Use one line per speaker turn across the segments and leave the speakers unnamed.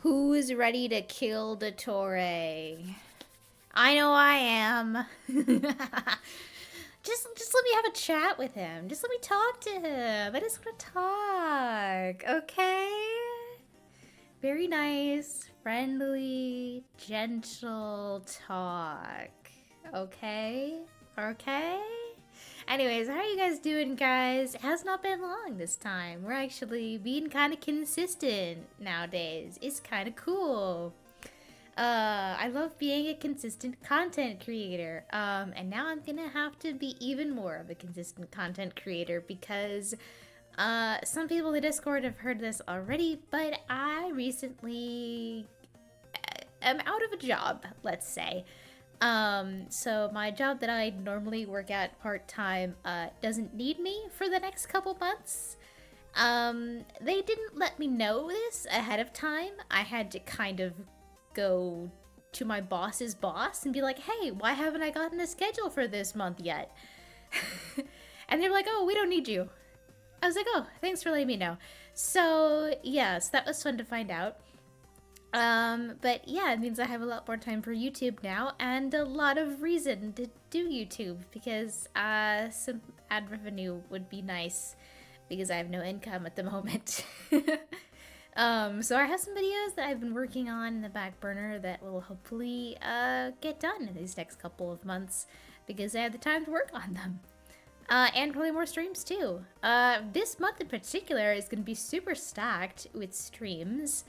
Who's ready to kill DOTTORE? I know I am. Just let me have a chat with him. Just let me talk to him. I just want to talk, okay? Very nice, friendly, gentle talk. Okay? Okay? Anyways, how are you guys doing, guys? It has not been long this time. We're actually being kind of consistent nowadays. It's kind of cool. I love being a consistent content creator. And now I'm gonna have to be even more of a consistent content creator because some people in the Discord have heard this already, but I recently am out of a job, let's say. So my job that I normally work at part-time doesn't need me for the next couple months. They didn't let me know this ahead of time. I had to kind of go to my boss's boss and be like, hey, why haven't I gotten a schedule for this month yet? And they're like, oh, we don't need you. I was like, oh, thanks for letting me know. So yes, that was fun to find out. But yeah, it means I have a lot more time for YouTube now and a lot of reason to do YouTube because some ad revenue would be nice because I have no income at the moment. So I have some videos that I've been working on in the back burner that will hopefully get done in these next couple of months because I have the time to work on them. And probably more streams too. This month in particular is going to be super stacked with streams.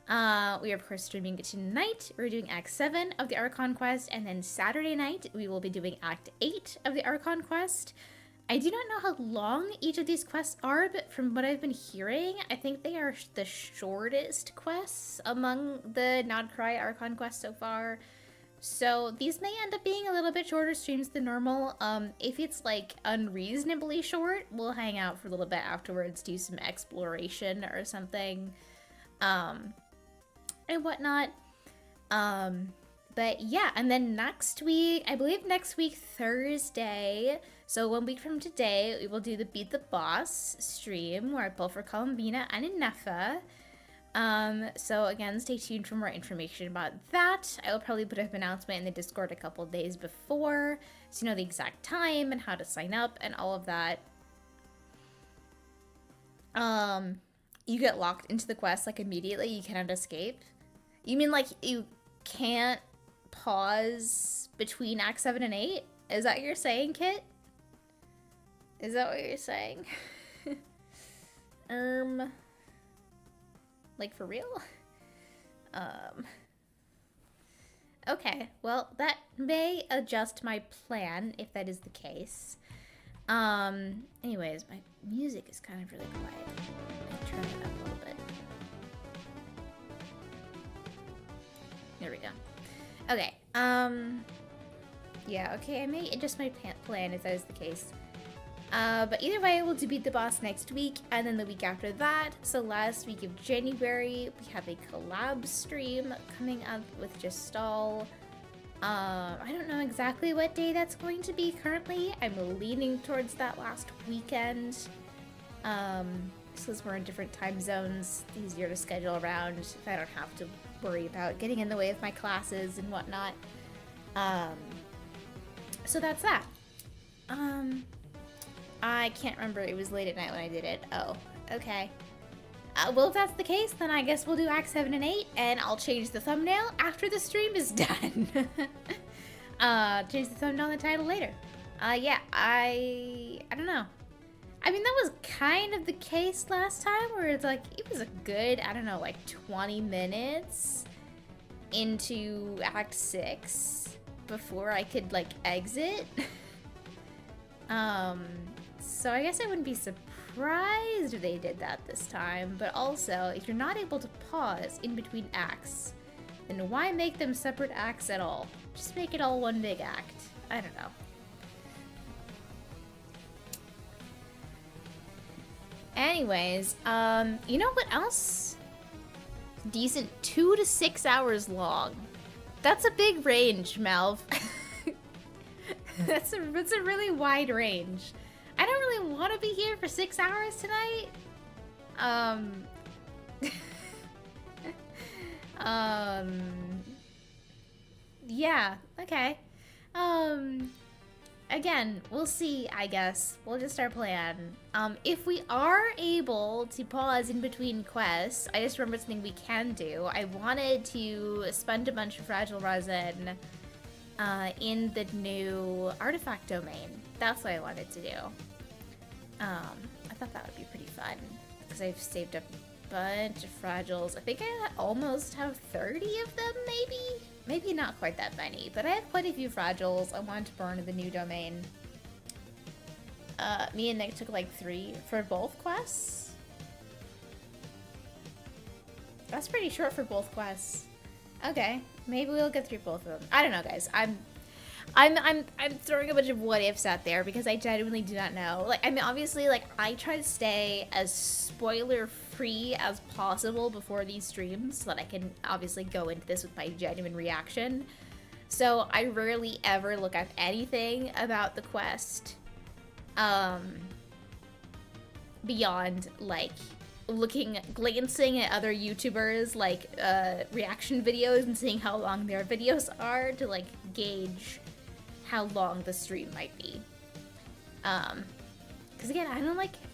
We are of course streaming tonight. We're doing Act 7 of the Archon quest, and then Saturday night we will be doing Act 8 of the Archon quest. I do not know how long each of these quests are, but from what I've been hearing, I think they are the shortest quests among the KRAI Archon quests so far. So these may end up being a little bit shorter streams than normal. If it's like unreasonably short, we'll hang out for a little bit afterwards, do some exploration or something, and whatnot. But yeah, and then next week, I believe next week, Thursday, so 1 week from today, we will do the Beat the Boss stream where I pull for Columbina and Inefa. So again, stay tuned for more information about that. I will probably put up an announcement in the Discord a couple days before, so you know the exact time and how to sign up and all of that. You get locked into the quest like immediately, you cannot escape. You mean like you can't pause between Act 7 and 8? Is that what you're saying, Kit? Is that what you're saying? Like for real? Okay, well that may adjust my plan if that is the case. Anyways, my music is kind of really quiet. Let me turn it up a little bit. There we go. Okay, yeah, okay, I may adjust my plan if that is the case. But either way, we'll do Beat the Boss next week, and then the week after that, so last week of January, we have a collab stream coming up with Gestal. I don't know exactly what day that's going to be currently. I'm leaning towards that last weekend. Since we're in different time zones, it's easier to schedule around if I don't have to worry about getting in the way of my classes and whatnot. So that's that. I can't remember, it was late at night when I did it. Oh, okay. Well, if that's the case, then I guess we'll do Act 7 and 8, and I'll change the thumbnail after the stream is done. Change the thumbnail and the title later. Yeah, I don't know. I mean, that was kind of the case last time, where it's like, it was a good, I don't know, like 20 minutes into Act 6 before I could, like, exit. So I guess I wouldn't be surprised if they did that this time, but also, if you're not able to pause in between acts, then why make them separate acts at all? Just make it all one big act. I don't know. Anyways, you know what else? Decent 2 to 6 hours long. That's a big range, Melv. That's a really wide range. I don't really want to be here for 6 hours tonight. Um, yeah, okay. Again, we'll see, I guess. We'll just our plan. If we are able to pause in between quests, I just remembered something we can do. I wanted to spend a bunch of fragile resin in the new artifact domain. That's what I wanted to do. I thought that would be pretty fun because I've saved up a bunch of fragiles. I think I almost have 30 of them, maybe? Maybe not quite that many, but I have quite a few fragiles I want to burn in the new domain. Me and Nick took like 3 for both quests. That's pretty short for both quests. Okay, maybe we'll get through both of them. I don't know, guys. I'm throwing a bunch of what ifs out there because I genuinely do not know. Like, I mean, obviously, like, I try to stay as spoiler free as possible before these streams so that I can obviously go into this with my genuine reaction. So I rarely ever look at anything about the quest beyond like glancing at other YouTubers like reaction videos and seeing how long their videos are to like gauge how long the stream might be. Because again,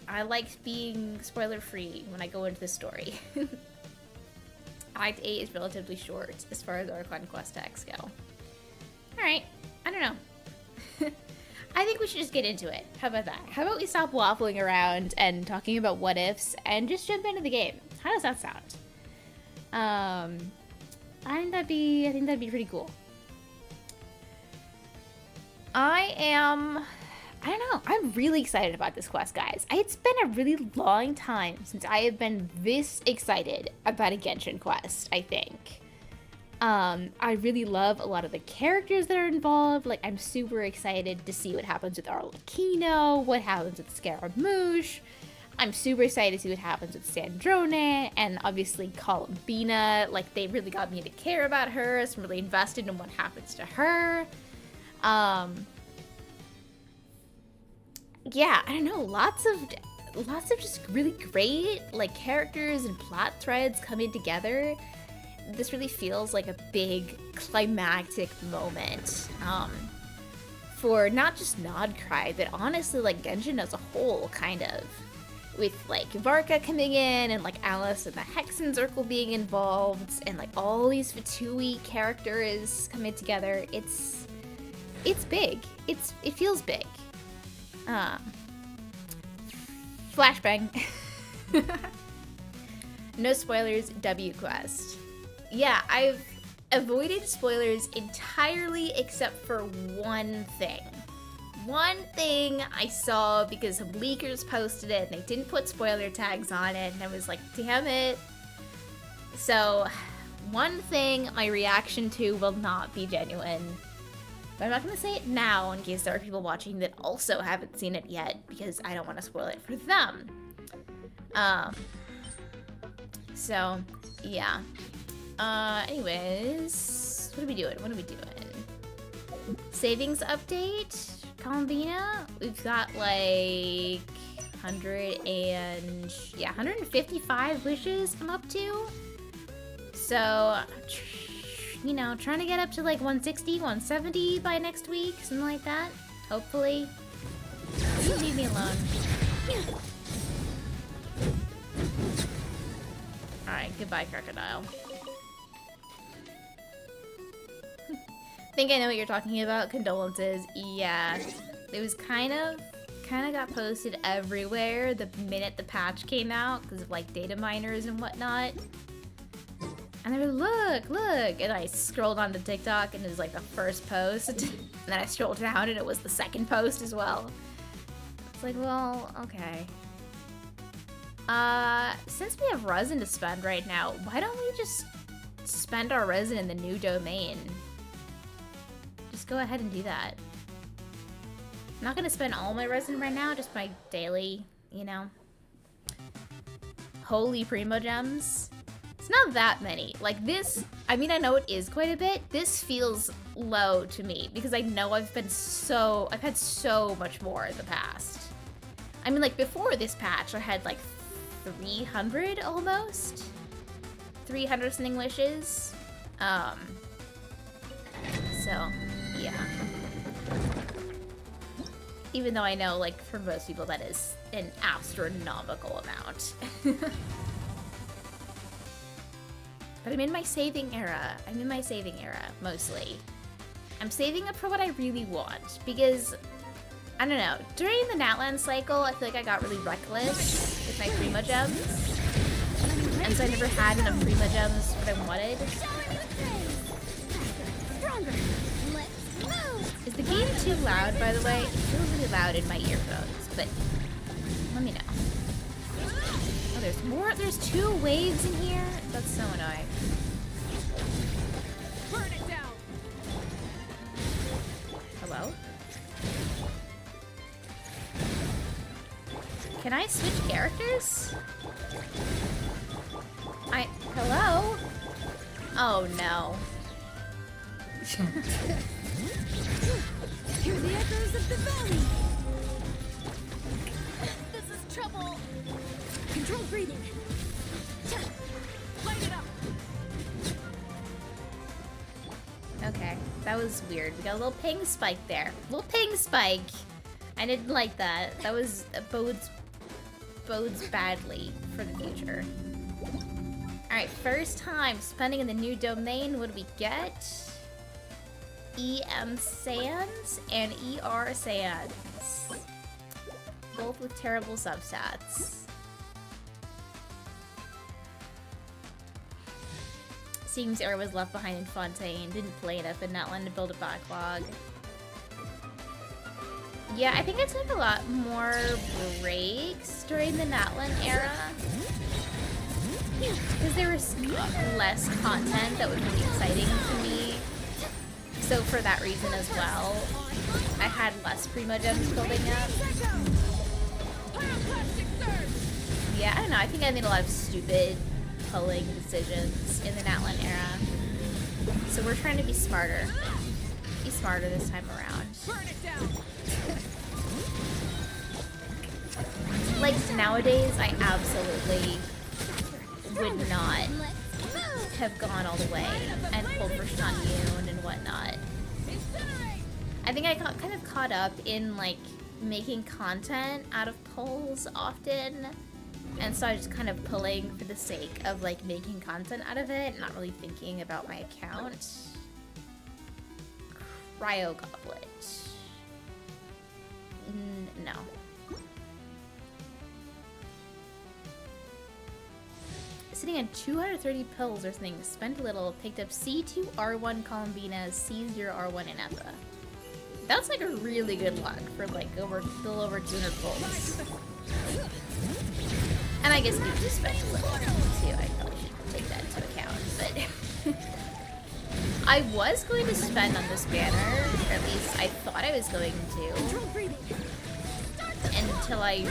I like being spoiler free when I go into the story. Act 8 is relatively short as far as Archon quest tags go. Alright, I don't know. I think we should just get into it. How about that? How about we stop waffling around and talking about what ifs and just jump into the game? How does that sound? I think that'd be pretty cool. I don't know. I'm really excited about this quest, guys. It's been a really long time since I have been this excited about a Genshin quest, I think. I really love a lot of the characters that are involved. Like, I'm super excited to see what happens with Arlecchino, what happens with Scaramouche. I'm super excited to see what happens with Sandrone, and obviously Columbina. Like, they really got me to care about her, so I'm really invested in what happens to her. Yeah, I don't know, lots of just really great, like, characters and plot threads coming together. This really feels like a big climactic moment, for not just KRAI, but honestly, like, Genshin as a whole, kind of. With, like, Varka coming in, and, like, Alice and the Hexen Circle being involved, and, like, all these Fatui characters coming together. It's big. It feels big. Flashbang. No spoilers, W quest. Yeah, I've avoided spoilers entirely except for one thing. One thing I saw because some leakers posted it and they didn't put spoiler tags on it, and I was like, damn it. So, one thing my reaction to will not be genuine. But I'm not going to say it now in case there are people watching that also haven't seen it yet because I don't want to spoil it for them. So, yeah. Anyways, what are we doing? Savings update? Columbina? We've got like 155 wishes I'm up to. So, you know, trying to get up to like 160, 170 by next week, something like that. Hopefully. You leave me alone. Alright, goodbye, crocodile. Think I know what you're talking about. Condolences. Yeah. It was kind of got posted everywhere the minute the patch came out because of like data miners and whatnot. And they were look, and I scrolled onto TikTok and it was like the first post, and then I scrolled down and it was the second post as well. It's like, well, okay. Since we have resin to spend right now, why don't we just spend our resin in the new domain? Just go ahead and do that. I'm not gonna spend all my resin right now, just my daily, you know. Holy Primo Gems. It's not that many. Like this, I mean, I know it is quite a bit. This feels low to me because I know I've had so much more in the past. I mean, like before this patch, I had like 300 almost. 300 something wishes. So, yeah. Even though I know, like, for most people that is an astronomical amount. But I'm in my saving era. Mostly. I'm saving up for what I really want, because, I don't know, during the Natlan cycle, I feel like I got really reckless with my Prima gems. And so I never had enough Prima gems for what I wanted. Is the game too loud, by the way? It feels really loud in my earphones, but let me know. Oh, there's more. There's 2 waves in here? That's so annoying. Burn it down. Hello? Can I switch characters? Hello? Oh no.
Hear the echoes of the valley. This is trouble. Control breathing. Light it up.
Okay, that was weird. We got a little ping spike there. Little ping spike. I didn't like that. That was bodes badly for the future. Alright, first time spending in the new domain. What do we get? EM Sands and ER Sands. Both with terrible substats. Seems Era was left behind in Fontaine, didn't play enough and not wanting to build a backlog. Yeah, I think I took a lot more breaks during the Natlan era. Because there was less content that was really exciting to me. So for that reason as well, I had less Primo gems building up. Yeah, I don't know, I think I made a lot of stupid pulling decisions in the Natlan era. So we're trying to be smarter. Be smarter this time around. Like nowadays, I absolutely would not have gone all the way and pulled for Shan Yun and whatnot. I think I got kind of caught up in like making content out of pulls often, and so I was just kind of pulling for the sake of like making content out of it, not really thinking about my account. Cryo Goblet. No. Sitting at 230 pills or something, spent a little, picked up C2R1 Columbina, C0R1 Inepa. That's like a really good luck for like a little over 200 pulls. And I guess we just spent a little too. I probably should take that into account, but I was going to spend on this banner, or at least I thought I was going to, until I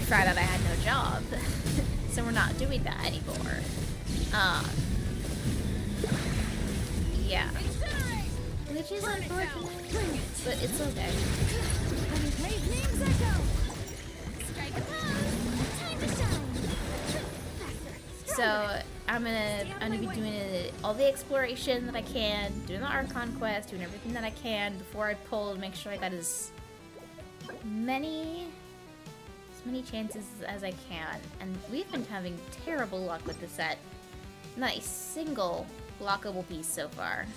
found out I had no job. So we're not doing that anymore. Yeah. Which is unfortunate, but it's okay. So I'm gonna be doing all the exploration that I can, doing the Archon quest, doing everything that I can before I pull to make sure I got as many chances as I can. And we've been having terrible luck with the set. Not a single lockable piece so far.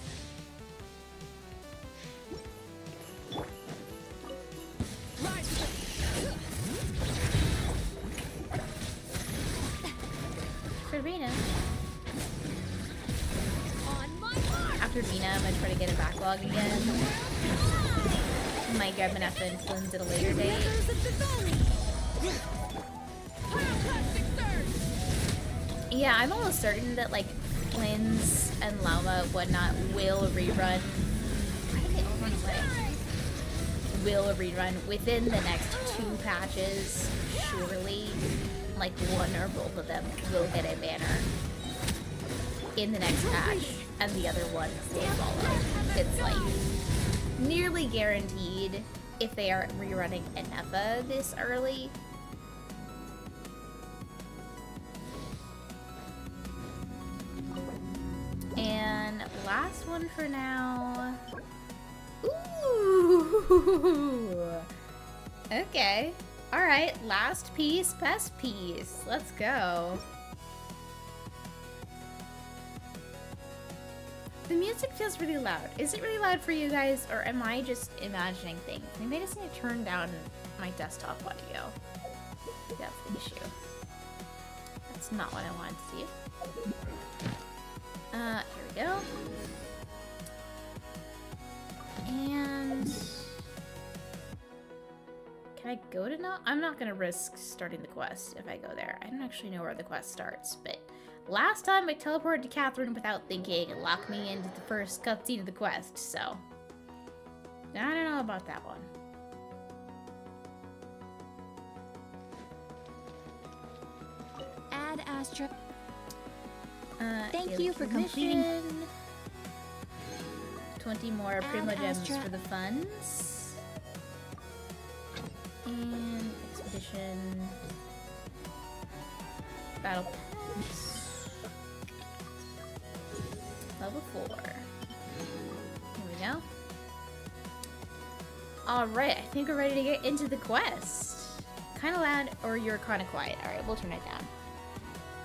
For Rena. After Rena, I'm gonna try to get a backlog again. Might grab enough influence at a later date. Yeah, I'm almost certain that like Flynn's and Llama whatnot will rerun. Why do they all run away? Will rerun within the next 2 patches, surely. Like one or both of them will get a banner in the next patch, and the other one will follow. It's like nearly guaranteed if they are rerunning Inepa this early. last one for now. Ooh! Okay. Alright, last piece, best piece. Let's go. The music feels really loud. Is it really loud for you guys, or am I just imagining things? Maybe I just need to turn down my desktop audio. That's the issue. That's not what I wanted to see. Here we go. And can I go to now? I'm not gonna risk starting the quest if I go there. I don't actually know where the quest starts, but last time I teleported to Catherine without thinking and locked me into the first cutscene of the quest, so I don't know about that one.
Add Astra.
Thank
you for completing.
20 more Primo Gems
Astra.
for the funds. And Expedition. Battle Pass. Level 4. Here we go. Alright, I think we're ready to get into the quest. Kinda loud, or you're kinda quiet. Alright, we'll turn it down.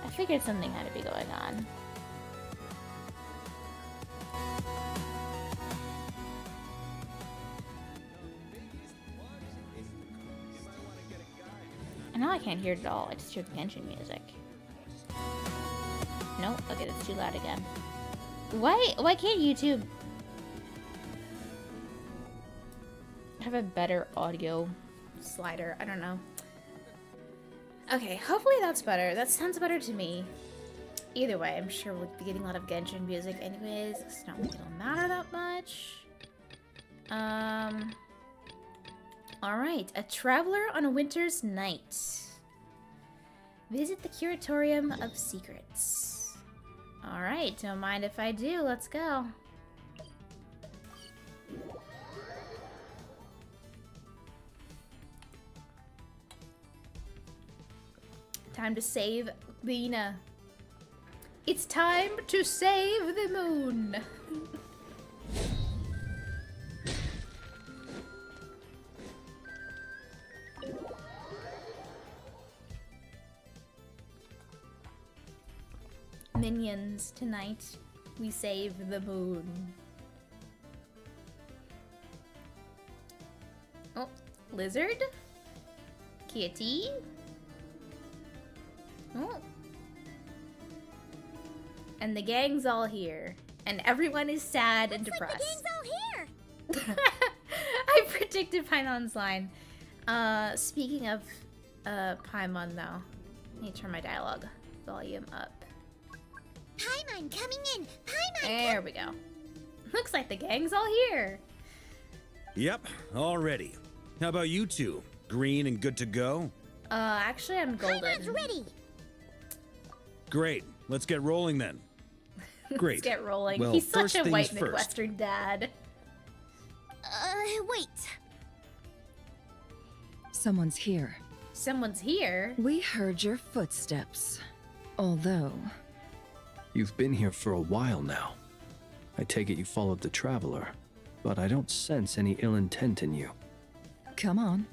I figured something had to be going on. And now I can't hear it at all. I just hear the Genshin music. Nope, okay, it's too loud again. Why can't YouTube have a better audio slider? I don't know. Okay, hopefully that's better. That sounds better to me. Either way, I'm sure we'll be getting a lot of Genshin music anyways. It's not really gonna matter that much. Alright, a traveler on a winter's night. Visit the Curatorium of Secrets. Alright, don't mind if I do. Let's go. Time to save Lena. It's time to save the moon. Minions, tonight we save the moon. Oh, lizard? Kitty? Oh. And the gang's all here. And everyone is sad and depressed.
Like the gang's all here!
I predicted Paimon's line. Speaking of Paimon though, I need to turn my dialogue volume up.
Paimon coming in! Paimon!
There we go. Looks like the gang's all here.
Yep, all ready. How about you two? Green and good to go?
Actually I'm golden.
Paimon's ready!
Great, let's get rolling then. Great.
Let's get rolling.
Well,
He's such
first
a
things
white
first.
Midwestern dad.
Wait.
Someone's here.
Someone's here.
We heard your footsteps. Although,
You've been here for a while now. I take it you followed the Traveler, but I don't sense any ill intent in you.
come on.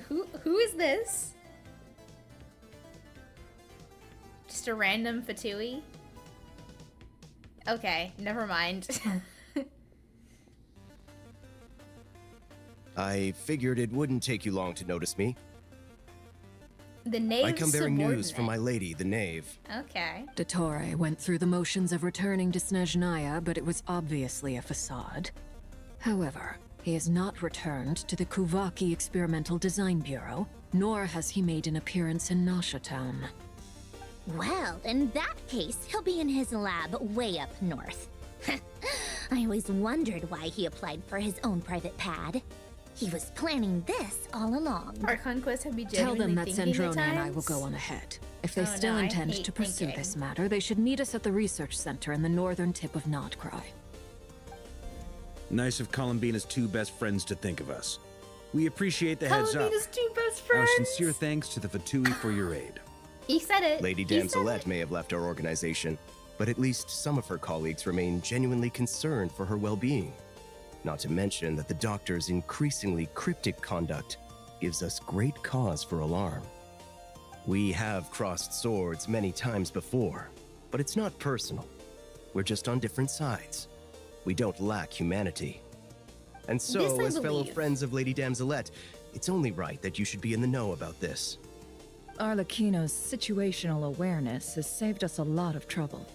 Who is this? Just a random Fatui? Okay, never mind.
I figured it wouldn't take you long to notice me.
The knave
I come bearing news from my lady, the Knave.
Okay.
DOTTORE went through the motions of returning to Snezhnaya, but it was obviously a facade. However, he has not returned to the Kuvaki Experimental Design Bureau, nor has he made an appearance in Nasha Town.
Well, in that case, he'll be in his lab way up north. I always wondered why he applied for his own private pad. He was planning this all along.
Archon Quest have me
Tell
genuinely
them that
thinking
Zendrona
at
and I will
times.
go on ahead. If they
Oh,
still
no, I
intend
hate
to pursue
thinking.
this matter, they should meet us at the research center in the northern tip of Nodkrai.
Nice of Columbina's two best friends to think of us. We appreciate the heads up.
Columbina's two best
Our
friends.
sincere thanks to the Fatui for your aid.
He said it.
Lady
He said
Damselette
it.
may have left our organization, but at least some of her colleagues remain genuinely concerned for her well-being. Not to mention that the doctor's increasingly cryptic conduct gives us great cause for alarm. We have crossed swords many times before, but it's not personal. We're just on different sides. We don't lack humanity. And
This
so,
I
as fellow
believe.
friends of Lady Damselette, it's only right that you should be in the know about this.
Arlecchino's situational awareness has saved us a lot of trouble.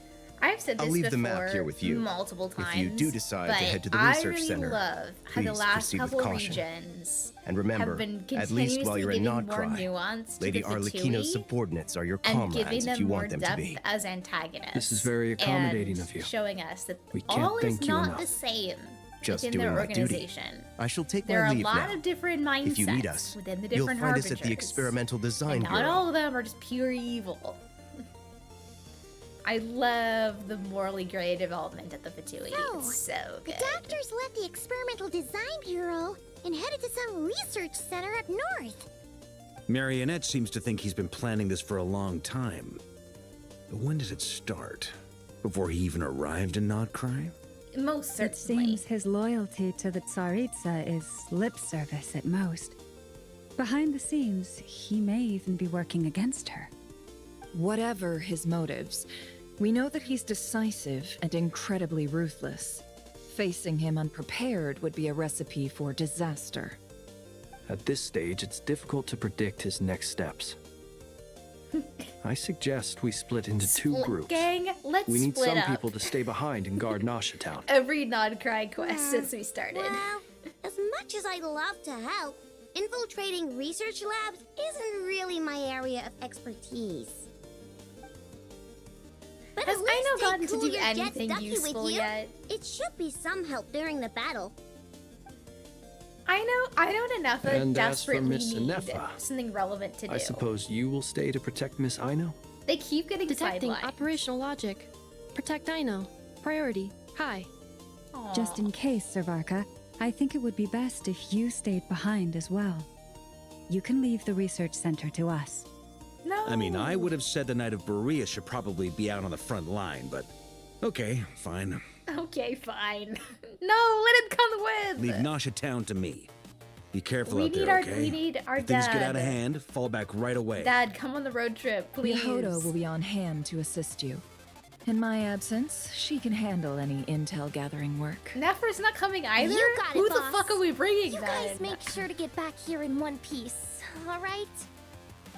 I've said this
I'll leave
before
the map here with you.
multiple times.
If you do decide to
but
head to the
I
research
really
center,
love how the
please
last
proceed with
couple
caution.
regions
And remember,
have been
at least while
continuously
you're in
giving more
KRAI,
nuance to
Lady
the
Arlecchino's
Fatui
subordinates are your
and
comrades
giving
if
them
you
more
want them to
depth
be.
as antagonists.
This is very accommodating
and
of you.
showing us that
We can't
all is
thank you
not
enough.
the same
Just
within
doing
their
my duty.
organization.
I shall take
There
my
are a
leave
lot
now.
of different mindsets
If you meet us,
within the
you'll
different
find
harbingers.
us at the Experimental Design
and not
Bureau.
all of them are just pure evil. I love the morally gray development at the Fatui.
So,
It's so
The
good.
doctors left the Experimental Design Bureau and headed to some research center up north.
Marionette seems to think he's been planning this for a long time. But when did it start? Before he even arrived in KRAI?
Most
It
certainly.
seems his loyalty to the Tsaritsa is lip service at most. Behind the scenes, he may even be working against her.
Whatever his motives, we know that he's decisive and incredibly ruthless. Facing him unprepared would be a recipe for disaster.
At this stage, it's difficult to predict his next steps. I suggest we split into two groups.
Gang, let's
We need
split
some
up.
people to stay behind and guard Nasha Town.
Every non-cry quest since we started.
Well, as much as I'd love to help, infiltrating research labs isn't really my area of expertise. But
Has
at least
Aino
take
gotten to
cool
do
your jet
anything
Ducky with
useful
you.
yet?
It should be some help during the battle.
I know enough that
And as for
desperately
Miss
need
Anefa,
something relevant to do.
I suppose you will stay to protect Miss Aino?
They keep getting
Detecting
sidelined.
operational logic. Protect Dino. Priority. High.
Aw.
Just in case, Servarka, I think it would be best if you stayed behind as well. You can leave the research center to us.
No.
I mean, I would have said the Knight of Berea should probably be out on the front line, but okay, fine.
Okay, fine. No, let him come with.
Leave Nasha Town to me. Be careful
We
out
need
there,
our
okay?
we need our
If things
dad.
get out of hand, fall back right away.
Dad, come on the road trip, please.
Mihoto will be on hand to assist you. In my absence, she can handle any intel gathering work.
Nefer's not coming either.
You got it,
Who the
boss.
fuck are we bringing
You
then?
guys make sure to get back here in one piece, all right?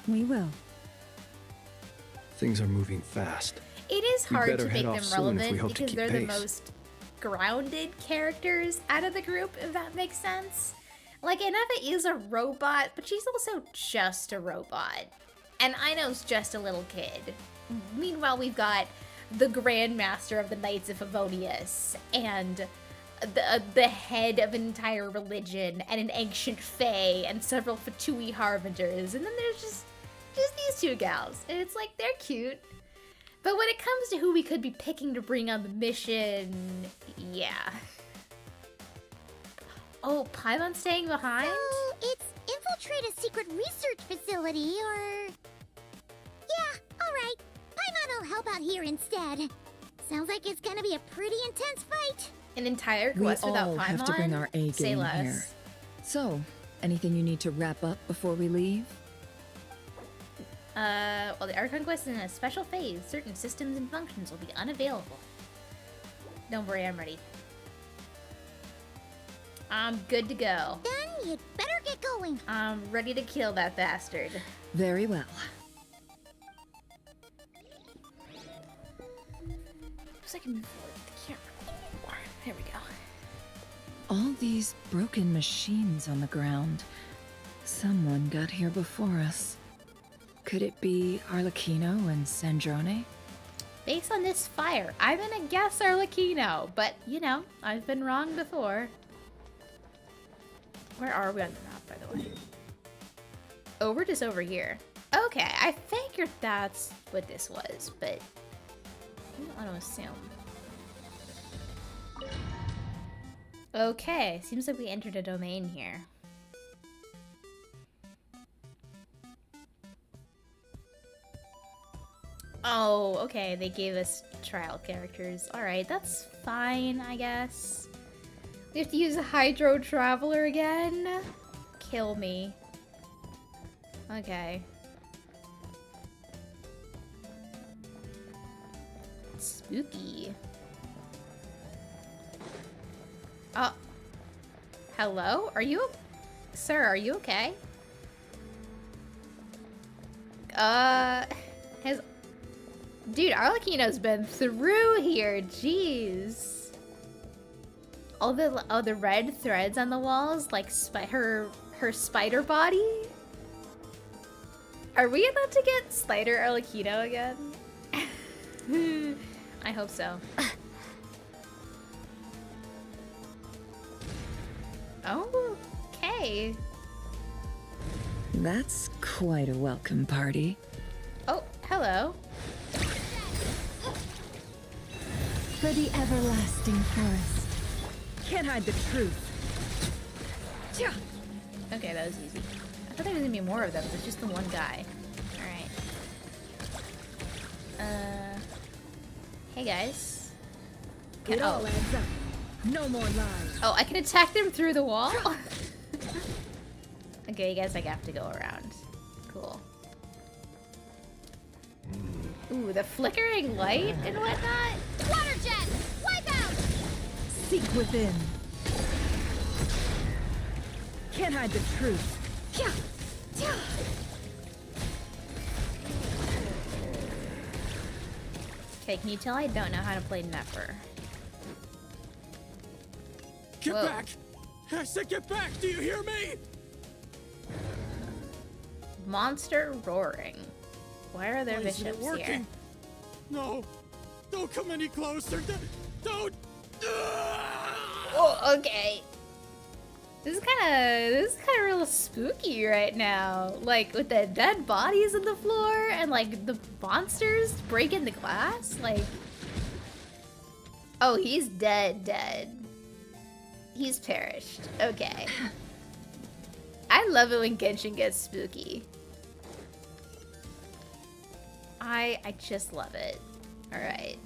We will.
Things are moving fast.
It is
We
hard
better
to
head
make
off
them
soon if we
relevant
hope to
because
keep
they're the
pace.
most grounded characters out of the group, if that makes sense. Like, Anefa is a robot, but she's also just a robot. And Aino's just a little kid. Meanwhile, we've got the Grandmaster of the Knights of Favonius, and the head of an entire religion, and an ancient fae, and several Fatui harbingers, and then there's just these two gals. And it's like, they're cute. But when it comes to who we could be picking to bring on the mission, yeah. Oh, Paimon's staying behind?
So, it's infiltrate a secret research facility, or... Yeah, alright. Paimon will help out here instead. Sounds like it's gonna be a pretty intense fight.
An entire
We
quest without
all
Paimon?
have to bring our A
Say
game
less.
here. So, anything you need to wrap up before we leave?
While the ARCHON quest is in a special phase, certain systems and functions will be unavailable. Don't worry, I'm ready. I'm good to go.
Then you'd better get going.
I'm ready to kill that bastard.
Very well.
Looks like I can move forward with the camera more. There we go.
All these broken machines on the ground. Someone got here before us. Could it be Arlecchino and Sandrone?
Based on this fire, I'm gonna guess Arlecchino, but you know, I've been wrong before. Where are we on the map, by the way? Oh, we're just over here. Okay, I figured that's what this was, but I don't want to assume. Okay, seems like we entered a domain here. Oh, okay. They gave us trial characters. Alright, that's fine, I guess. We have to use a Hydro Traveler again? Kill me. Okay. Spooky. Oh. Hello? Are you... Sir, are you okay? Dude, Arlecchino's been through here. Jeez. All the red threads on the walls, like her spider body. Are we about to get Spider Arlecchino again? I hope so. Oh, okay.
That's quite a welcome party.
Oh, hello.
For the everlasting forest.
Can't hide the truth.
Okay, that was easy. I thought there was gonna be more of them, but it's just the one guy. Alright. Hey guys.
It all adds up. No more lies.
Oh, I can attack them through the wall? Okay, I guess I have to go around. Cool. Ooh, the flickering light and whatnot?
Water jet! Wipe out!
Seek within. Can't hide the truth.
Okay, can you tell I don't know how to play Nefer?
Get
Whoa.
back! I said get back! Do you hear me?
Monster roaring. Why are there
Why isn't it
bishops here?
working? No! Don't come any closer! Don't!
Oh, okay. This is kind of real spooky right now. Like with the dead bodies on the floor and like the monsters breaking the glass. Like, oh, he's dead. He's perished. Okay. I love it when Genshin gets spooky. I just love it. All right.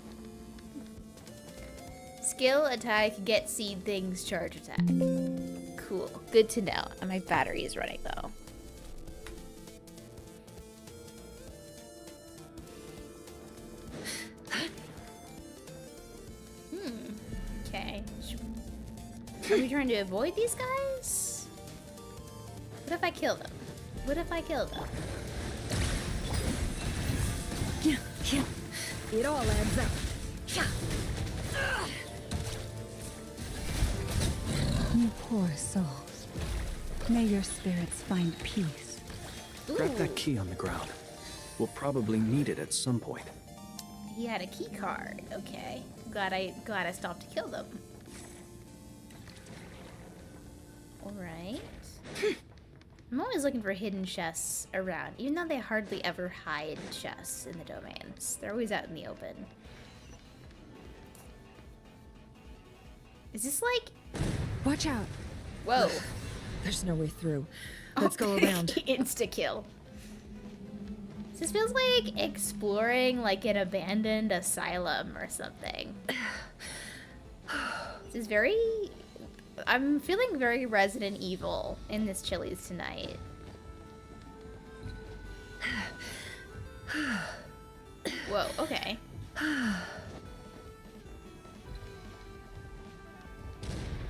Skill attack, get seed things, charge attack. Cool. Good to know. And my battery is running though. Okay. Are we trying to avoid these guys? What if I kill them? What if I kill them?
It all adds up.
You poor souls. May your spirits find peace.
Grab that key on the ground. We'll probably need it at some point.
He had a key card. Okay. Glad I stopped to kill them. Alright. I'm always looking for hidden chests around, even though they hardly ever hide chests in the domains. They're always out in the open. Is this like...
Watch out.
Whoa.
There's no way through. Let's go around.
Insta-kill. This feels like exploring like an abandoned asylum or something. This is very... I'm feeling very Resident Evil in this Chili's tonight. Whoa, okay.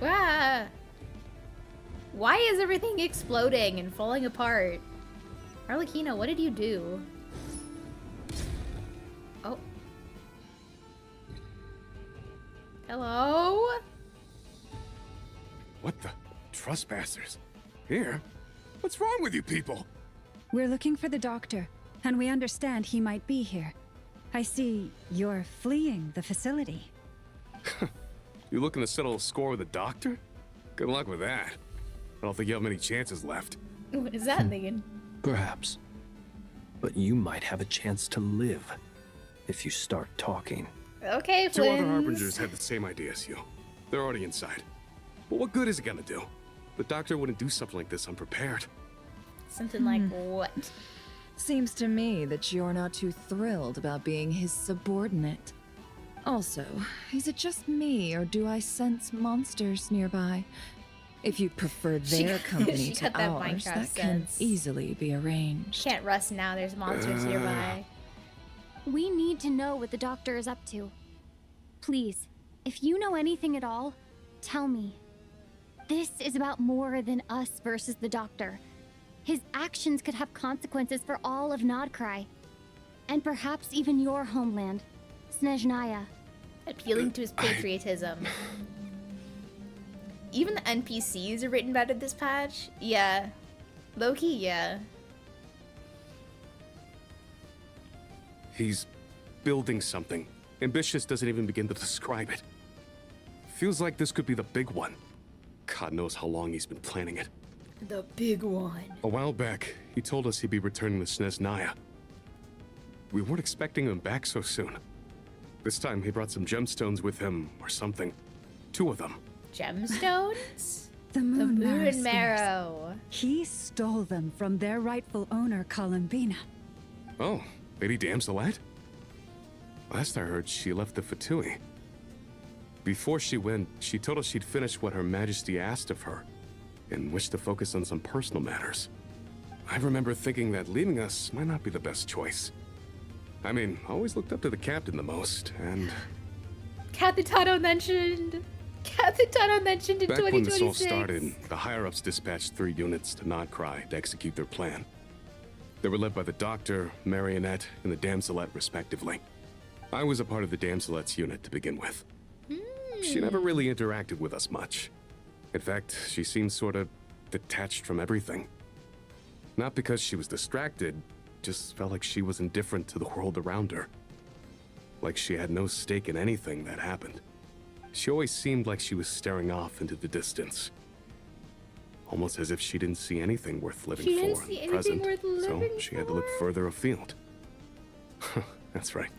Wow. Why is everything exploding and falling apart? Arlecchino, what did you do? Oh. Hello?
What the? Trespassers? Here? What's wrong with you people?
We're looking for the doctor, and we understand he might be here. I see you're fleeing the facility.
You looking to settle a score with the doctor? Good luck with that. I don't think you have many chances left.
What does that mean?
Perhaps. But you might have a chance to live if you start talking.
Okay,
Two other
Flins.
harbingers had the same idea as you. They're already inside. But what good is it gonna do? The doctor wouldn't do something like this unprepared.
Something like what?
Seems to me that you're not too thrilled about being his subordinate. Also, is it just me, or do I sense monsters nearby? If you prefer their company
she
to
got that
ours,
Minecraft
that can
sense.
easily be arranged.
Can't rust now, there's monsters nearby.
We need to know what the doctor is up to. Please, if you know anything at all, tell me. This is about more than us versus the doctor. His actions could have consequences for all of Nodkrai. And perhaps even your homeland, Snezhnaya.
Appealing to his patriotism. Even the NPCs are written better this patch. Yeah. Low-key, yeah.
He's building something. Ambitious doesn't even begin to describe it. Feels like this could be the big one. God knows how long he's been planning it.
The big one.
A while back, he told us he'd be returning to Snezhnaya. We weren't expecting him back so soon. This time he brought some gemstones with him, or something. 2 of them.
Gemstones?
The moon
Moon Marrow.
He stole them from their rightful owner, Columbina.
Oh, Lady Damselette? Last I heard, she left the Fatui. Before she went, she told us she'd finish what Her Majesty asked of her, and wished to focus on some personal matters. I remember thinking that leaving us might not be the best choice. I mean, I always looked up to the captain the most, and...
Captain Tano mentioned. Captain Tano mentioned in
Back when this
2026.
all started, the higher-ups dispatched 3 units to Nodkrai to execute their plan. They were led by the Doctor, Marionette, and the Damselette, respectively. I was a part of the Damselette's unit to begin with. She never really interacted with us much. In fact, she seemed sort of detached from everything. Not because she was distracted, just felt like she was indifferent to the world around her. Like she had no stake in anything that happened. She always seemed like she was staring off into the distance. Almost as if she didn't see anything worth living
She didn't
for
see
in the
anything
present,
worth
so
living
she had to look
for.
further afield. That's right.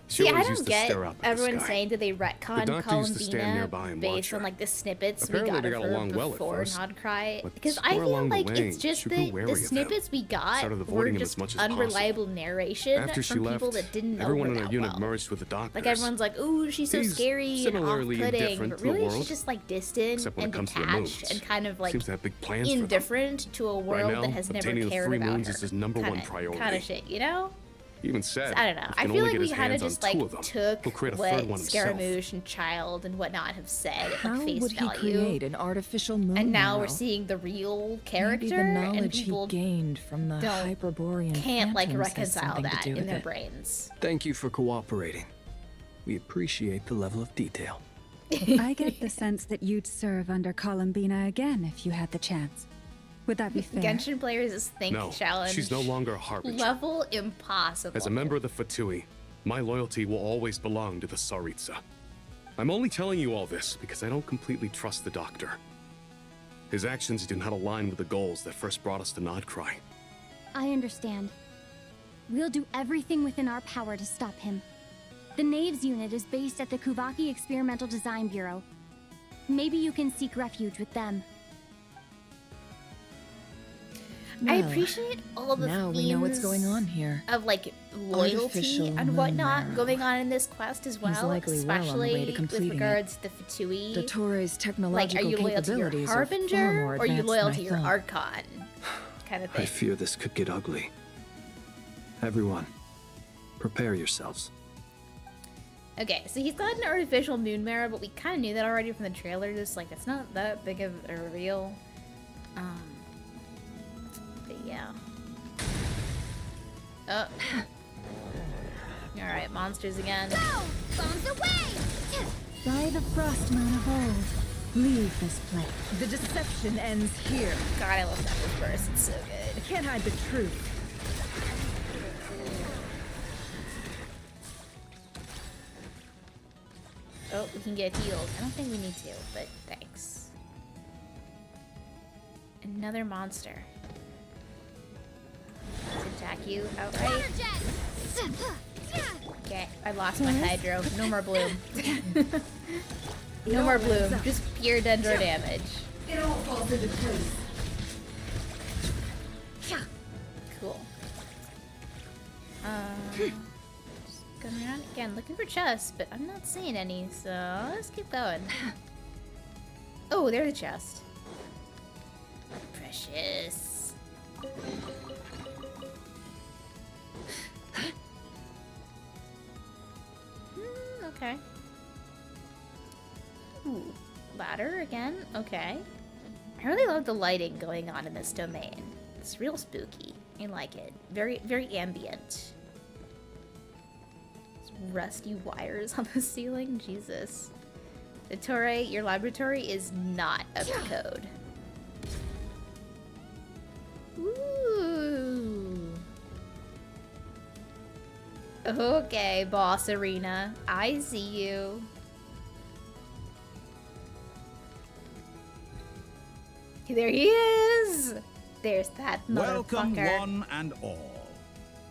She
See, I
always
don't
used to
get
stare up at the
everyone
sky.
saying that they retcon
doctor used to stand nearby
Columbina
and
based
watch
on
her.
like the snippets
Apparently
we
they
got
got
of her
along well at
before
first,
Nodkrai.
but
Because I
somewhere
feel
along the
like
way,
it's just
she grew
that
wary
the
of them.
snippets we got
Started
were
avoiding him
just
as much as possible.
unreliable narration
After she
from
left,
people that didn't know
everyone
her
in her
that
unit
well.
merged with the doctors.
Like everyone's like, ooh, she's so
He's
scary and
similarly
off-putting,
indifferent
but
to the
really
world,
she's just like distant
except when
and
it comes to the
detached
moons.
and kind of like
Seems to have big plans for them.
indifferent to a world
Right now,
that has never
obtaining the
cared
3
about
moons
her.
is his number one
Kinda-
priority.
Kind of shit, you know?
He even said,
I don't know.
if he
I
can
feel
only
like
get
we
his
kind of
hands on
just like
2 of them,
took
he'll create a
what
third one himself.
Scaramouche and Child and whatnot have said at
How
like face
would he
value.
create an artificial moon
And now we're
marrow?
seeing the real
Maybe
character,
the
and
knowledge
people
he gained from the
don't-
Hyperborean
can't like
phantoms has
reconcile
something to
that
do
in
with
their
it.
brains.
Thank you for cooperating. We appreciate the level of detail.
I get the sense that you'd serve under Columbina again if you had the chance. Would that be fair?
Genshin players' think
No,
challenge.
she's no longer a harbinger.
Level impossible.
As a member of the Fatui, my loyalty will always belong to the Tsaritsa. I'm only telling you all this because I don't completely trust the Doctor. His actions do not align with the goals that first brought us to Nodkrai.
I understand. We'll do everything within our power to stop him. The Knaves unit is based at the Kuvaki Experimental Design Bureau. Maybe you can seek refuge with them.
I
Well,
appreciate all the
now we know what's
themes
going on here.
of like loyalty
Artificial
and
moon
whatnot
marrow.
going on in this quest as well,
likely well on the way
especially
to
with
completing it.
regards to the Fatui.
Dottores
Like,
technological
are you loyal to your
capabilities are far
Harbinger
more
or are you
advanced
loyal
than
to
I
your
thought.
Archon? Kind of
I
thing.
fear this could get ugly. Everyone, prepare yourselves.
Okay, so he's got an artificial moon marrow, but we kind of knew that already from the trailer. Just like it's not that big of a reveal. But yeah. Oh. All right, monsters again.
Bombs away!
By the frost moon of old, leave this place.
The deception ends here.
God, I love that burst. It's so good.
Can't hide the truth.
Oh, we can get healed. I don't think we need to, but thanks. Another monster. Let's attack you outright. Okay, I lost my hydro. No more bloom. No more bloom. Just pure dendro damage.
It all falls into place.
Cool. Just going around again, looking for chests, but I'm not seeing any, so let's keep going. Oh, there's a chest. Precious. Okay. Ooh, ladder again? Okay. I really love the lighting going on in this domain. It's real spooky. I like it. Very, very ambient. There's rusty wires on the ceiling. Jesus. DOTTORE, your laboratory is not up to code. Ooh. Okay, boss arena. I see you. There he is! There's that
Welcome,
motherfucker.
one and all.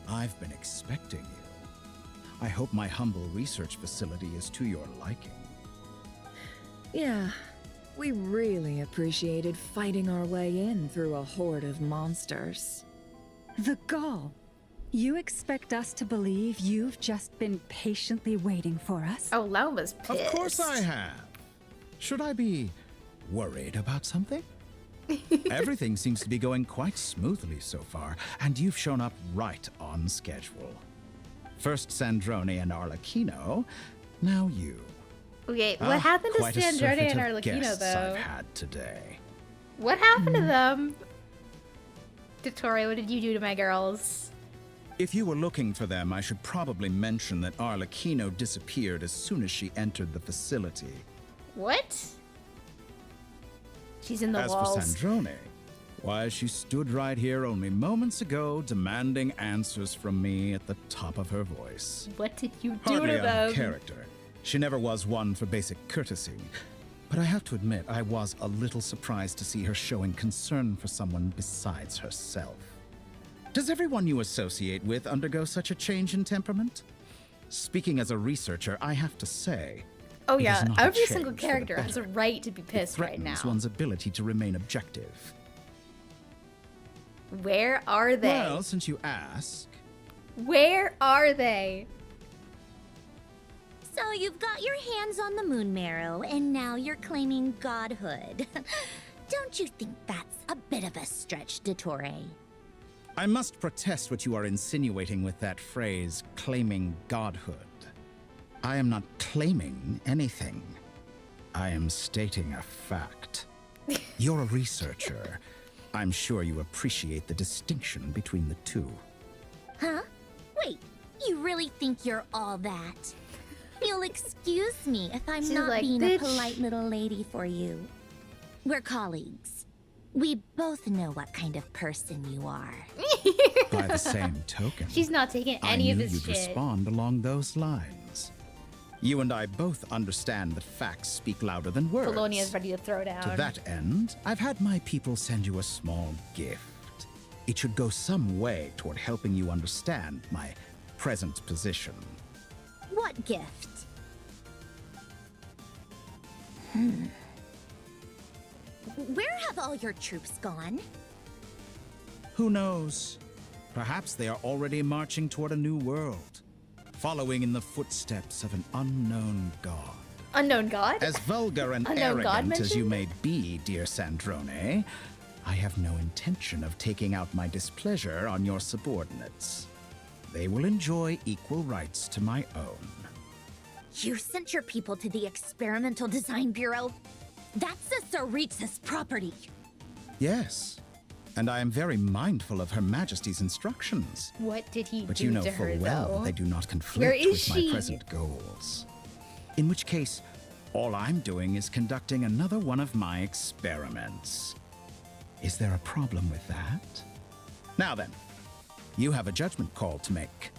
I've been expecting you. I hope my humble research facility is to your liking.
Yeah, we really appreciated fighting our way in through a horde of monsters.
The gall. You expect us to believe you've just been patiently waiting for us?
Oh, Lauma's pissed.
Of course I have. Should I be worried about something? Everything seems to be going quite smoothly so far, and you've shown up right on schedule. First Sandrone and Arlecchino, now you.
Okay, what happened to
quite a
Sandrone
surfeit
and
of
Arlecchino,
guests
though?
I've had today.
What happened to them? DOTTORE, what did you do to my girls?
If you were looking for them, I should probably mention that Arlecchino disappeared as soon as she entered the facility.
What? She's in the
As
walls.
for Sandrone, why, she stood right here only moments ago demanding answers from me at the top of her voice.
What did you do
Hardly
to
out
them?
of character. She never was one for basic courtesy. But I have to admit, I was a little surprised to see her showing concern for someone besides herself. Does everyone you associate with undergo such a change in temperament? Speaking as a researcher, I have to say,
Oh
it is
yeah,
not a
every single
change for the
character has a
better.
right to be
It
pissed right now.
threatens one's ability to remain objective.
Where are they?
Well, since you ask,
Where are they?
So you've got your hands on the moon marrow, and now you're claiming godhood. Don't you think that's a bit of a stretch, DOTTORE?
I must protest what you are insinuating with that phrase, claiming godhood. I am not claiming anything. I am stating a fact. You're a researcher. I'm sure you appreciate the distinction between the two.
Huh? Wait, you really think you're all that? You'll excuse me if I'm
She's
not
like,
being
"Bitch."
a polite little lady for you. We're colleagues. We both know what kind of person you are.
By the same token,
She's not taking
I
any
knew
of his
you'd
shit.
respond along those lines. You and I both understand that facts speak louder than words.
Polonia's ready to throw down.
To that end, I've had my people send you a small gift. It should go some way toward helping you understand my present position.
What gift? Where have all your troops gone?
Who knows? Perhaps they are already marching toward a new world, following in the footsteps of an unknown god.
Unknown god?
As vulgar and
Unknown god
arrogant as you
mentioned?
may be, dear Sandrone, I have no intention of taking out my displeasure on your subordinates. They will enjoy equal rights to my own.
You sent your people to the Experimental Design Bureau? That's the Tsaritsa's property.
Yes, and I am very mindful of Her Majesty's instructions.
What did he
But
do
you know
to
full
her,
well
though?
that they do not
Where
conflict
is
with
she?
my present goals. In which case, all I'm doing is conducting another one of my experiments. Is there a problem with that? Now then, you have a judgment call to make.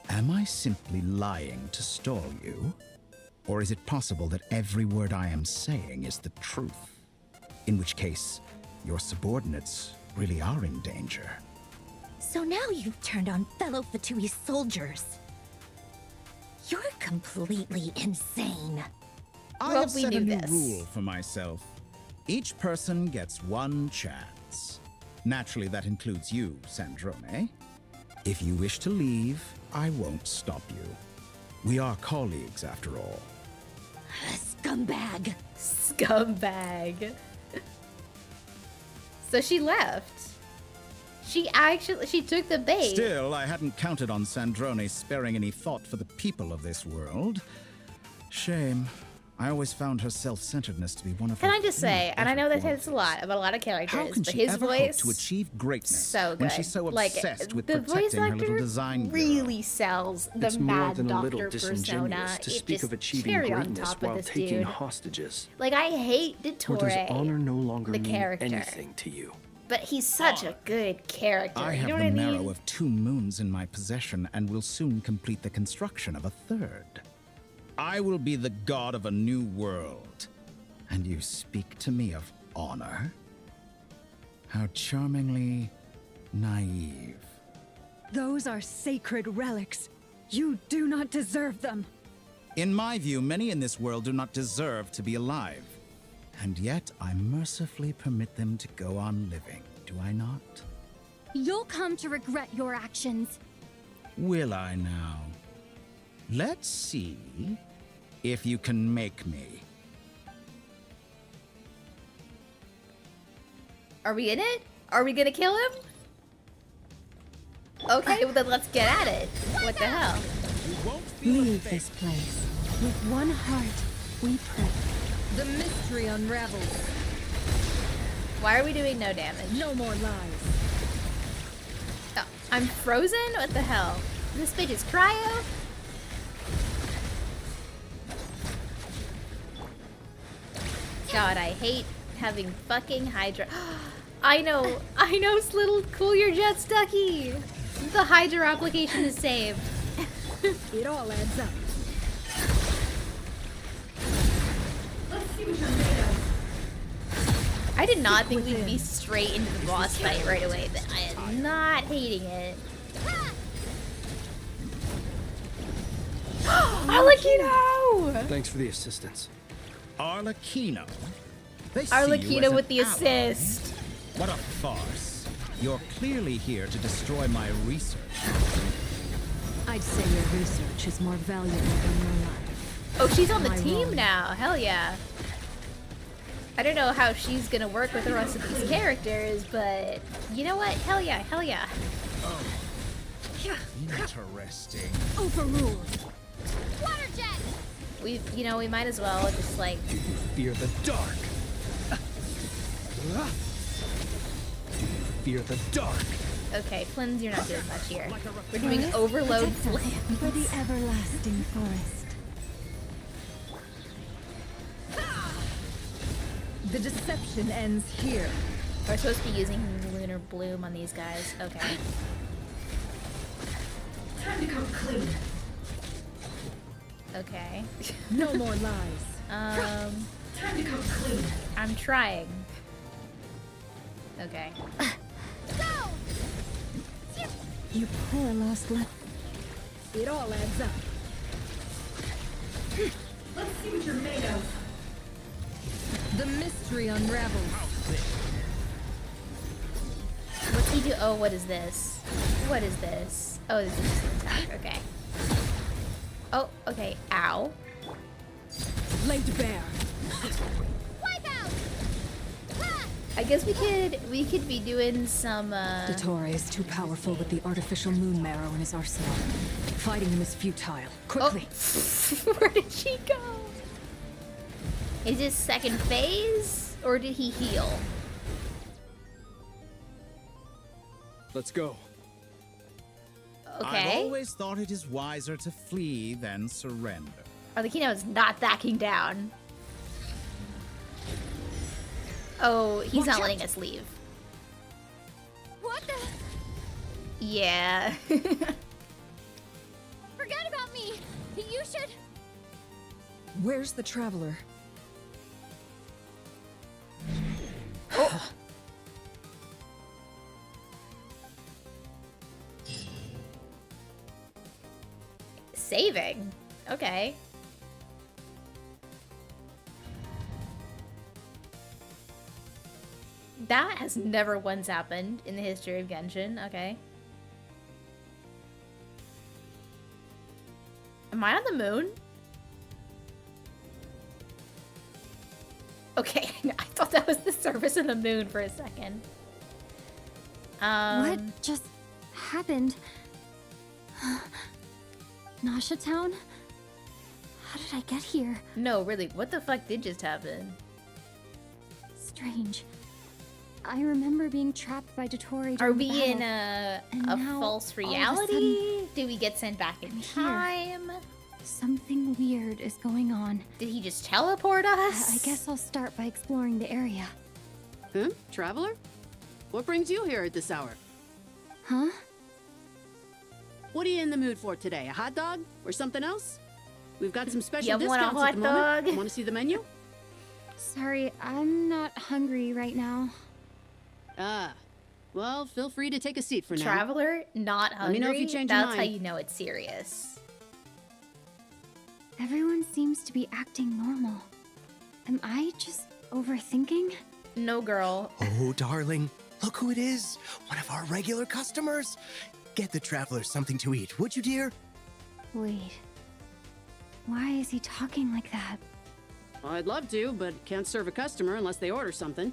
Am I simply lying to stall you? Or is it possible that every word I am saying is the truth? In which case, your subordinates really are in danger.
So now you've turned on fellow Fatui soldiers. You're completely insane.
I
Well,
have
we
set a
knew
new
this.
rule for myself. Each person gets one chance. Naturally, that includes you, Sandrone. If you wish to leave, I won't stop you. We are colleagues, after all.
Scumbag.
Scumbag. So she left. She took the bait.
Still, I hadn't counted on Sandrone sparing any thought for the people of this world. Shame. I always found her self-centeredness to be one of her
Can I just say, and I know that
qualities.
says a lot about a lot of
How
characters,
can
but
she
his
ever
voice
hope to achieve greatness
so good.
when she's so
Like,
obsessed with
the voice
protecting her little
actor
design bureau?
really sells the
It's more
mad
than a little
doctor persona.
disingenuous to
It
speak
just
of achieving
cherry on
greatness
top of
while
this
taking
dude.
hostages.
Like, I hate
Or
DOTTORE,
does honor no longer
the
mean
character.
anything to you?
But he's such a good character.
I
you
have
know
the
what I
marrow
mean?
of 2 moons in my possession and will soon complete the construction of a 3rd. I will be the god of a new world. And you speak to me of honor? How charmingly naive.
Those are sacred relics. You do not deserve them.
In my view, many in this world do not deserve to be alive. And yet, I mercifully permit them to go on living, do I not?
You'll come to regret your actions.
Will I now? Let's see if you can make me.
Are we in it? Are we gonna kill him? Okay, well then let's get at it. What the hell?
Leave this place. With one heart, we pray.
The mystery unravels.
Why are we doing no damage?
No more lies.
Oh, I'm frozen? What the hell? This bitch is cryo? God, I hate having fucking Hydra. I know, little cool your jet Stucky. The Hydra application is saved.
It all adds up.
I did not think we'd be straight into the boss fight right away, but I am not hating it. Arlecchino!
Thanks for the assistance.
Arlecchino? They see you as
Arlecchino
an
with the
ally.
assist.
What a farce. You're clearly here to destroy my research.
I'd say your research is more valuable than your life.
Oh, she's on the
Am I
team
wrong?
now. Hell yeah. I don't know how she's gonna work with the rest of these characters, but you know what? Hell yeah, hell yeah.
Interesting.
Overruled.
Water jet!
We might as well just like.
Do you fear the dark? Do you fear the dark?
Okay, Flynn's, you're not doing much here. We're doing overload
For
Flynn.
the everlasting forest.
The deception ends here.
We're supposed to be using Lunar Bloom on these guys. Okay.
Time to come clean.
Okay.
No more lies.
Time
to come clean.
I'm trying. Okay.
Go!
You poor lost left.
It all adds up. Let's see what you're made of.
The mystery unravels.
What's he do? Oh, what is this? What is this? Oh, this is just an attack. Okay. Oh, okay. Ow.
Laid bare.
Wipe out! Ha!
I guess we could be doing some
DOTTORE is too powerful with the artificial moon marrow in his arsenal. Fighting him is futile. Quickly.
Oh. Where did she go? Is this second phase or did he heal?
Let's go.
I've
Okay.
always thought it is wiser to flee than surrender.
Arlecchino is not backing down. Oh, he's not letting us leave.
What the?
Yeah.
Forget about me! You should.
Where's the traveler?
Saving. Okay. That has never once happened in the history of Genshin. Okay. Am I on the moon? Okay, I thought that was the surface of the moon for a second.
What just happened? Nasha Town? How did I get here?
No, really, what the fuck did just happen?
Strange. I remember being trapped by DOTTORE.
Are we
battle,
in a
now,
false
all of a
reality? Do we get sent back in
I'm
time?
here. Something weird is going on.
Did he just teleport us?
I guess I'll start by exploring the area.
Huh? Traveler? What brings you here at this hour?
Huh?
What are you in the mood for today? A hot dog? Or something else? We've got some special
You want a
discounts at the
hot
moment.
dog?
Want to see the menu?
Sorry, I'm not hungry right now.
Ah. Well, feel free to take a seat for now.
Traveler, not hungry.
Let me know if you change your
That's how
mind.
you know it's serious.
Everyone seems to be acting normal. Am I just overthinking?
No, girl.
Oh, darling, look who it is. One of our regular customers. Get the traveler something to eat, would you, dear?
Wait. Why is he talking like that?
Well, I'd love to, but can't serve a customer unless they order something.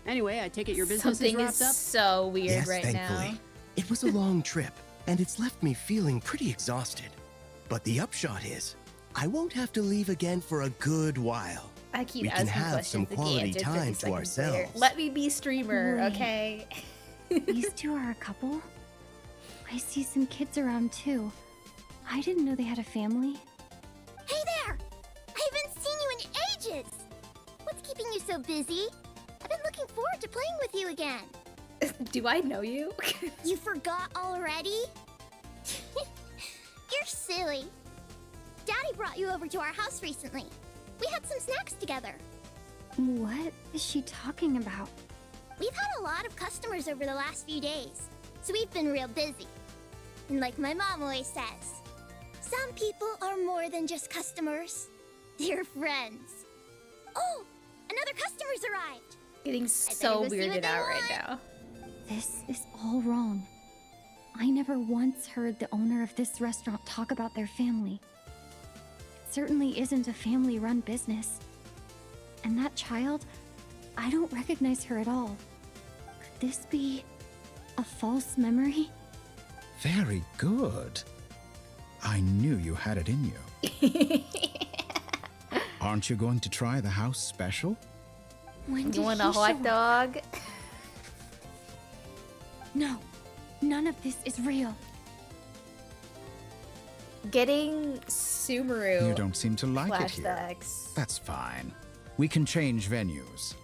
Anyway, I take it your business
Something
is wrapped
is
up?
so weird
Yes,
right
thankfully.
now.
It was a long trip, and it's left me feeling pretty exhausted. But the upshot is, I won't have to leave again for a good while.
I keep
We can
asking
have
questions
some
that he
quality
answered 50
time to
seconds later.
ourselves.
Let me be streamer,
Wait.
okay?
These two are a couple? I see some kids around too. I didn't know they had a family.
Hey there! I haven't seen you in ages! What's keeping you so busy? I've been looking forward to playing with you again.
Do I know you?
You forgot already? You're silly. Daddy brought you over to our house recently. We had some snacks together.
What is she talking about?
We've had a lot of customers over the last few days, so we've been real busy. And like my mom always says, some people are more than just customers. They're friends. Oh, another customer's arrived.
Getting
better
so
go see what
weirded
they
out right
want.
now.
This is all wrong. I never once heard the owner of this restaurant talk about their family. It certainly isn't a family-run business. And that child, I don't recognize her at all. Could this be a false memory?
Very good. I knew you had it in you. Aren't you going to try the house special?
When did
You want
he
a hot
show up?
dog?
No, none of this is real.
Getting Sumeru
You don't seem to like it here.
flashbacks.
That's fine. We can change venues.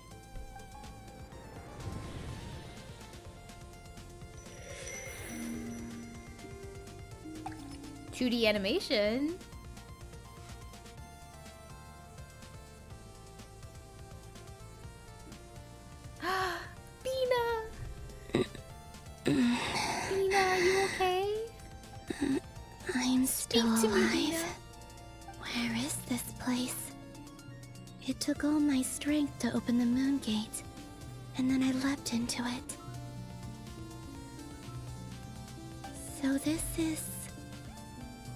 $2D animation. Bina! Bina, are you okay?
I'm still
Speak to me,
alive.
Bina.
Where is this place? It took all my strength to open the moon gate, and then I leapt into it. So this is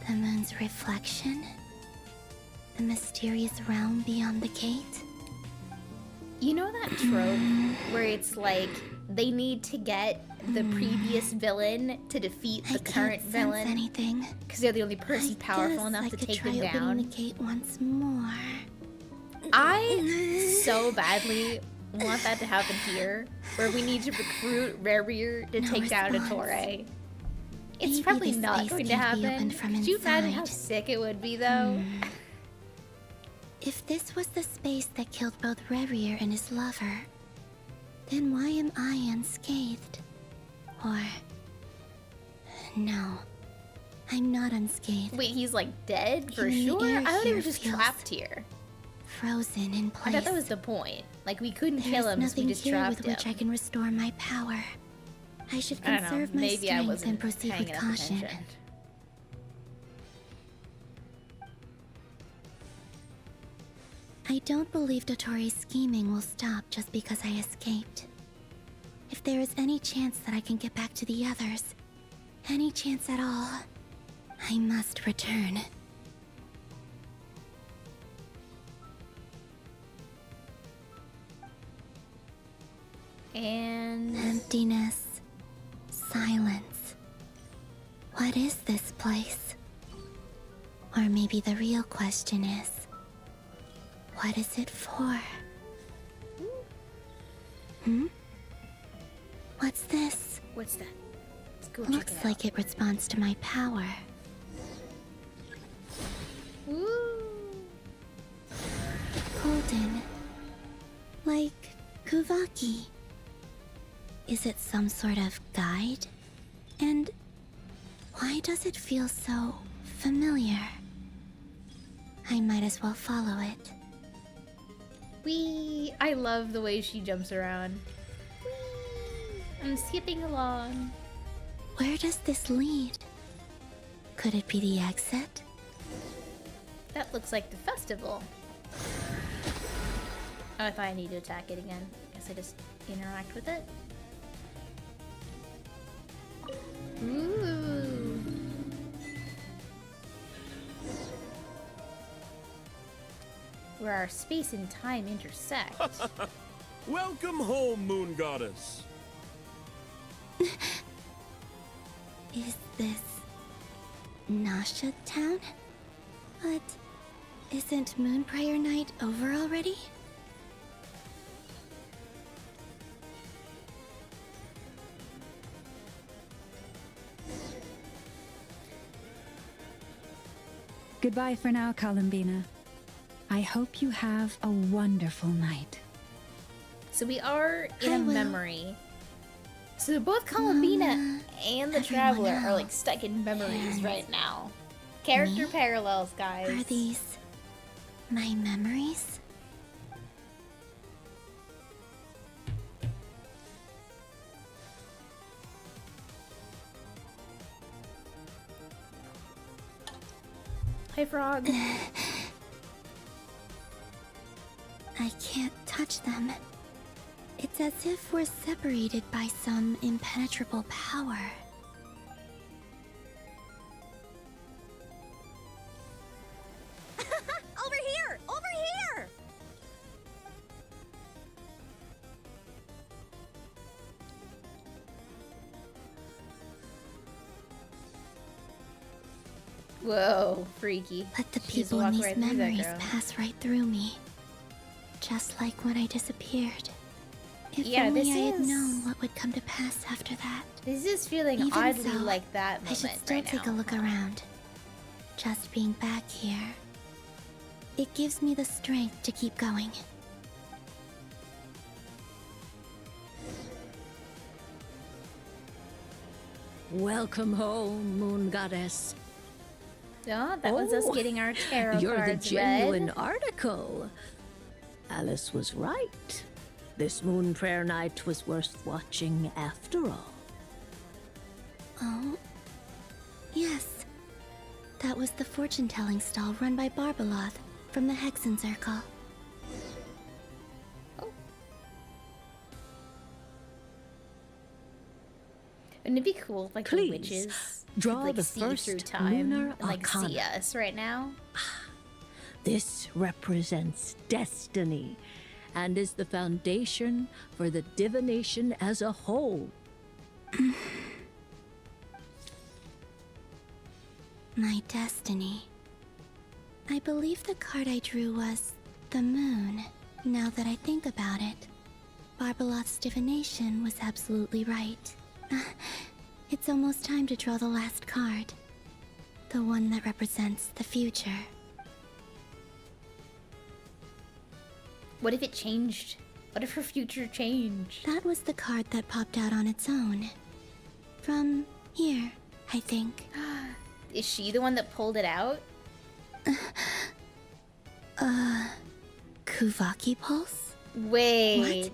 the moon's reflection? The mysterious realm beyond the gate?
You know that trope where it's like they need to get the previous villain to defeat the current villain
Anything?
because they're the only person powerful enough to take them
Opening
down.
the gate once more.
I so badly want that to happen here, where we need to recruit Rarier to take down DOTTORE. It's
Maybe
probably
the
not
space
going to
can't be
happen.
opened from
Could you imagine how
inside.
sick it would be, though?
If this was the space that killed both Rarier and his lover, then why am I unscathed? Or... no, I'm not unscathed.
Wait, he's like dead for
Even the
sure?
air
I thought he
here
was just
feels
trapped here.
Frozen in
I
place.
thought that was the point. Like, we couldn't
There
kill
is
him, so we
nothing
just
here
trapped
with
him.
which I can restore my power. I should
I don't know,
conserve my
maybe I
strength
wasn't
and proceed
paying
with
enough
caution.
attention.
I don't believe DOTTORE's scheming will stop just because I escaped. If there is any chance that I can get back to the others, any chance at all, I must return.
And
emptiness, silence. What is this place? Or maybe the real question is, what is it for? Hmm? What's this?
what's that? Let's go check
Looks
it out.
like it responds to my power.
Woo!
Golden. Like Kuvaki. Is it some sort of guide? And why does it feel so familiar? I might as well follow it.
Whee! I love the way she jumps around. Whee! I'm skipping along.
Where does this lead? Could it be the exit?
That looks like the festival. Oh, I thought I need to attack it again. Guess I just interact with it. Ooh. Where our space and time intersect.
Welcome home, Moon Goddess.
Is this Nasha Town? But isn't Moon Prayer Night over already?
Goodbye for now, Columbina. I hope you have a wonderful night.
So we are in
I
a
will.
memory. So both Columbina and the
everyone
Traveler are like
else.
stuck in memories
And
right now. Character
me?
parallels, guys.
Are these my memories?
Hi, Frog.
I can't touch them. It's as if we're separated by some impenetrable power.
Over here! Over here!
Whoa, freaky.
Let the
She just
people in
walked
these
right through that
memories
girl.
pass right through me. Just like when I disappeared. If
Yeah,
only
this
I had
is-
known what would come to pass after that.
This is feeling
Even
oddly
so,
like that
I
moment
should still
right
take
now.
a look around. Just being back here. It gives me the strength to keep going.
Welcome home, Moon Goddess.
Yeah, that was us
Oh,
getting our tarot
You're the
cards
genuine
read.
article. Alice was right. This Moon Prayer Night was worth watching after all.
Oh? Yes. That was the fortune-telling stall run by Barbaloth from the Hexen Circle.
Wouldn't it be cool if like the
Please,
witches
draw
could like
the
see
first
through time
lunar
and like see
arcana.
us right now?
This represents destiny and is the foundation for the divination as a whole.
My destiny. I believe the card I drew was the moon. Now that I think about it, Barbaloth's divination was absolutely right. It's almost time to draw the last card. The one that represents the future.
What if it changed? What if her future changed?
That was the card that popped out on its own. From here, I think.
Is she the one that pulled it out?
Kuvaki Pulse?
Wait.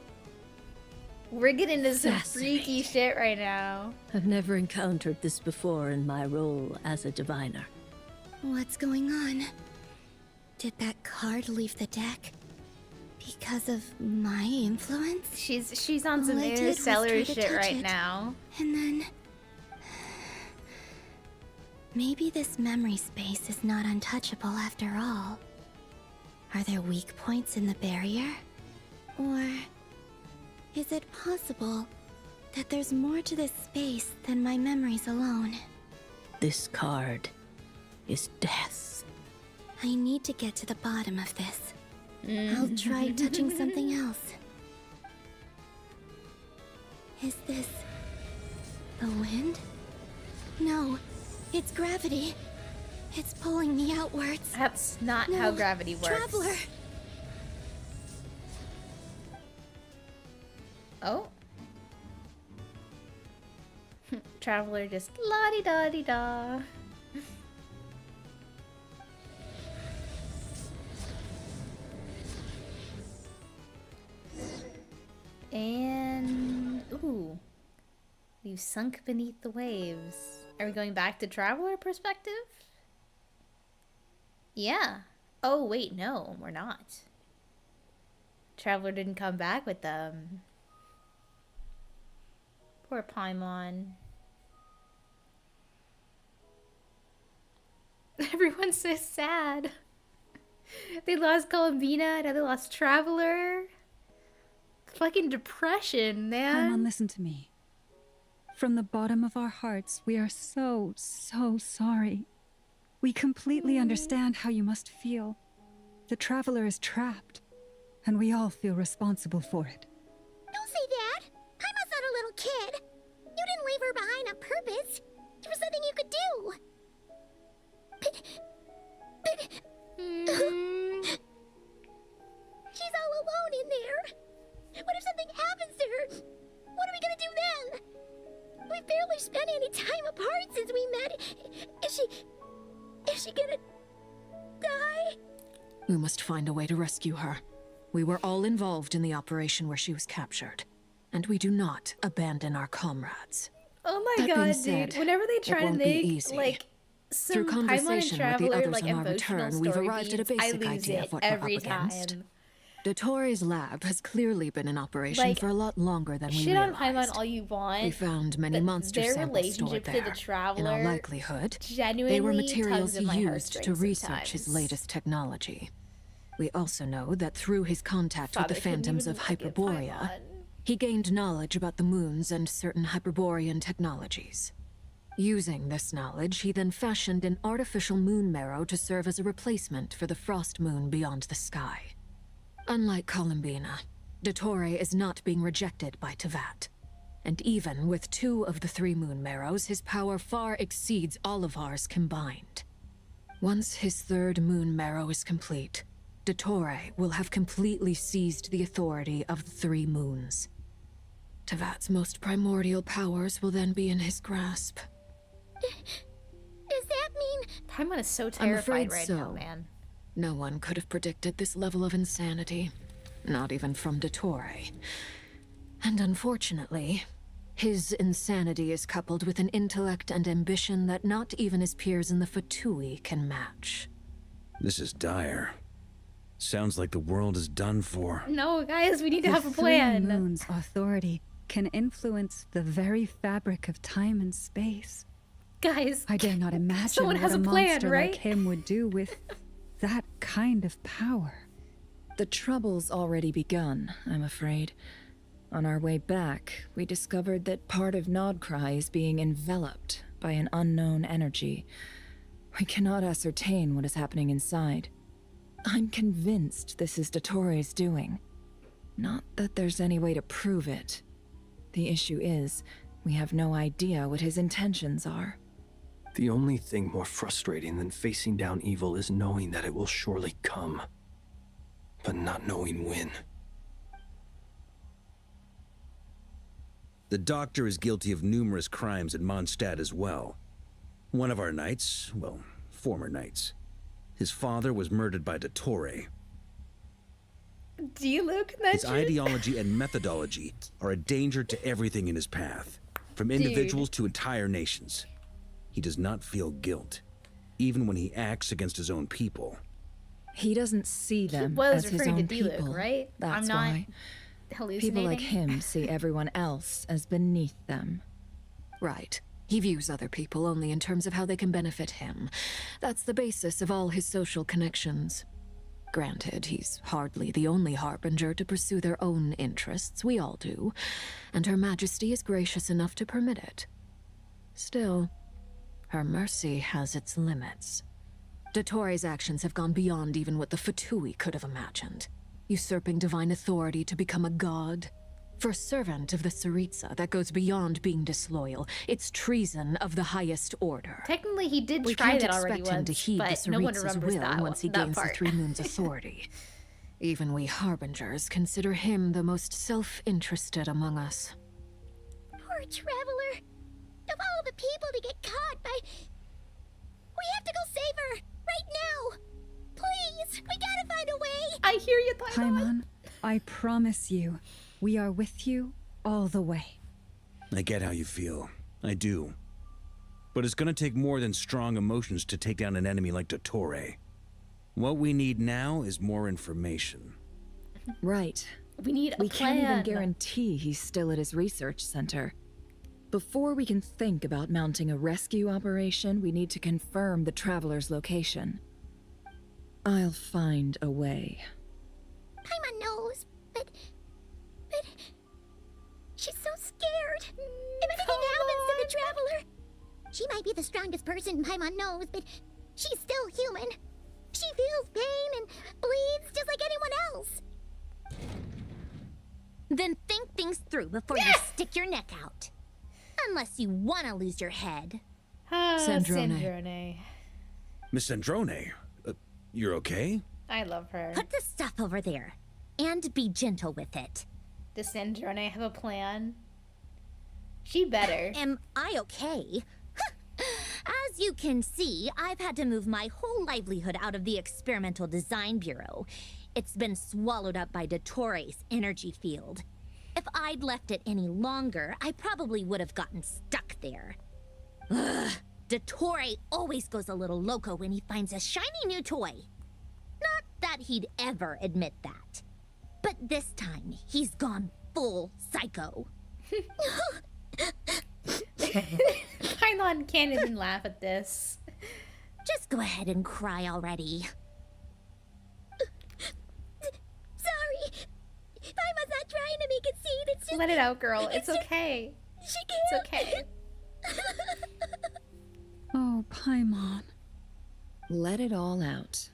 We're getting into some
Fascinating.
freaky shit right now.
I've never encountered this before in my role as a diviner.
What's going on? Did that card leave the deck? Because of my influence?
She's on some
All I did was
interstellar
try to
shit
touch
right
it.
now.
And then... Maybe this memory space is not untouchable after all. Are there weak points in the barrier? Or
Is it possible that there's more to this space than my memories alone?
This card is death.
I need to get to the bottom of this. I'll try touching something else. Is this the wind? No, it's gravity. It's pulling me outwards.
That's not how gravity works.
Traveler!
Oh. Traveler just la-di-da-di-da. And ooh, we've sunk beneath the waves. Are we going back to Traveler perspective? Yeah. Oh wait, no, we're not. Traveler didn't come back with them. Poor Paimon. Everyone's so sad. They lost Columbina, now they lost Traveler. Fucking depression, man.
Paimon, listen to me. From the bottom of our hearts, we are so sorry. We completely understand how you must feel. The Traveler is trapped, and we all feel responsible for it.
Don't say that! Paimon's not a little kid! You didn't leave her behind on purpose! There was nothing you could do! She's all alone in there! What if something happens to her? What are we gonna do then? We've barely spent any time apart since we met. Is she gonna die?
We must find a way to rescue her. We were all involved in the operation where she was captured, and we do not abandon our comrades.
Oh my
That being
god,
said,
dude. Whenever they try
it
to
won't be
make
easy.
like some
Through
Paimon and
conversation with the
Traveler
others
like
on our
emotional
return, we've
story
arrived at a
beats, I
basic
lose
idea
it
of what
every
we're up against.
time.
DOTTORE's lab has clearly been in operation
Like,
for a lot longer than we
Shit on
realized.
Paimon all you want.
We found many
but
monster
their
samples stored
relationship
there.
to the Traveler,
In all likelihood,
genuinely
they were materials
tugs at
he
my
used to
heartstrings
research his
sometimes.
latest technology. We also know that through his contact with
Father
the
couldn't
phantoms
even
of
look at
Hyperborea,
Paimon.
he gained knowledge about the moons and certain Hyperborean technologies. Using this knowledge, he then fashioned an artificial moon marrow to serve as a replacement for the frost moon beyond the sky. Unlike Columbina, DOTTORE is not being rejected by Teyvat. And even with 2 of the 3 moon marrows, his power far exceeds all of ours combined. Once his 3rd moon marrow is complete, DOTTORE will have completely seized the authority of the 3 moons. Teyvat's most primordial powers will then be in his grasp.
Does that mean...
Paimon is so
I'm
terrified
afraid
right
so.
now, man.
No one could have predicted this level of insanity. Not even from DOTTORE. And unfortunately, his insanity is coupled with an intellect and ambition that not even his peers in the Fatui can match.
This is dire. Sounds like the world is done for.
No, guys, we need to
The
have a plan.
3 moons' authority can influence the very fabric of time and space.
Guys,
I dare not imagine
someone
what
has
a
a plan,
monster
right?
like him would do with that kind of power.
The trouble's already begun, I'm afraid. On our way back, we discovered that part of KRAI is being enveloped by an unknown energy. We cannot ascertain what is happening inside. I'm convinced this is DOTTORE's doing. Not that there's any way to prove it. The issue is, we have no idea what his intentions are.
The only thing more frustrating than facing down evil is knowing that it will surely come, but not knowing when.
The Doctor is guilty of numerous crimes at Mondstadt as well. One of our knights, well, former knights, his father was murdered by DOTTORE.
Do you look
His ideology and methodology are a danger to everything in his path, from individuals to entire nations. He does not feel guilt, even when he acts against his own people.
He doesn't see them
was
as his
referring to
own
D-Luke,
people.
right?
That's
I'm not
why. People like
hallucinating.
him see everyone else as beneath them.
Right. He views other people only in terms of how they can benefit him. That's the basis of all his social connections. Granted, he's hardly the only harbinger to pursue their own interests. We all do, and Her Majesty is gracious enough to permit it. Still, her mercy has its limits. DOTTORE's actions have gone beyond even what the Fatui could have imagined. Usurping divine authority to become a god. For a servant of the Tsaritsa, that goes beyond being disloyal. It's treason of the highest order.
Technically, he did
We
try
can't
that already
expect him to
once,
heed the
but no one
Tsaritsa's
remembers
will
that
once he
that
gains the
part.
3 Moons' authority. Even we harbingers consider him the most self-interested among us.
Poor traveler. Of all the people to get caught by... We have to go save her! Right now! Please! We gotta find a way!
I hear you,
Paimon, I promise you, we are with you all the way.
I get how you feel. I do. But it's gonna take more than strong emotions to take down an enemy like DOTTORE. What we need now is more information.
Right.
We need a
We can't even
plan.
guarantee he's still at his research center. Before we can think about mounting a rescue operation, we need to confirm the traveler's location. I'll find a way.
Paimon knows, but... She's so scared. If anything happens to the traveler... She might be the strongest person Paimon knows, but she's still human. She feels pain and bleeds just like anyone else.
Then think things through before you stick your neck out. Unless you want to lose your head.
Sandrone.
Miss Sandrone, you're okay?
I love her.
Put the stuff over there. And be gentle with it.
Does Sandrone have a plan? She better.
Am I okay? As you can see, I've had to move my whole livelihood out of the Experimental Design Bureau. It's been swallowed up by DOTTORE's energy field. If I'd left it any longer, I probably would have gotten stuck there. Ugh, DOTTORE always goes a little loco when he finds a shiny new toy. Not that he'd ever admit that. But this time, he's gone full psycho.
Paimon can't even laugh at this.
Just go ahead and cry already.
Sorry. Paimon's not trying to make it seem. It's just...
Let it out, girl. It's okay.
She can't.
It's okay.
Oh, Paimon.
Let it all out.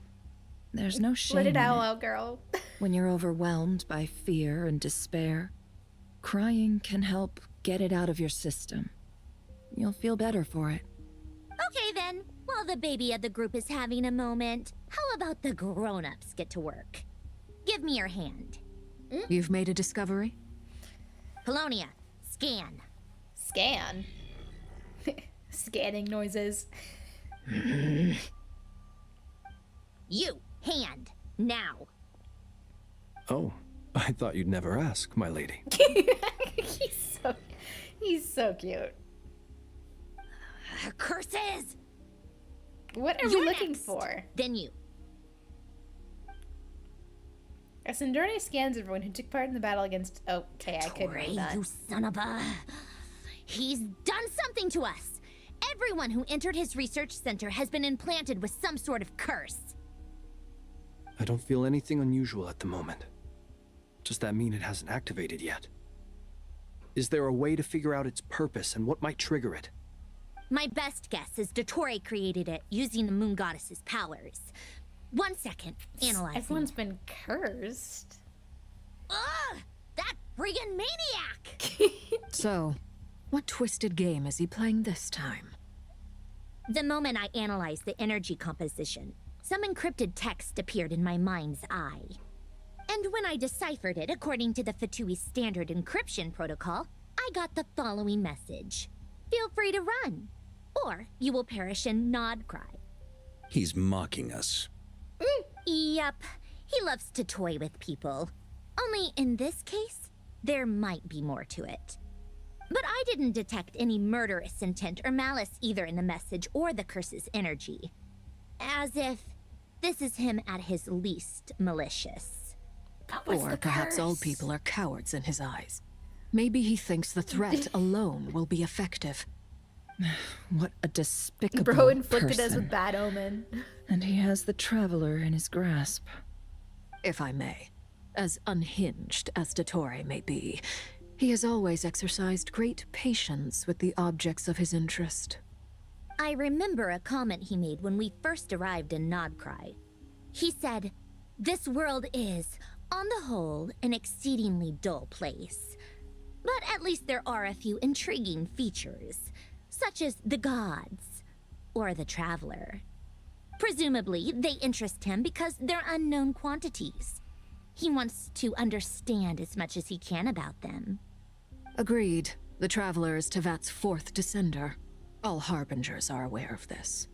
There's no shame
Let it
in
all out, girl.
When you're overwhelmed by fear and despair, crying can help get it out of your system. You'll feel better for it.
Okay then, while the baby of the group is having a moment, how about the grown-ups get to work? Give me your hand.
You've made a discovery?
Polonia, scan.
Scan? Scanning noises.
You, hand, now.
Oh, I thought you'd never ask, my lady.
He's so cute.
Curses!
What are we looking for?
Then you.
As Sandrone scans everyone who took part in the battle against... Okay, I couldn't read that.
You son of a... He's done something to us! Everyone who entered his research center has been implanted with some sort of curse.
I don't feel anything unusual at the moment. Does that mean it hasn't activated yet? Is there a way to figure out its purpose and what might trigger it?
My best guess is DOTTORE created it using the Moon Goddess's powers. 1 second, analyzing.
Everyone's been cursed.
Ugh! That friggin' maniac!
So, what twisted game is he playing this time?
The moment I analyzed the energy composition, some encrypted text appeared in my mind's eye. And when I deciphered it according to the Fatui standard encryption protocol, I got the following message. Feel free to run, or you will perish in Nod Cry.
He's mocking us.
Yep, he loves to toy with people. Only in this case, there might be more to it. But I didn't detect any murderous intent or malice either in the message or the curse's energy. As if this is him at his least malicious.
Or perhaps all people are cowards in his eyes. Maybe he thinks the threat alone will be effective.
What a despicable
Bro inflicted us
person.
with bad omen.
And he has the Traveler in his grasp.
if I may. As unhinged as DOTTORE may be, he has always exercised great patience with the objects of his interest.
I remember a comment he made when we first arrived in Nodcry. He said, "This world is, on the whole, an exceedingly dull place. But at least there are a few intriguing features, such as the gods, or the traveler. Presumably, they interest him because they're unknown quantities. He wants to understand as much as he can about them."
Agreed. The Traveler is Tevat's fourth descender. All Harbingers are aware of this.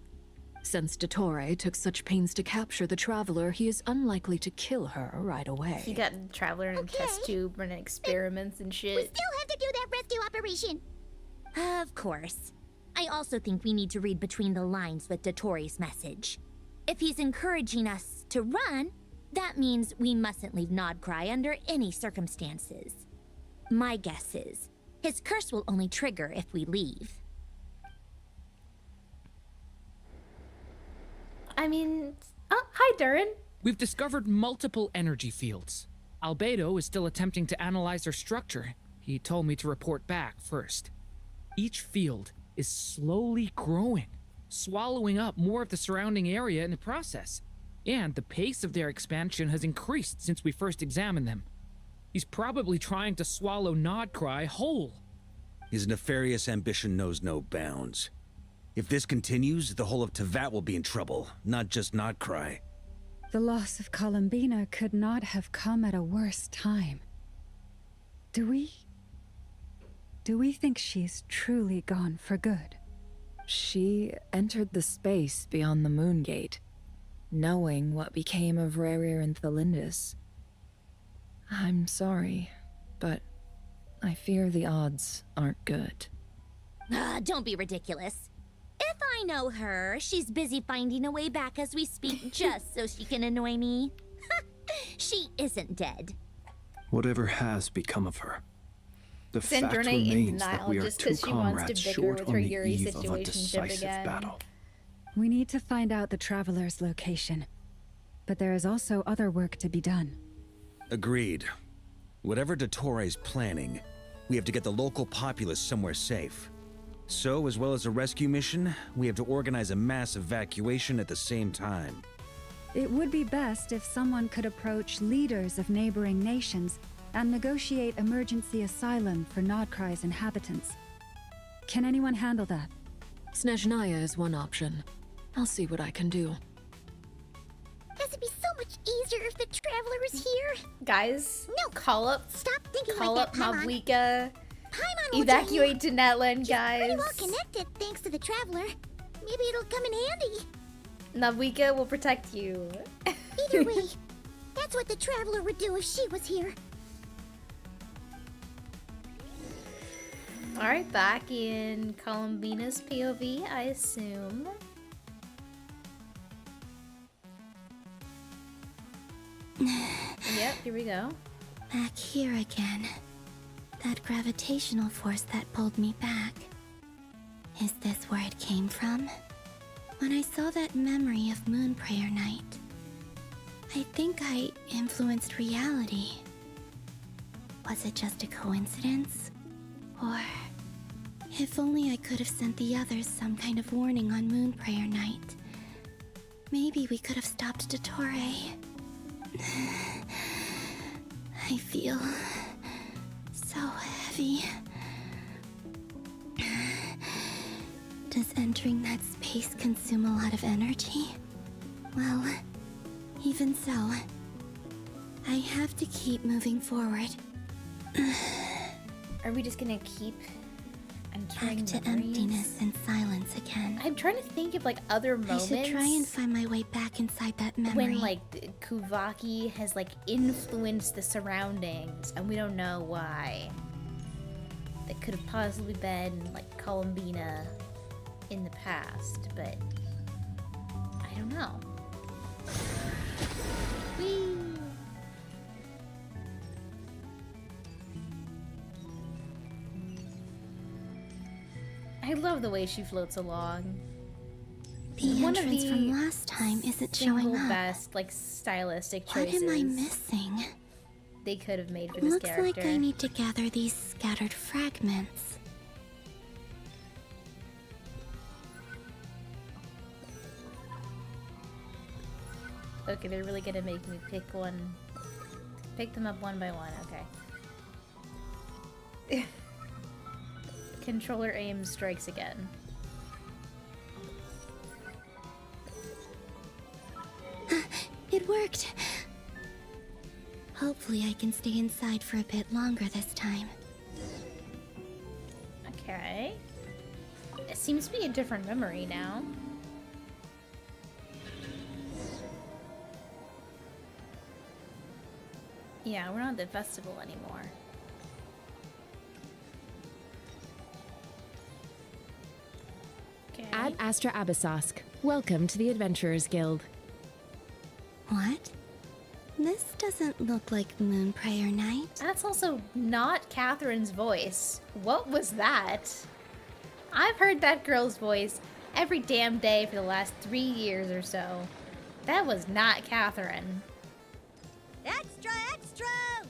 Since DOTTORE took such pains to capture the Traveler, he is unlikely to kill her right away.
He got the Traveler in a test tube running experiments and shit.
We still have to do that rescue operation.
Of course. I also think we need to read between the lines with DOTTORE's message. If he's encouraging us to run, that means we mustn't leave Nodcry under any circumstances. My guess is, his curse will only trigger if we leave.
I mean... Oh, hi, Durin.
We've discovered multiple energy fields. Albedo is still attempting to analyze their structure. He told me to report back first. Each field is slowly growing, swallowing up more of the surrounding area in the process. And the pace of their expansion has increased since we first examined them. He's probably trying to swallow Nodcry whole.
His nefarious ambition knows no bounds. If this continues, the whole of Tevat will be in trouble, not just Nodcry.
The loss of Columbina could not have come at a worse time. Do we think she's truly gone for good?
She entered the space beyond the Moon Gate, knowing what became of Rerir and Thalindus. I'm sorry, but I fear the odds aren't good.
Don't be ridiculous. If I know her, she's busy finding a way back as we speak just so she can annoy me. She isn't dead.
Whatever has become of her, the
Send
fact
Journey in
remains that
denial
we are
just
two
'cause she wants to
comrades
bicker
short
with
on
her
the
Yuri
eve of a
situationship
decisive
again.
battle.
We need to find out the Traveler's location. But there is also other work to be done.
Agreed. Whatever DOTTORE is planning, we have to get the local populace somewhere safe. So, as well as a rescue mission, we have to organize a mass evacuation at the same time.
It would be best if someone could approach leaders of neighboring nations and negotiate emergency asylum for Nodcry's inhabitants. Can anyone handle that?
Snezhnaya is one option. I'll see what I can do.
This would be so much easier if the Traveler was here.
Guys,
no,
call up.
Stop thinking
Call
like
up
that, Paimon.
Mavwika.
Paimon will
Evacuate
tell
to Netland,
She's
guys.
pretty well connected thanks to the Traveler. Maybe it'll come in handy.
Mavwika will protect you.
Either way, that's what the Traveler would do if she was here.
Alright, back in Columbina's POV, I assume. Yep, here we go.
Back here again. That gravitational force that pulled me back. Is this where it came from? When I saw that memory of Moon Prayer Night, I think I influenced reality. Was it just a coincidence? Or if only I could have sent the others some kind of warning on Moon Prayer Night. Maybe we could have stopped DOTTORE. I feel so heavy. Does entering that space consume a lot of energy? Well, even so, I have to keep moving forward.
Are we just gonna keep entering
Back to
memories?
emptiness and silence again.
I'm trying to think of like other moments.
I should try and find my way back inside that memory.
When like Kuvaki has like influenced the surroundings and we don't know why. That could have possibly been like Columbina in the past, but I don't know. Whee! I love the way she floats along.
The
One of
entrance from
the
last time isn't showing
single
up.
best, like, stylistic
What
choices
am I missing?
they could have made for this
Looks
character.
like I need to gather these scattered fragments.
Okay, they're really gonna make me pick them up one by one, okay. Controller aim strikes again.
It worked! Hopefully I can stay inside for a bit longer this time.
Okay. It seems to be a different memory now. Yeah, we're not at the festival anymore. Okay.
Ad Astra Abyssosk. Welcome to the Adventurers Guild.
What? This doesn't look like Moonprayer Night.
That's also not Catherine's voice. What was that? I've heard that girl's voice every damn day for the last 3 years or so. That was not Catherine.
Extra, extra!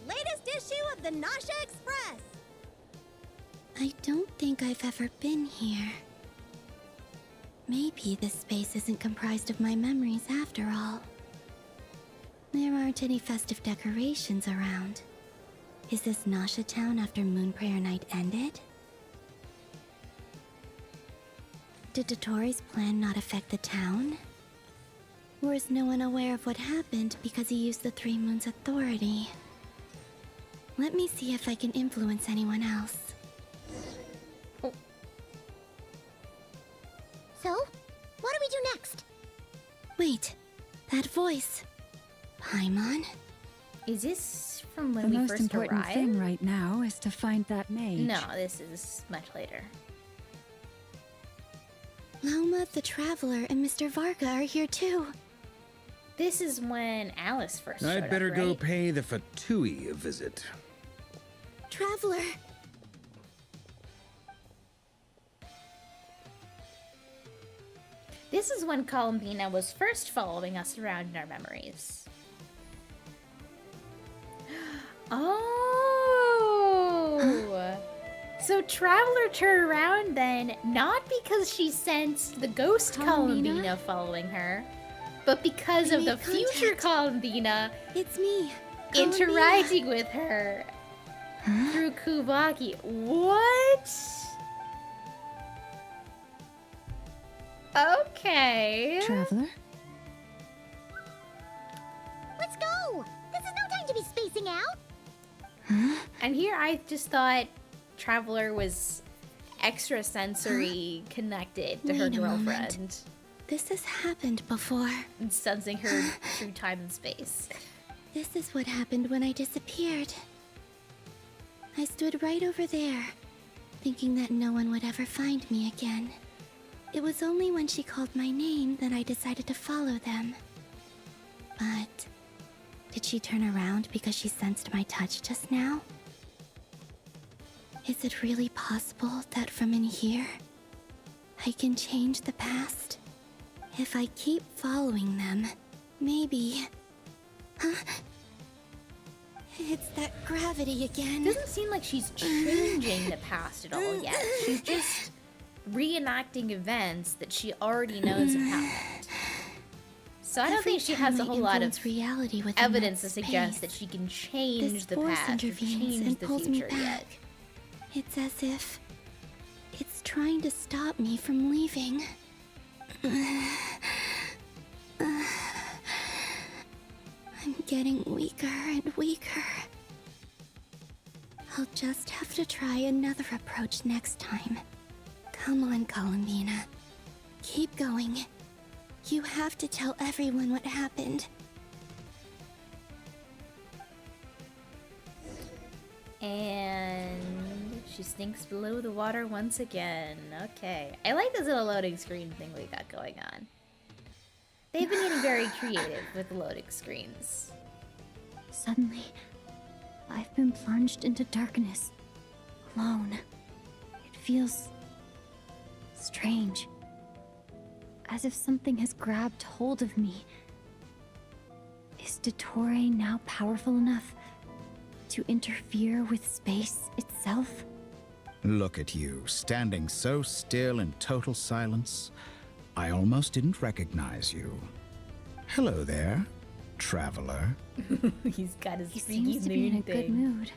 Latest issue of the Nasha Express!
I don't think I've ever been here. Maybe this space isn't comprised of my memories after all. There aren't any festive decorations around. Is this Nasha Town after Moonprayer Night ended? Did DOTTORE's plan not affect the town? Or is no one aware of what happened because he used the Three Moons' authority? Let me see if I can influence anyone else. So, what do we do next? Wait, that voice. Paimon?
Is this from when
The
we
most
first
important
arrived?
thing right now is to find that mage.
No, this is much later.
Lauma the Traveler and Mr. Varga are here too.
This is when Alice first showed
I'd better
up,
go
right?
pay the Fatui a visit.
Traveler!
This is when Columbina was first following us around in our memories. Oh! So Traveler turned around then, not because she sensed the ghost Columbina following her, but because of the future Columbina
It's me,
interacting with her through Kuvaki. What? Okay.
Traveler?
Let's go! This is no time to be spacing out!
And here I just thought Traveler was extrasensory connected to her
Wait a moment.
girlfriend.
This has happened before.
And sensing her through time and space.
This is what happened when I disappeared. I stood right over there, thinking that no one would ever find me again. It was only when she called my name that I decided to follow them. But did she turn around because she sensed my touch just now? Is it really possible that from in here, I can change the past? If I keep following them, maybe... Huh? It's that gravity again.
Doesn't seem like she's changing the past at all yet. She's just reenacting events that she already knows have happened. So I don't
Every
think she has a
time I
whole lot of
influence reality within
evidence
that
to suggest
space,
that she can change
this
the
force
past or
intervenes
change
and
the
pulls me
future
back.
yet.
It's as if it's trying to stop me from leaving. I'm getting weaker and weaker. I'll just have to try another approach next time. Come on, Columbina. Keep going. You have to tell everyone what happened.
And she sinks below the water once again. Okay. I like this little loading screen thing we got going on. They've been getting very creative with the loading screens.
Suddenly, I've been plunged into darkness, alone. It feels strange. as if something has grabbed hold of me. Is DOTTORE now powerful enough to interfere with space itself?
Look at you, standing so still in total silence. I almost didn't recognize you. Hello there, traveler.
He's got his
He seems to be in a good mood.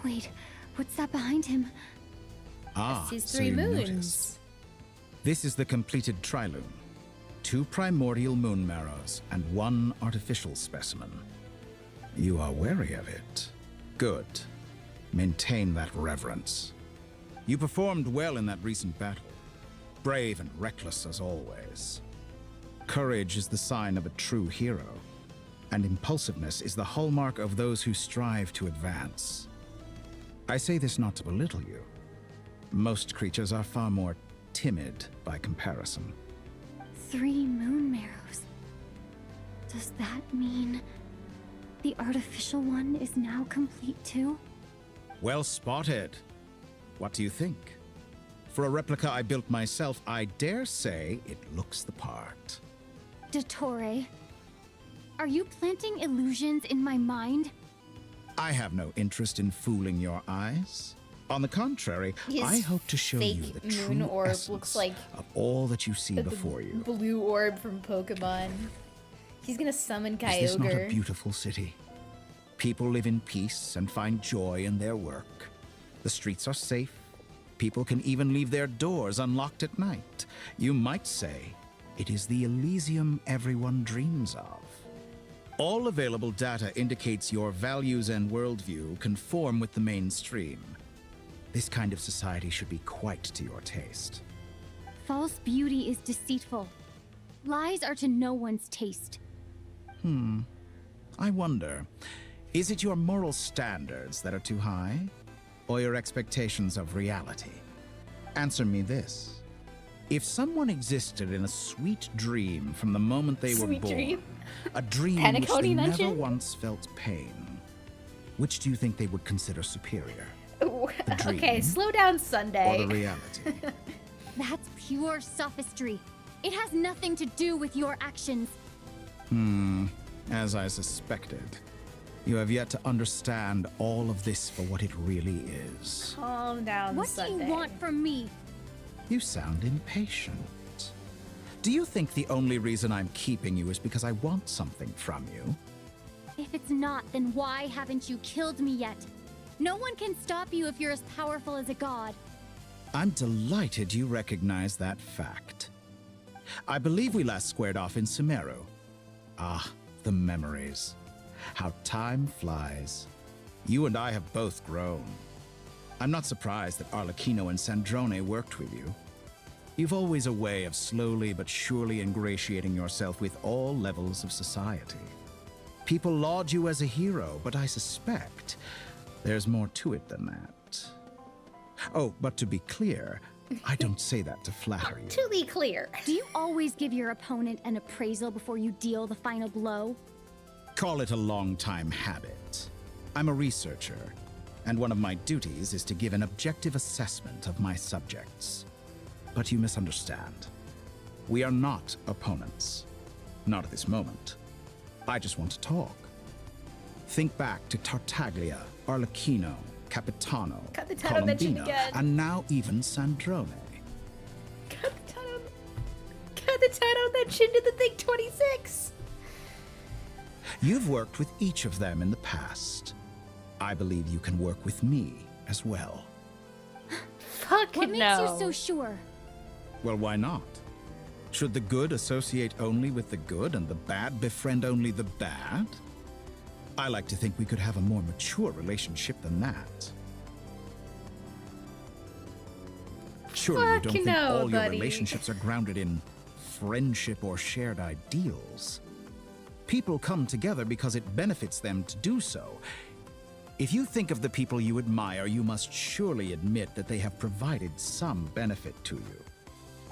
Wait, what's that behind him?
Ah,
his
so
3
you
moons.
noticed. This is the completed trilune. 2 primordial moon marrows and 1 artificial specimen. You are wary of it. Good. Maintain that reverence. You performed well in that recent battle. Brave and reckless as always. Courage is the sign of a true hero, and impulsiveness is the hallmark of those who strive to advance. I say this not to belittle you. Most creatures are far more timid by comparison.
3 moon marrows. Does that mean the artificial one is now complete too?
Well spotted. What do you think? For a replica I built myself, I dare say it looks the part.
DOTTORE, are you planting illusions in my mind?
I have no interest in fooling your eyes. On the contrary,
His
I hope to show you
fake
the
moon
true
orb
essence
looks like
of all that you see
the
before you.
blue orb from Pokemon. He's gonna summon Kyogre.
Is this not a beautiful city? People live in peace and find joy in their work. The streets are safe. People can even leave their doors unlocked at night. You might say it is the Elysium everyone dreams of. All available data indicates your values and worldview conform with the mainstream. This kind of society should be quite to your taste.
False beauty is deceitful. Lies are to no one's taste.
I wonder, is it your moral standards that are too high? Or your expectations of reality? Answer me this. If someone existed in a sweet dream from the moment they were
Sweet
born,
dream?
a dream in which
Paniconi
they never
mentioned?
once felt pain, which do you think they would consider superior?
Ooh,
The dream
okay, slow down,
or
Sunday.
the reality?
That's pure sophistry. It has nothing to do with your actions.
As I suspected. You have yet to understand all of this for what it really is.
Calm down,
What
Sunday.
do you want from me?
You sound impatient. Do you think the only reason I'm keeping you is because I want something from you?
If it's not, then why haven't you killed me yet? No one can stop you if you're as powerful as a god.
I'm delighted you recognize that fact. I believe we last squared off in Sumeru. Ah, the memories. How time flies. You and I have both grown. I'm not surprised that Arlecchino and Sandrone worked with you. You've always a way of slowly but surely ingratiating yourself with all levels of society. People laud you as a hero, but I suspect there's more to it than that. Oh, but to be clear, I don't say that to flatter you.
To be clear.
Do you always give your opponent an appraisal before you deal the final blow?
Call it a long-time habit. I'm a researcher, and one of my duties is to give an objective assessment of my subjects. But you misunderstand. We are not opponents. Not at this moment. I just want to talk. Think back to Tartaglia, Arlecchino, Capitano,
Capitano mentioned
Colombina,
again.
and now even Sandrone.
Capitano mentioned in the thing 26.
You've worked with each of them in the past. I believe you can work with me as well.
Fuck
What makes
no.
you so sure?
Well, why not? Should the good associate only with the good and the bad befriend only the bad? I like to think we could have a more mature relationship than that. Surely you
Fuck
don't think
no,
all your
buddy.
relationships are grounded in friendship or shared ideals. People come together because it benefits them to do so. If you think of the people you admire, you must surely admit that they have provided some benefit to you.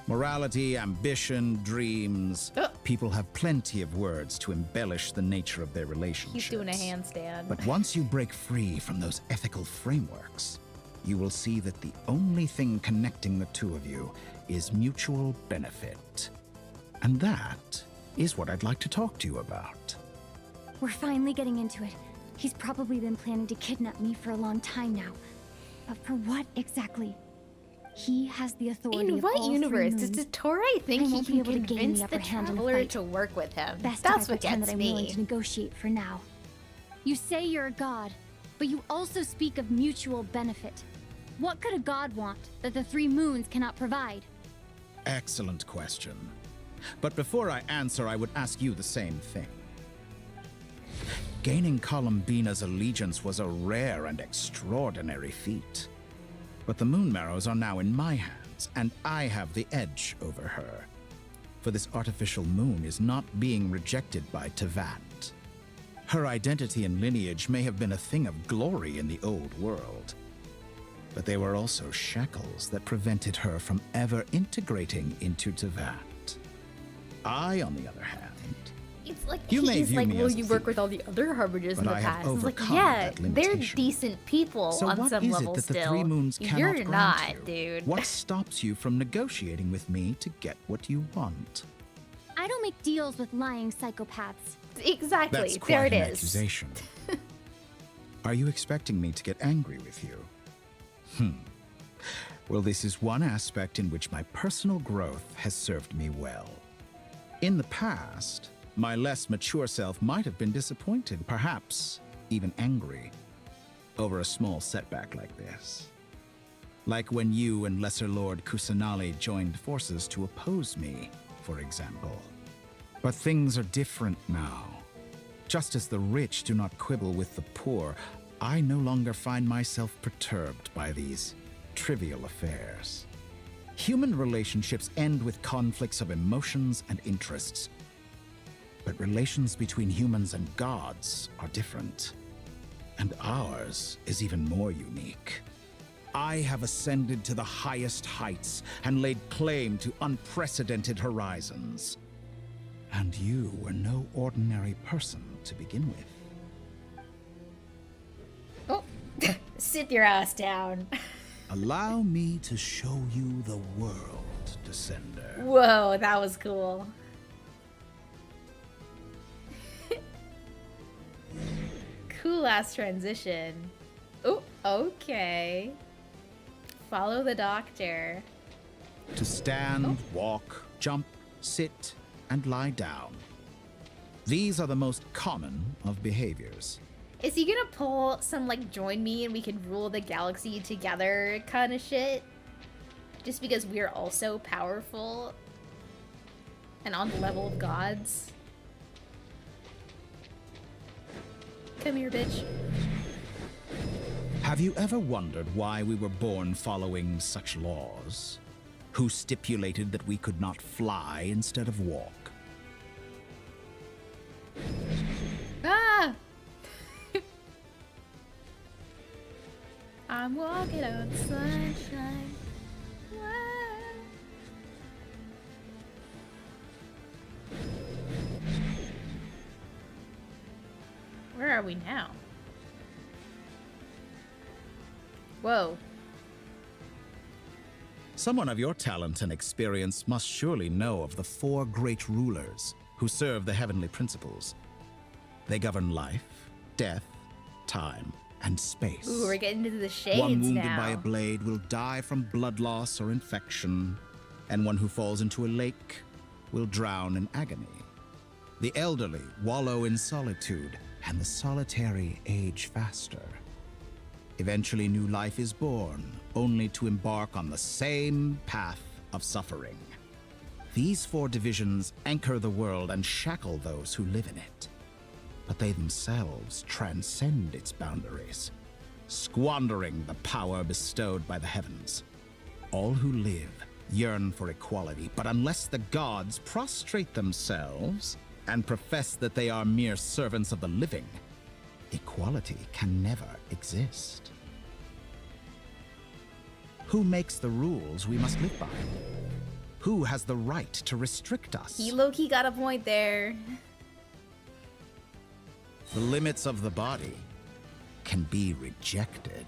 Morality, ambition, dreams. People have plenty of words to embellish the nature of their relationships.
He's doing a handstand.
But once you break free from those ethical frameworks, you will see that the only thing connecting the two of you is mutual benefit. And that is what I'd like to talk to you about.
We're finally getting into it. He's probably been planning to kidnap me for a long time now. But for what exactly? He has the authority
In
of
what
all
universe
three
does
moons.
DOTTORE think
I
he
won't be
can
able to gain
convince
the
the
upper hand in a
Traveler
fight.
to work with him?
Best
That's
if I
what
pretend
gets
that I'm willing
me.
to negotiate for now. You say you're a god, but you also speak of mutual benefit. What could a god want that the three moons cannot provide?
Excellent question. But before I answer, I would ask you the same thing. Gaining Columbina's allegiance was a rare and extraordinary feat. But the Moon Marrows are now in my hands, and I have the edge over her. For this artificial moon is not being rejected by Tevat. Her identity and lineage may have been a thing of glory in the old world, but they were also shackles that prevented her from ever integrating into Tevat. I, on the other hand,
It's like
You may
he's
view
like,
me
will
as
you
a
work
thief,
with all the other harbingers in
but
the
I have
past? It's like,
overcome
yeah,
that
they're
limitation.
decent people
So
on
what
some
is
level
it that
still.
the three moons cannot
You're
grant
not,
you?
dude.
What stops you from negotiating with me to get what you want?
I don't make deals with lying psychopaths.
Exactly.
That's quite
there it
an
is.
accusation. Are you expecting me to get angry with you? Well, this is one aspect in which my personal growth has served me well. In the past, my less mature self might have been disappointed, perhaps even angry, over a small setback like this. Like when you and Lesser Lord Kusanali joined forces to oppose me, for example. But things are different now. Just as the rich do not quibble with the poor, I no longer find myself perturbed by these trivial affairs. Human relationships end with conflicts of emotions and interests. But relations between humans and gods are different. And ours is even more unique. I have ascended to the highest heights and laid claim to unprecedented horizons. And you were no ordinary person to begin with.
Oh, sit your ass down.
Allow me to show you the world, Descender.
Whoa, that was cool. Cool ass transition. Oh, okay. Follow the doctor.
To stand, walk, jump, sit, and lie down. These are the most common of behaviors.
Is he gonna pull some like join me and we can rule the galaxy together kind of shit? Just because we're also powerful and on the level of gods? Come here, bitch.
Have you ever wondered why we were born following such laws? Who stipulated that we could not fly instead of walk?
Ah! I'm walking on sunshine. Where are we now? Whoa.
Someone of your talent and experience must surely know of the four great rulers who serve the heavenly principles. They govern life, death, time, and space.
Ooh, we're getting into the shades
One wounded
now.
by a blade will die from blood loss or infection, and one who falls into a lake will drown in agony. The elderly wallow in solitude, and the solitary age faster. Eventually, new life is born, only to embark on the same path of suffering. These four divisions anchor the world and shackle those who live in it. But they themselves transcend its boundaries, squandering the power bestowed by the heavens. All who live yearn for equality, but unless the gods prostrate themselves and profess that they are mere servants of the living, equality can never exist. Who makes the rules we must live by? Who has the right to restrict us?
He low-key got a point there.
The limits of the body can be rejected.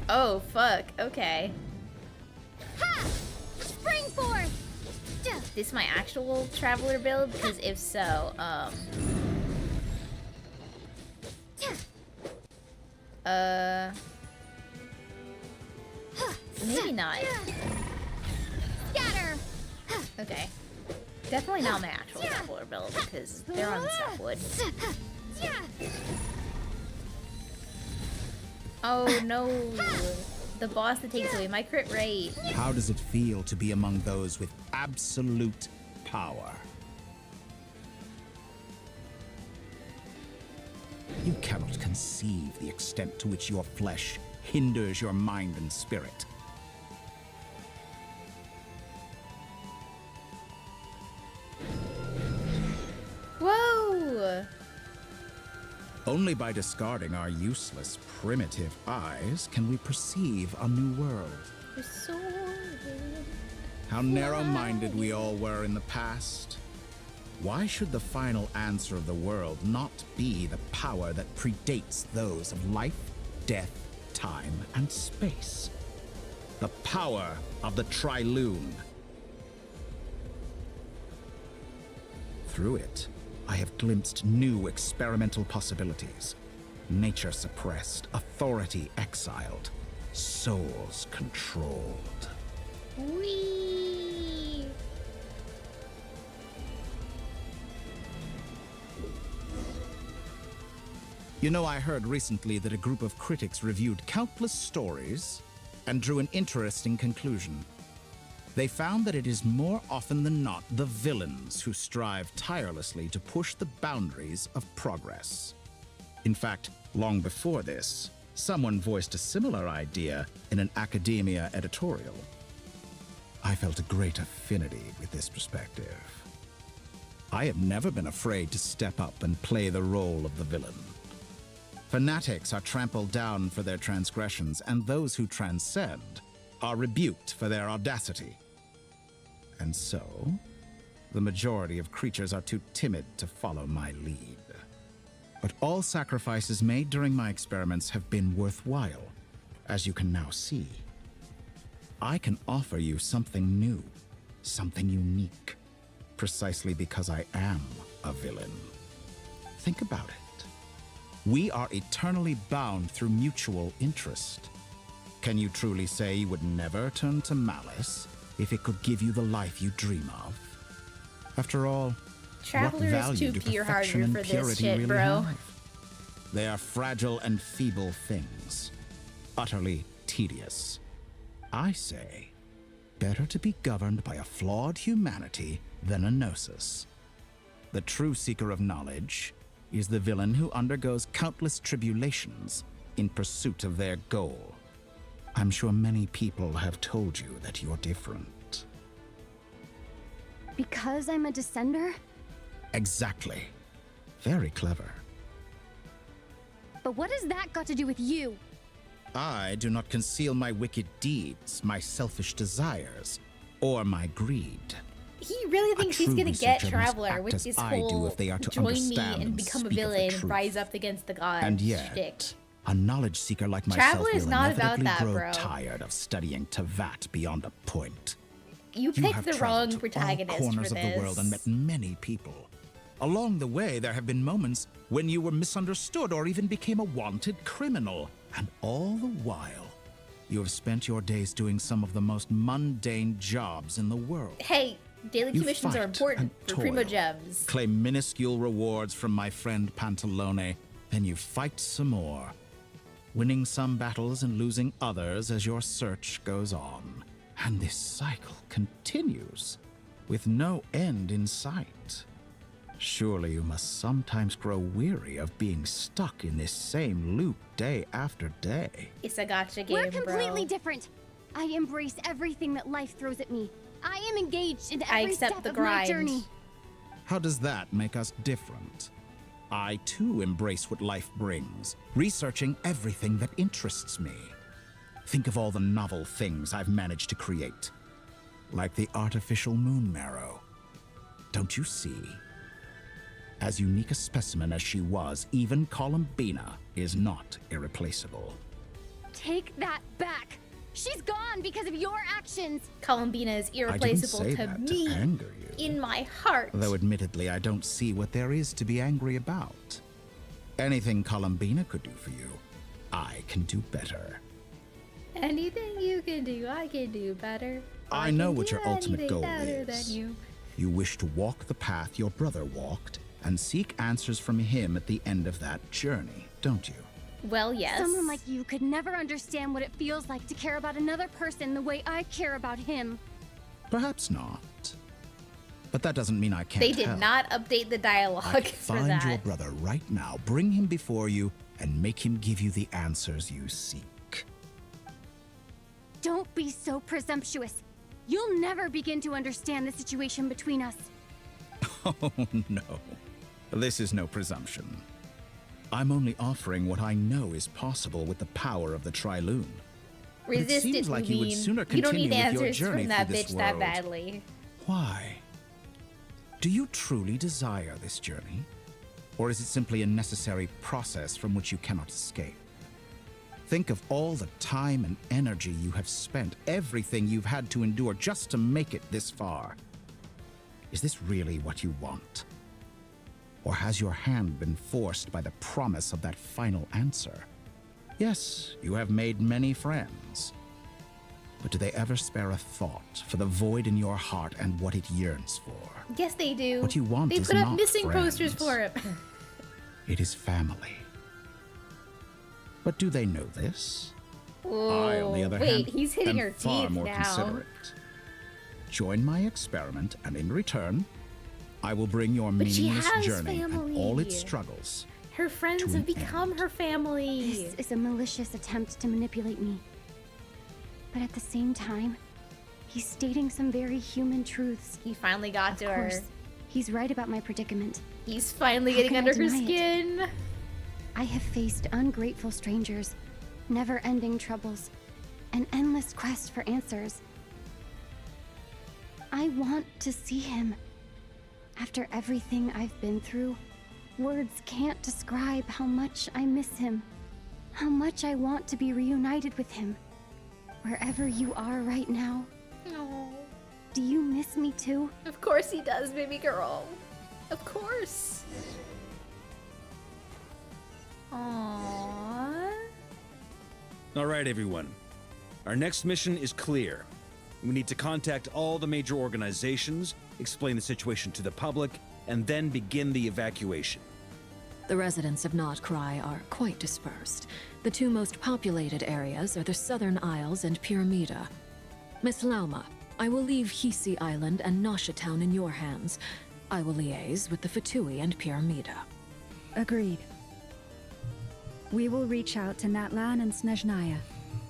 Oh, fuck. Okay.
Ha! Spring forth!
This my actual traveler build? Because if so, maybe not.
Scatter!
Okay. Definitely not my actual traveler build, because they're on sapwood. Oh no. The boss that takes away my crit rate.
How does it feel to be among those with absolute power? You cannot conceive the extent to which your flesh hinders your mind and spirit.
Whoa!
Only by discarding our useless, primitive eyes can we perceive a new world. How narrow-minded we all were in the past. Why should the final answer of the world not be the power that predates those of life, death, time, and space? The power of the Trilune. Through it, I have glimpsed new experimental possibilities. Nature suppressed, authority exiled, souls controlled.
Whee!
You know, I heard recently that a group of critics reviewed countless stories and drew an interesting conclusion. They found that it is more often than not the villains who strive tirelessly to push the boundaries of progress. In fact, long before this, someone voiced a similar idea in an academia editorial. I felt a great affinity with this perspective. I have never been afraid to step up and play the role of the villain. Fanatics are trampled down for their transgressions, and those who transcend are rebuked for their audacity. And so, the majority of creatures are too timid to follow my lead. But all sacrifices made during my experiments have been worthwhile, as you can now see. I can offer you something new, something unique, precisely because I am a villain. Think about it. We are eternally bound through mutual interest. Can you truly say you would never turn to malice if it could give you the life you dream of? After all,
Traveler
what value
is
do
too peer
perfection
harder
and
for this
purity
shit,
really
bro.
have? They are fragile and feeble things, utterly tedious. I say, better to be governed by a flawed humanity than a gnosis. The true seeker of knowledge is the villain who undergoes countless tribulations in pursuit of their goal. I'm sure many people have told you that you're different.
Because I'm a descender?
Exactly. Very clever.
But what has that got to do with you?
I do not conceal my wicked deeds, my selfish desires, or my greed.
He really thinks he's gonna get
researcher must
Traveler
act
with
as
this
I do
whole
if they are to
join me
understand
and
and
become a
speak of the
villain,
truth.
rise up against the gods
And yet,
shtick.
a knowledge seeker like myself
Traveler is
will
not about
inevitably
that,
grow
bro.
tired of studying Tevat beyond a point.
You
have
picked the
traveled
wrong
to
protagonist
all corners
for
of
this.
the world and met many people. Along the way, there have been moments when you were misunderstood or even became a wanted criminal. And all the while, you have spent your days doing some of the most mundane jobs in the world.
Hey, daily
You
commissions are
fight
important
and
for Primo
toil,
Gems.
Claim minuscule rewards from my friend Pantalone, then you fight some more, winning some battles and losing others as your search goes on. And this cycle continues, with no end in sight. Surely you must sometimes grow weary of being stuck in this same loop day after day.
It's a gotcha game,
We're completely
bro.
different. I embrace everything that life throws at me. I am engaged in
I
every
accept
step
the
of my
grind.
journey.
How does that make us different? I too embrace what life brings, researching everything that interests me. Think of all the novel things I've managed to create, like the artificial moon marrow. Don't you see? As unique a specimen as she was, even Columbina is not irreplaceable.
take that back. She's gone because of your actions.
Columbina is irreplaceable
I didn't say
to
that
me
to anger you.
in my heart.
Though admittedly, I don't see what there is to be angry about. Anything Columbina could do for you, I can do better.
Anything you can do, I can do better.
I know
can
what
do
your ultimate
anything
goal
better
is.
than you.
You wish to walk the path your brother walked and seek answers from him at the end of that journey, don't you?
Well, yes.
Someone like you could never understand what it feels like to care about another person the way I care about him.
Perhaps not. But that doesn't mean I can't
They did
help.
not update the dialogue
I can
for
find
that.
your brother right now, bring him before you, and make him give you the answers you seek.
Don't be so presumptuous. You'll never begin to understand the situation between us.
Oh, no. This is no presumption. I'm only offering what I know is possible with the power of the Triloon. But
Resist
it seems
it,
like you would
Levine.
sooner
You don't
continue
need
with your
answers
journey
from that
through
bitch
this
that
world.
badly.
Why? Do you truly desire this journey? Or is it simply a necessary process from which you cannot escape? Think of all the time and energy you have spent, everything you've had to endure just to make it this far. Is this really what you want? Or has your hand been forced by the promise of that final answer? Yes, you have made many friends. But do they ever spare a thought for the void in your heart and what it yearns for?
Yes, they do.
What you want
they
is
put up
not
missing
friends.
posters for him.
It is family. But do they know this? I, on the other hand,
wait, he's hitting
am
her
far
teeth
more
now.
considerate. Join my experiment, and in return, I will bring your
But she
meaningless
has
journey
family.
and all its struggles.
Her friends
To
have
an
become her family.
This is a malicious attempt to manipulate me. But at the same time, he's stating some very human truths.
He finally got to her.
He's right about my predicament.
He's finally
How
getting
can I
under her
deny it?
skin.
I have faced ungrateful strangers, never-ending troubles, an endless quest for answers. I want to see him. After everything I've been through, words can't describe how much I miss him, how much I want to be reunited with him. Wherever you are right now, do you miss me too?
Of course he does, baby girl. Of course. Aww.
All right, everyone. Our next mission is clear. We need to contact all the major organizations, explain the situation to the public, and then begin the evacuation.
The residents of KRAI are quite dispersed. The two most populated areas are the Southern Isles and Pyramida. Miss Lauma, I will leave Hisi Island and Nasha Town in your hands. I will liaise with the Fatui and Pyramida.
Agreed. We will reach out to Natlan and Snezhnaya.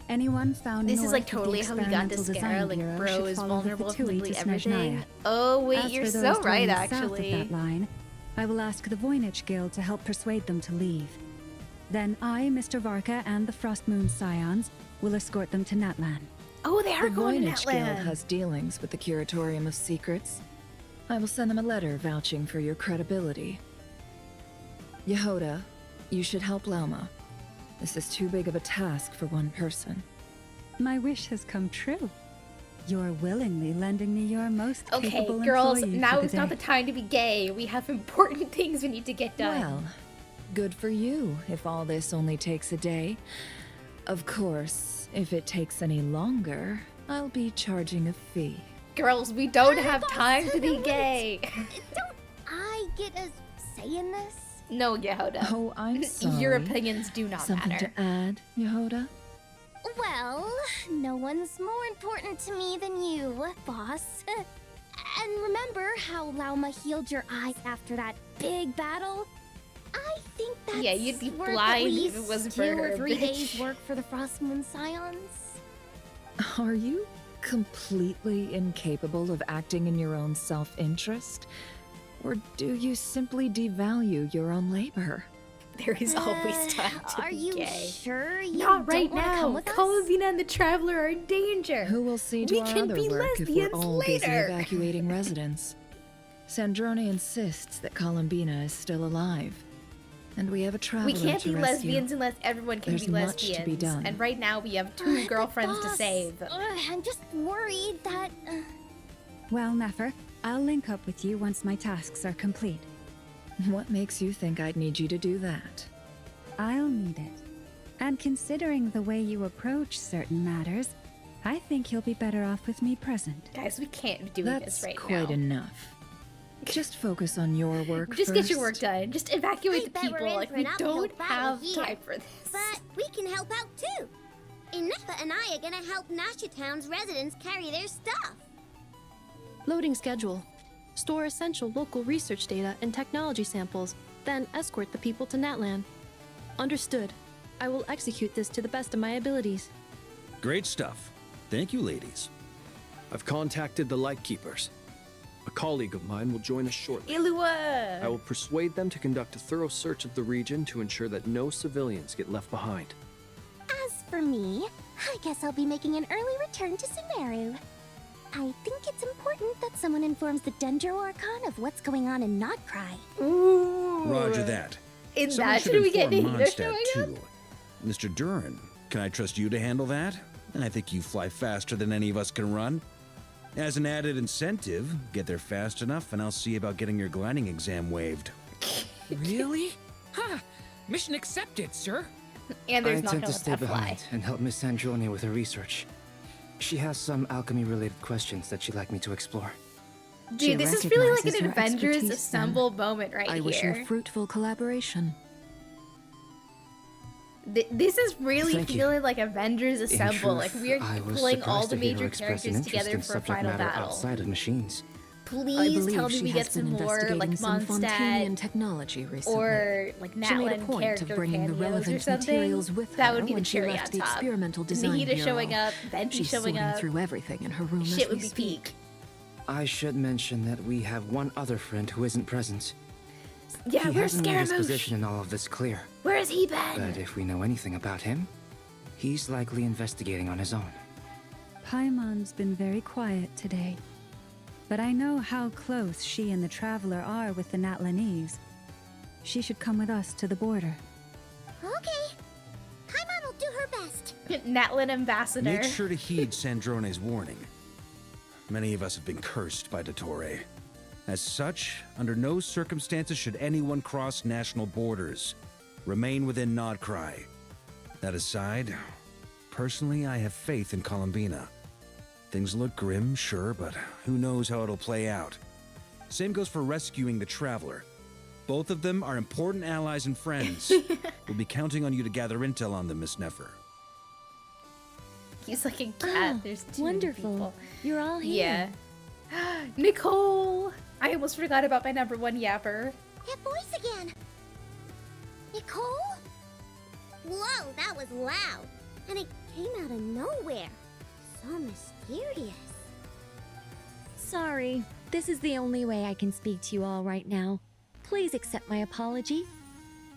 Anyone found
This is
north
like
of the
totally how we got
Experimental
to
Design
Scar. Like,
Bureau
bro
should
is
follow the
vulnerable to
Fatui
literally
to
everything.
Snezhnaya.
Oh, wait,
As
you're
for
so
those
right,
dwelling south of
actually.
that line, I will ask the Voynich Guild to help persuade them to leave. Then I, Mr. Varka, and the Frostmoon Scions will escort them to Natlan.
Oh, they are
The
going to
Voynich Guild
Natlan.
has dealings with the Curatorium of Secrets. I will send them a letter vouching for your credibility. Yehoda, you should help Lauma. This is too big of a task for one person.
My wish has come true. You're willingly lending me your most
Okay,
capable
girls,
employee
now
for the
is not
day.
the time to be gay. We have important things we need to get done.
Well, good for you if all this only takes a day. Of course, if it takes any longer, I'll be charging a fee.
Girls, we don't have time to be gay.
Don't I get a say in this?
No, Yehoda.
Oh, I'm sorry.
Your opinions do not
Something
matter.
to add, Yehoda?
Well, no one's more important to me than you, boss. And remember how Lauma healed your eyes after that big battle? I think that's
Yeah, you'd be
worth
blind
at
if
least
it wasn't for
2 or
her,
3
bitch.
days work for the Frostmoon Scions.
Are you completely incapable of acting in your own self-interest? Or do you simply devalue your own labor?
There is always time to
Are
be
you
gay.
sure you
Not
don't
right
wanna
now.
come with us?
Colvina and the Traveler are in danger.
Who will see to
We
our
can
other
be
work if we're
lesbians
all busy
later.
evacuating residents? Sandrone insists that Columbina is still alive. And we have a traveler
We can't
to
be
rescue.
lesbians unless everyone can
There's
be
much to
lesbians.
be done.
And right now we have 2 girlfriends to
Boss,
save.
I'm just worried that.
Well, Nefer, I'll link up with you once my tasks are complete.
What makes you think I'd need you to do that?
I'll need it. And considering the way you approach certain matters, I think you'll be better off with me present.
Guys, we can't be doing
That's
this right
quite
now.
enough. Just focus on your work
Just
first.
get your work done. Just evacuate the
bet we're
people.
in
Like,
for
we
an uphill
don't
battle
have
here.
time for this.
But we can help out too. Inepa and I are gonna help Nasha Town's residents carry their stuff.
Loading schedule. Store essential local research data and technology samples, then escort the people to Natlan. Understood. I will execute this to the best of my abilities.
Great stuff. Thank you, ladies.
I've contacted the Lightkeepers. A colleague of mine will join us shortly.
Ilua!
I will persuade them to conduct a thorough search of the region to ensure that no civilians get left behind.
As for me, I guess I'll be making an early return to Sumeru. I think it's important that someone informs the Dendro Archon of what's going on in Notcry.
Ooh.
Roger that.
In
Someone
that,
should
should we get
inform
Nahida
Mondstadt,
showing up?
too. Mr. Duran, can I trust you to handle that? I think you fly faster than any of us can run. As an added incentive, get there fast enough and I'll see about getting your gliding exam waived.
Really? Ha! Mission accepted, sir.
And
I
there's not
intend
gonna
to
let
stay
that fly.
behind and help Miss Androni with her research. She has some alchemy-related questions that she'd like me to explore.
Dude, this is really like
recognizes
an
her
Avengers
expertise,
Assemble moment right
I wish you
here.
fruitful collaboration.
This is really
Thank you.
feeling like Avengers Assemble. Like
truth,
we're
I was
pulling all
surprised
the
to hear
major
her express an
characters
interest
together
in
for a
subject
final
matter
battle.
outside of machines.
I
Please
believe
tell me
she
we
has
get some
been
more like
investigating some Fontanian
Mondstadt
technology recently.
or like
She made a
Natlan
point
character
of bringing the
cameos or
relevant
something.
materials with
That
her
would be
when
the
she
cherry
left
on
the
top.
experimental design
Nahida
bureau.
showing up, Venti
She's
showing
sorting
up.
through everything in her room
Shit
as
would
we
be
speak.
peak.
I should mention that we have one other friend who isn't present.
Yeah,
he
where's
hasn't made his
Scaramouche?
position in all of this clear.
Where has he been?
But if we know anything about him, he's likely investigating on his own.
Paimon's been very quiet today. But I know how close she and the Traveler are with the Natlanese. She should come with us to the border.
Okay. Paimon will do her best.
Natlan ambassador.
Make sure to heed Sandrone's warning. Many of us have been cursed by DOTTORE. As such, under no circumstances should anyone cross national borders. Remain within Notcry. That aside, personally, I have faith in Columbina. Things look grim, sure, but who knows how it'll play out. Same goes for rescuing the Traveler. Both of them are important allies and friends. We'll be counting on you to gather intel on them, Miss Nefer.
He's like a cat. There's too
wonderful.
many people.
You're all here.
Yeah. Nicole! I almost forgot about my number one yapper.
That voice again. Nicole? Whoa, that was loud. And it came out of nowhere. So mysterious.
Sorry, this is the only way I can speak to you all right now. Please accept my apology.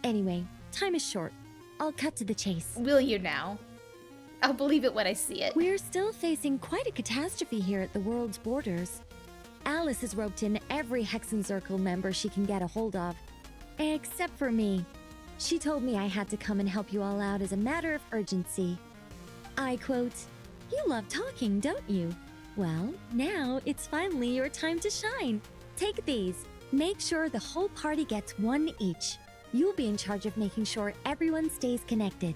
Anyway, time is short. I'll cut to the chase.
Will you now? I'll believe it when I see it.
We're still facing quite a catastrophe here at the world's borders. Alice has roped in every Hexen Circle member she can get a hold of. Except for me. She told me I had to come and help you all out as a matter of urgency. I quote, "You love talking, don't you? Well, now it's finally your time to shine. Take these. Make sure the whole party gets one each. You'll be in charge of making sure everyone stays connected."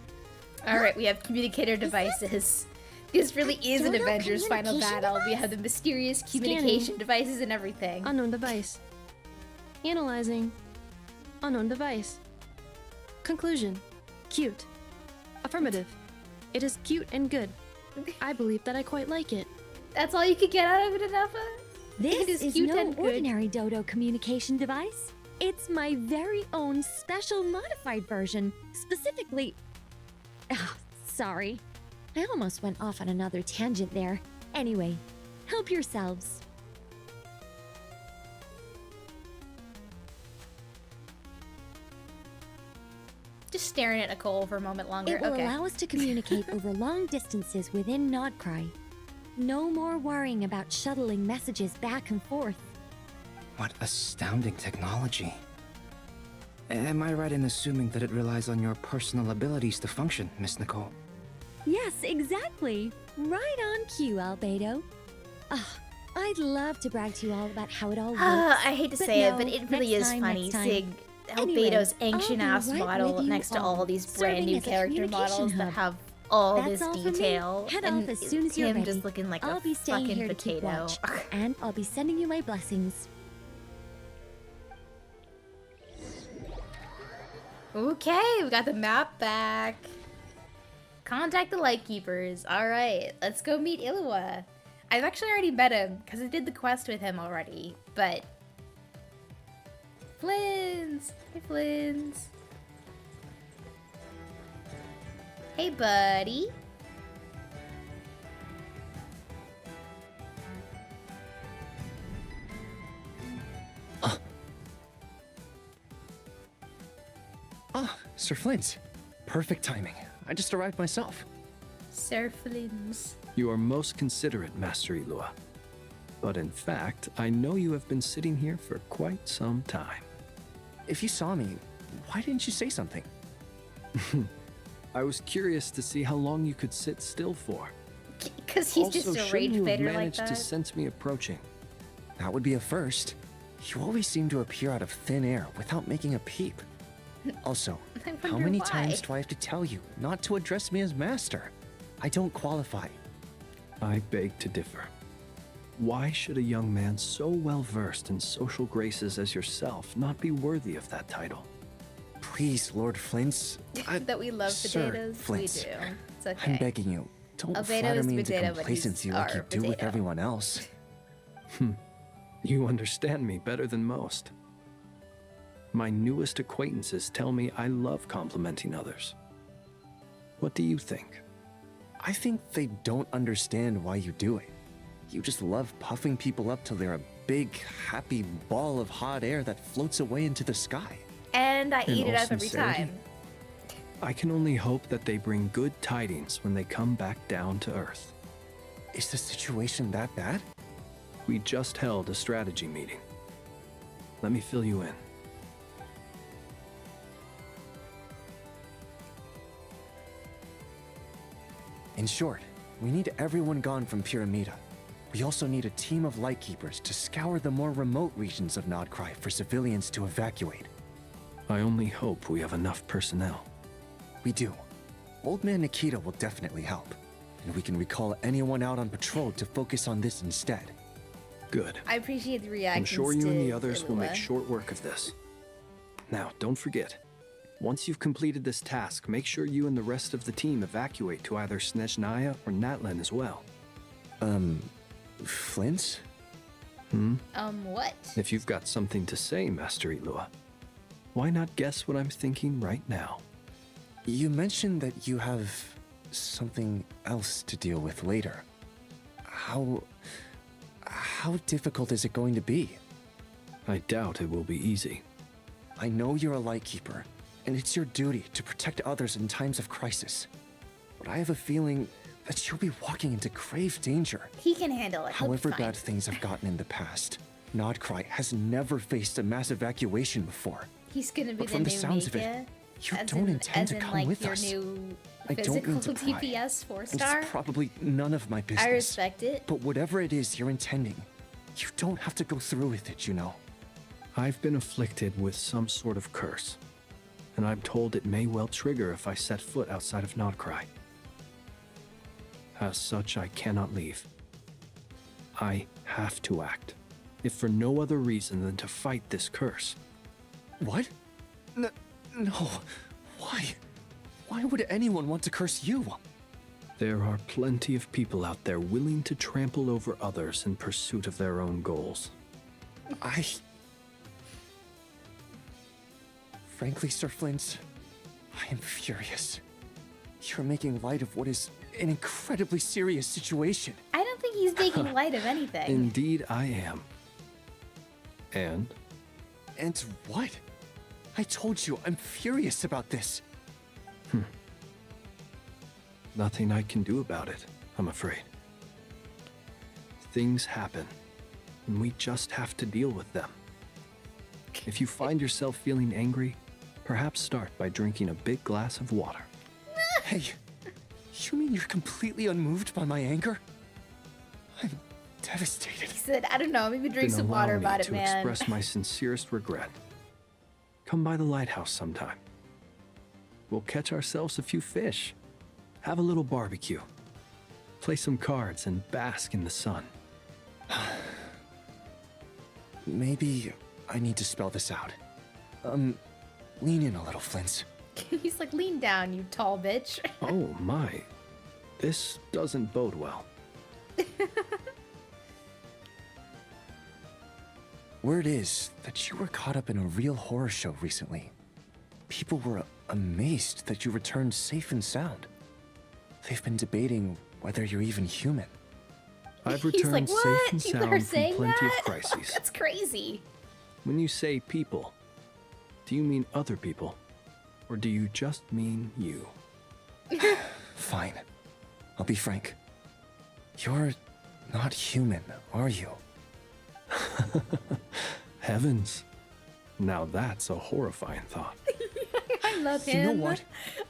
Alright, we have communicator devices. This really is an
Dodo
Avengers final
communication
battle. We have the mysterious communication devices and everything.
Unknown device. Analyzing. Unknown device. Conclusion. Cute. Affirmative. It is cute and good. I believe that I quite like it.
That's all you could get out of it, Anafa?
This is
cute
no
and good.
ordinary Dodo communication device. It's my very own special modified version, specifically... Ah, sorry. I almost went off on another tangent there. Anyway, help yourselves.
Just staring at Nicole for a moment longer.
It will
Okay.
allow us to communicate over long distances within Nodcry. No more worrying about shuttling messages back and forth.
What astounding technology. Am I right in assuming that it relies on your personal abilities to function, Miss Nicole?
Yes, exactly. Right on cue, Albedo. I'd love to brag to you all about how it all works.
I hate to
but
say
no,
it, but it really
next
is
time,
funny
next time.
seeing
Anyway,
Albedo's
I'll be
ancient-ass
right
model
with you
next to all these brand
serving
new
as a
character
communication
models that
hub.
have all
That's
this
all from me.
detail.
Head
and
off as soon as you're
him
ready.
just looking like
I'll
a
be staying
fucking
here to keep
potato.
watch, and I'll be sending you my blessings.
Okay, we got the map back. Contact the Lightkeepers. Alright, let's go meet Illua. I've actually already met him, because I did the quest with him already, but... Flins! Hey, Flins. Hey, buddy.
Ah, Sir Flint. Perfect timing. I just arrived myself.
Sir Flins.
You are most considerate, Master Illua. But in fact, I know you have been sitting here for quite some time.
If you saw me, why didn't you say something?
I was curious to see how long you could sit still for.
Because he's
Also,
just a
shouldn't
rage
you have
baiter like
managed
that.
to sense me approaching?
That would be a first. You always seem to appear out of thin air without making a peep. Also,
I
how
wonder
many
why.
times do I have to tell you not to address me as master? I don't qualify.
I beg to differ. Why should a young man so well versed in social graces as yourself not be worthy of that title?
Please, Lord Flint's.
That we love
Sir
potatoes.
Flint's.
We do. It's okay.
I'm begging you, don't
Albedo
flatter
is
me into
potato, but
complacency
he's
like you
our
do with
potato.
everyone else.
You understand me better than most. My newest acquaintances tell me I love complimenting others. What do you think?
I think they don't understand why you do it. You just love puffing people up till they're a big, happy ball of hot air that floats away into the sky.
And I
In
eat it
all
up every
sincerity,
time.
I can only hope that they bring good tidings when they come back down to Earth.
Is the situation that bad?
We just held a strategy meeting. Let me fill you in.
In short, we need everyone gone from Pyramida. We also need a team of Lightkeepers to scour the more remote regions of Nodcry for civilians to evacuate.
I only hope we have enough personnel.
We do. Old Man Nikita will definitely help, and we can recall anyone out on patrol to focus on this instead.
Good.
I appreciate the
I'm
reactions.
sure you and the
to
others will make
Illua.
short work of this. Now, don't forget, once you've completed this task, make sure you and the rest of the team evacuate to either Snezhnaya or Natlan as well.
Flint?
What?
If you've got something to say, Master Illua, why not guess what I'm thinking right now?
You mentioned that you have something else to deal with later. How difficult is it going to be?
I doubt it will be easy.
I know you're a Lightkeeper, and it's your duty to protect others in times of crisis. But I have a feeling that you'll be walking into grave danger.
He can handle it. He'll be
However
fine.
bad things have gotten in the past, Nodcry has never faced a mass evacuation before.
He's gonna be
But
the
from
new
the sounds of it,
Mika,
you
as
don't
in,
intend
as
to
in,
come
like,
with
your
us.
new
I don't
physical
mean to pry,
DPS
and
4-star.
it's probably none of my business.
I respect it.
But whatever it is you're intending, you don't have to go through with it, you know.
I've been afflicted with some sort of curse, and I'm told it may well trigger if I set foot outside of Nodcry. As such, I cannot leave. I have to act, if for no other reason than to fight this curse.
What? No. Why? Why would anyone want to curse you?
There are plenty of people out there willing to trample over others in pursuit of their own goals.
Frankly, Sir Flint, I am furious. You're making light of what is an incredibly serious situation.
I don't think he's making light of anything.
Indeed, I am. And?
And what? I told you, I'm furious about this.
Nothing I can do about it, I'm afraid. Things happen, and we just have to deal with them. If you find yourself feeling angry, Perhaps start by drinking a big glass of water.
Hey, you mean you're completely unmoved by my anger? I'm devastated.
He said, I don't know, maybe drink
Then
some
allow
water
me
about it,
to
man.
express my sincerest regret. Come by the lighthouse sometime. We'll catch ourselves a few fish, have a little barbecue, play some cards, and bask in the sun.
Maybe I need to spell this out. Lean in a little, Flint.
He's like, lean down, you tall bitch.
Oh my, this doesn't bode well.
Word is that you were caught up in a real horror show recently. People were amazed that you returned safe and sound. They've been debating whether you're even human.
I've
He's
returned
like,
safe
what?
and
People are
sound from
saying
plenty
that?
of crises.
That's crazy.
When you say people, do you mean other people? Or do you just mean you?
Fine. I'll be frank. You're not human, are you?
Heavens. Now that's a horrifying thought.
I love him.
You know what?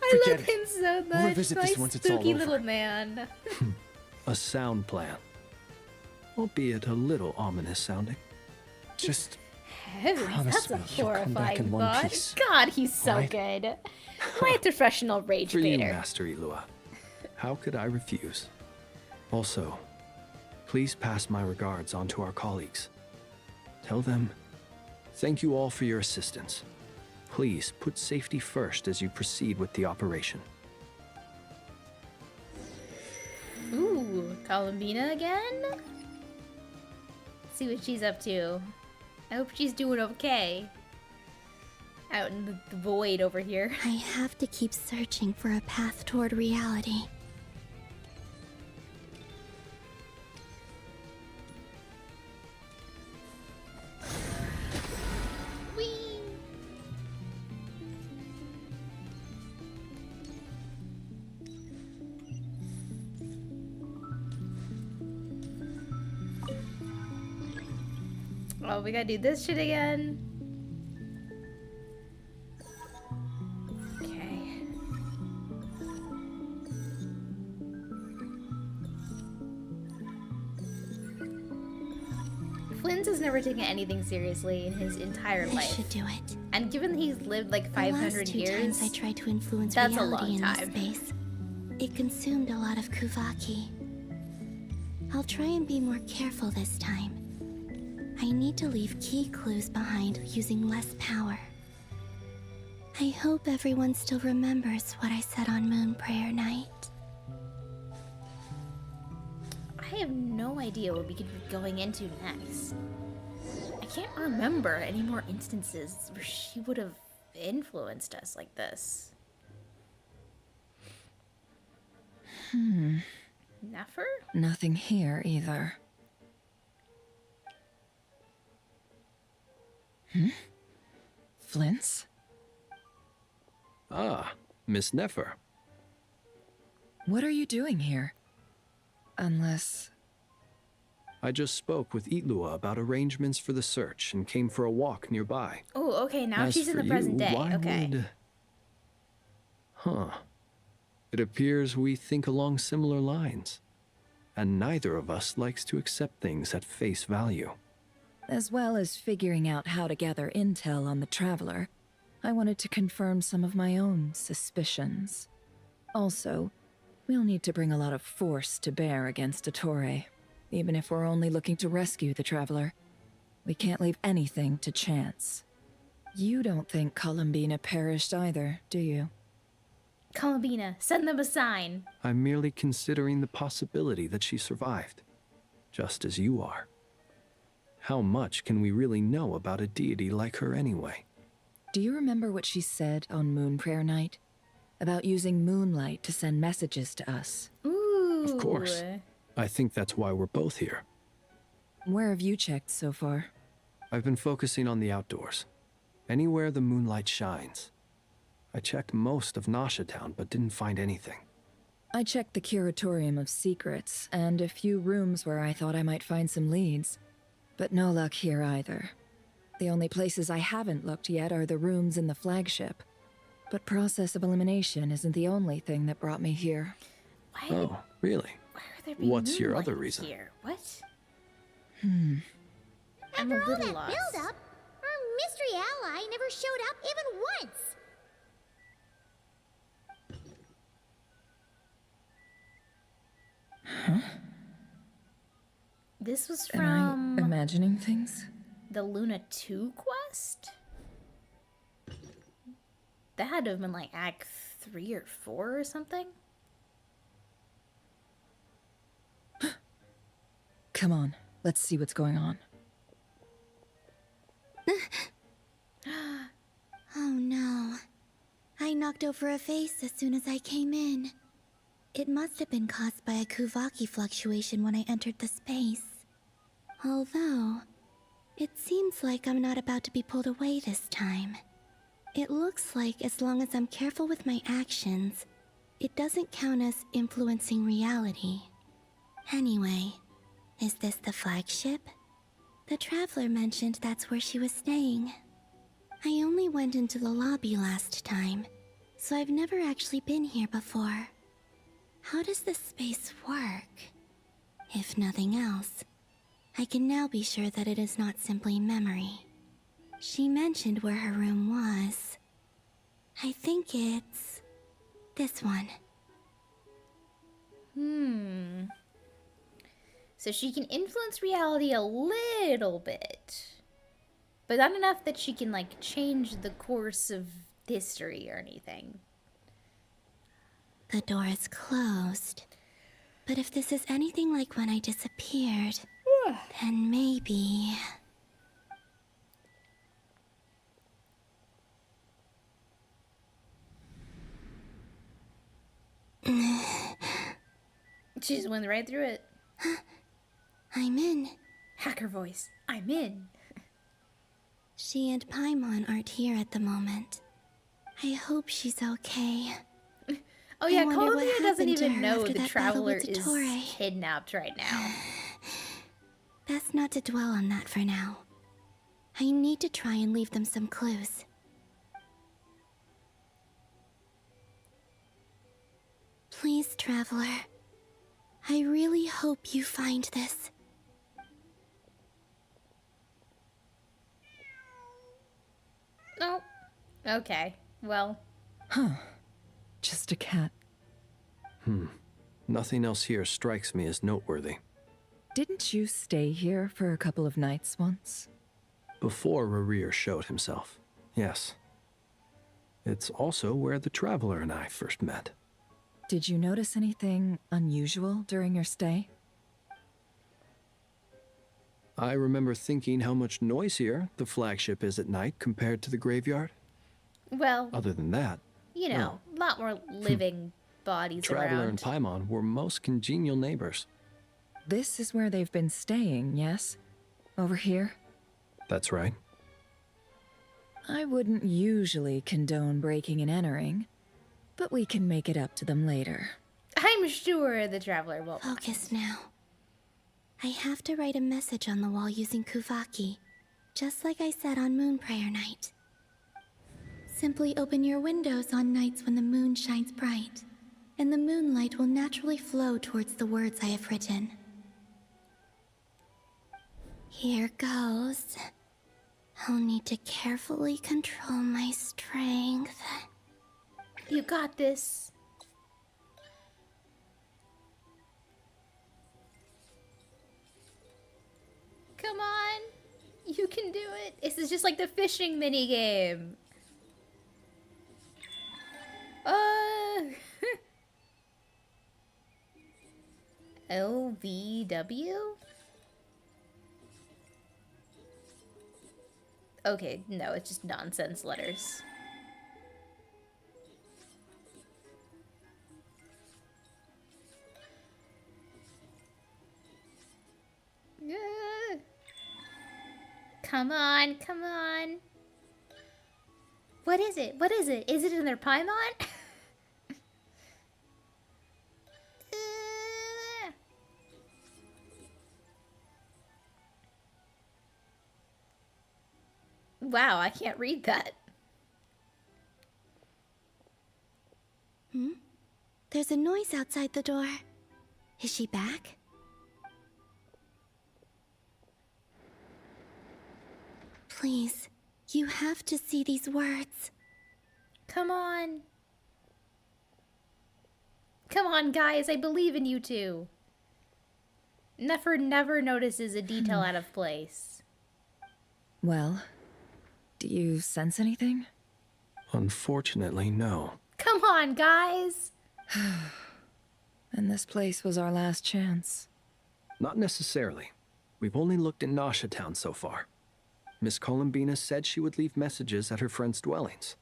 I
Forget
love
it.
him so much.
We'll revisit
My
this once it's all
spooky
over.
little man.
A sound plan. Albeit a little ominous sounding.
Just
Heavens,
promise
that's a
me you'll come back
horrifying
in one
thought.
piece.
God, he's so
Alright?
good. My professional rage
For you,
baiter.
Master Elua. How could I refuse? Also, please pass my regards on to our colleagues. Tell them, thank you all for your assistance. Please put safety first as you proceed with the operation.
Ooh, Columbina again? Let's see what she's up to. I hope she's doing okay. Out in the void over here.
I have to keep searching for a path toward reality.
Whee! Oh, we gotta do this shit again. Okay. Flynn's has never taken anything seriously in his entire
I
life.
should do it.
And given he's lived like
The last
500
two
years,
times I tried to influence
that's a
reality
long
in
time.
this space, it consumed a lot of Kuvaki. I'll try and be more careful this time. I need to leave key clues behind using less power. I hope everyone still remembers what I said on Moon Prayer Night.
I have no idea what we could be going into next. I can't remember any more instances where she would have influenced us like this. Nefer?
Nothing here either. Flint's?
Ah, Miss Nefer.
What are you doing here? Unless...
I just spoke with Itlua about arrangements for the search and came for a walk nearby.
Oh, okay, now
As
she's in
for
the present
you,
day.
why
Okay.
would- Huh. It appears we think along similar lines. And neither of us likes to accept things at face value.
As well as figuring out how to gather intel on the Traveler, I wanted to confirm some of my own suspicions. Also, we'll need to bring a lot of force to bear against DOTTORE, even if we're only looking to rescue the Traveler. We can't leave anything to chance. You don't think Columbina perished either, do you?
Columbina, send them a sign.
I'm merely considering the possibility that she survived, just as you are. How much can we really know about a deity like her anyway?
Do you remember what she said on Moon Prayer Night? About using moonlight to send messages to us?
Ooh.
Of course. I think that's why we're both here.
Where have you checked so far?
I've been focusing on the outdoors. Anywhere the moonlight shines. I checked most of Nasha Town, but didn't find anything.
I checked the Curatorium of Secrets, and a few rooms where I thought I might find some leads. But no luck here either. The only places I haven't looked yet are the rooms in the flagship. But process of elimination isn't the only thing that brought me here.
Oh, really?
Why are there being
What's your other
moonlighting
reason?
here? What?
Hmm.
I'm a
After all
little
that
lost.
build-up, our mystery ally never showed up even once.
This was
Am
from
I imagining things?
the Luna 2 quest? That had to have been like Act 3 or 4 or something.
Come on, let's see what's going on.
Oh no. I knocked over a vase as soon as I came in. It must have been caused by a Kuvaki fluctuation when I entered the space. Although, it seems like I'm not about to be pulled away this time. It looks like as long as I'm careful with my actions, it doesn't count as influencing reality. Anyway, is this the flagship? The Traveler mentioned that's where she was staying. I only went into the lobby last time, so I've never actually been here before. How does this space work? If nothing else, I can now be sure that it is not simply memory. She mentioned where her room was. I think it's this one.
So she can influence reality a little bit. But not enough that she can, like, change the course of history or anything.
The door is closed. But if this is anything like when I disappeared, then maybe...
She just went right through it.
I'm in.
Hacker voice. I'm in.
She and Paimon aren't here at the moment. I hope she's okay.
Oh yeah,
I wonder what
Columbia doesn't
happened to
even
her
know
after
the
that battle
Traveler
with
is
DOTTORE.
kidnapped right now.
Best not to dwell on that for now. I need to try and leave them some clues. Please, Traveler. I really hope you find this.
Oh. Okay. Well.
Huh. Just a cat.
Nothing else here strikes me as noteworthy.
Didn't you stay here for a couple of nights once?
Before Rarir showed himself, yes. It's also where the Traveler and I first met.
Did you notice anything unusual during your stay?
I remember thinking how much noisier the flagship is at night compared to the graveyard.
Well.
Other than that,
You know, a lot more living bodies
Traveler
around.
and Paimon were most congenial neighbors.
This is where they've been staying, yes? Over here?
That's right.
I wouldn't usually condone breaking and entering, but we can make it up to them later.
I'm sure the Traveler will.
Focus now. I have to write a message on the wall using Kuvaki, just like I said on Moon Prayer Night. Simply open your windows on nights when the moon shines bright, and the moonlight will naturally flow towards the words I have written. Here goes. I'll need to carefully control my strength.
You got this. Come on. You can do it. This is just like the fishing mini game. LVW? Okay, no, it's just nonsense letters. Come on, come on. What is it? What is it? Is it in their Paimon? Wow, I can't read that.
There's a noise outside the door. Is she back? Please, you have to see these words.
Come on. Come on, guys. I believe in you two. Never notices a detail out of place.
Well, do you sense anything?
Unfortunately, no.
Come on, guys.
And this place was our last chance.
Not necessarily. We've only looked in Nasha Town so far. Miss Columbina said she would leave messages at her friends' dwellings.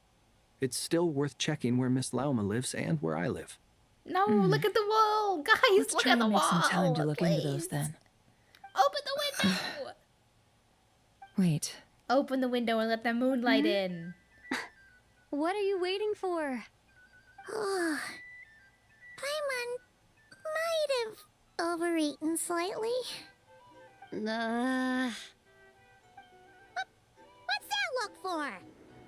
It's still worth checking where Miss Lauma lives and where I live.
No, look at the wall. Guys,
Let's
look
try
at the
to make
wall.
some time to look
please.
into those then.
Open the window.
Wait.
Open the window and let the moonlight in.
What are you waiting for?
Oh, Paimon might have overeaten slightly. What's that look for?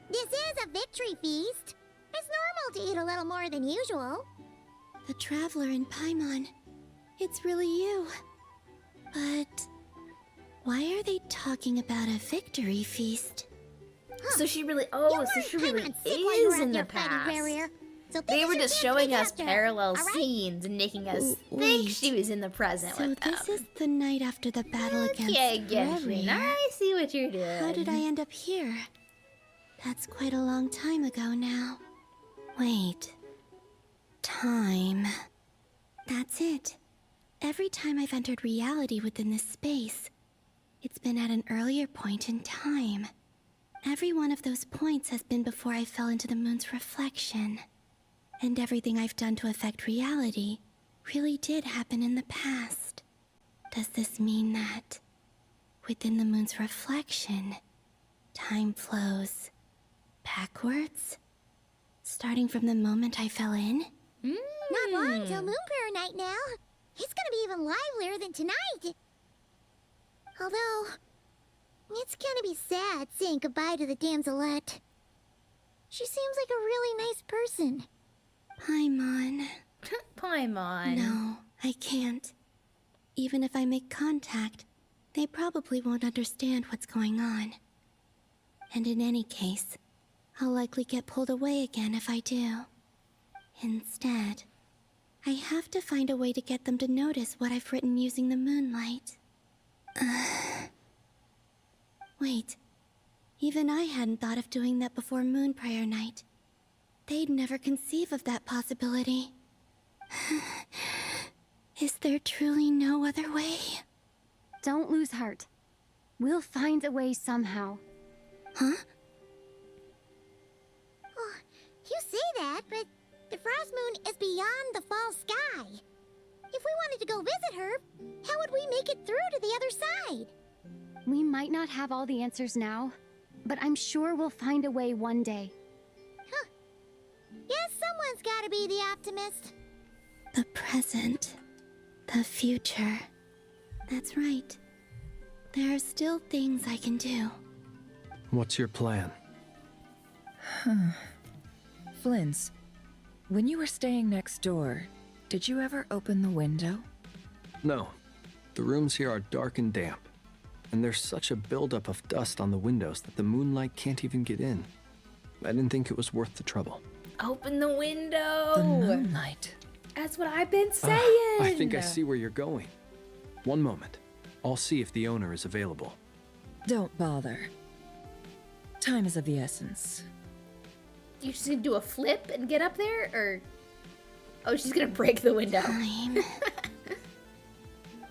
This is a victory feast. It's normal to eat a little more than usual. The traveler in Paimon. It's really you. But why are they talking about a victory feast?
So she really, so she really is in the past. They were just showing us parallel scenes and making us think she was in the present with them.
So this is the night after the battle against
Genshin. I see what you're doing.
How did I end up here? That's quite a long time ago now. Wait. Time. That's it. Every time I've entered reality within this space, it's been at an earlier point in time. Every one of those points has been before I fell into the moon's reflection. And everything I've done to affect reality really did happen in the past. Does this mean that within the moon's reflection, time flows backwards? Starting from the moment I fell in?
Not long till Moon Prayer Night now. It's gonna be even livelier than tonight. Although, it's gonna be sad saying goodbye to the damselette. She seems like a really nice person.
Paimon.
Paimon.
No, I can't. Even if I make contact, they probably won't understand what's going on. And in any case, I'll likely get pulled away again if I do. Instead, I have to find a way to get them to notice what I've written using the moonlight. Wait, even I hadn't thought of doing that before Moon Prayer Night. They'd never conceive of that possibility. Is there truly no other way?
Don't lose heart. We'll find a way somehow.
Huh?
Oh, you say that, but the Frost Moon is beyond the fall sky. If we wanted to go visit her, how would we make it through to the other side?
We might not have all the answers now, but I'm sure we'll find a way one day.
Huh. Guess someone's gotta be the optimist.
The present. The future. That's right. There are still things I can do.
What's your plan?
Flynn's, when you were staying next door, did you ever open the window?
No. The rooms here are dark and damp. And there's such a buildup of dust on the windows that the moonlight can't even get in. I didn't think it was worth the trouble.
Open the window.
The moonlight.
That's what I've been saying.
I think I see where you're going. One moment. I'll see if the owner is available.
Don't bother. Time is of the essence.
You just gonna do a flip and get up there, or... Oh, she's gonna break the window.
Time.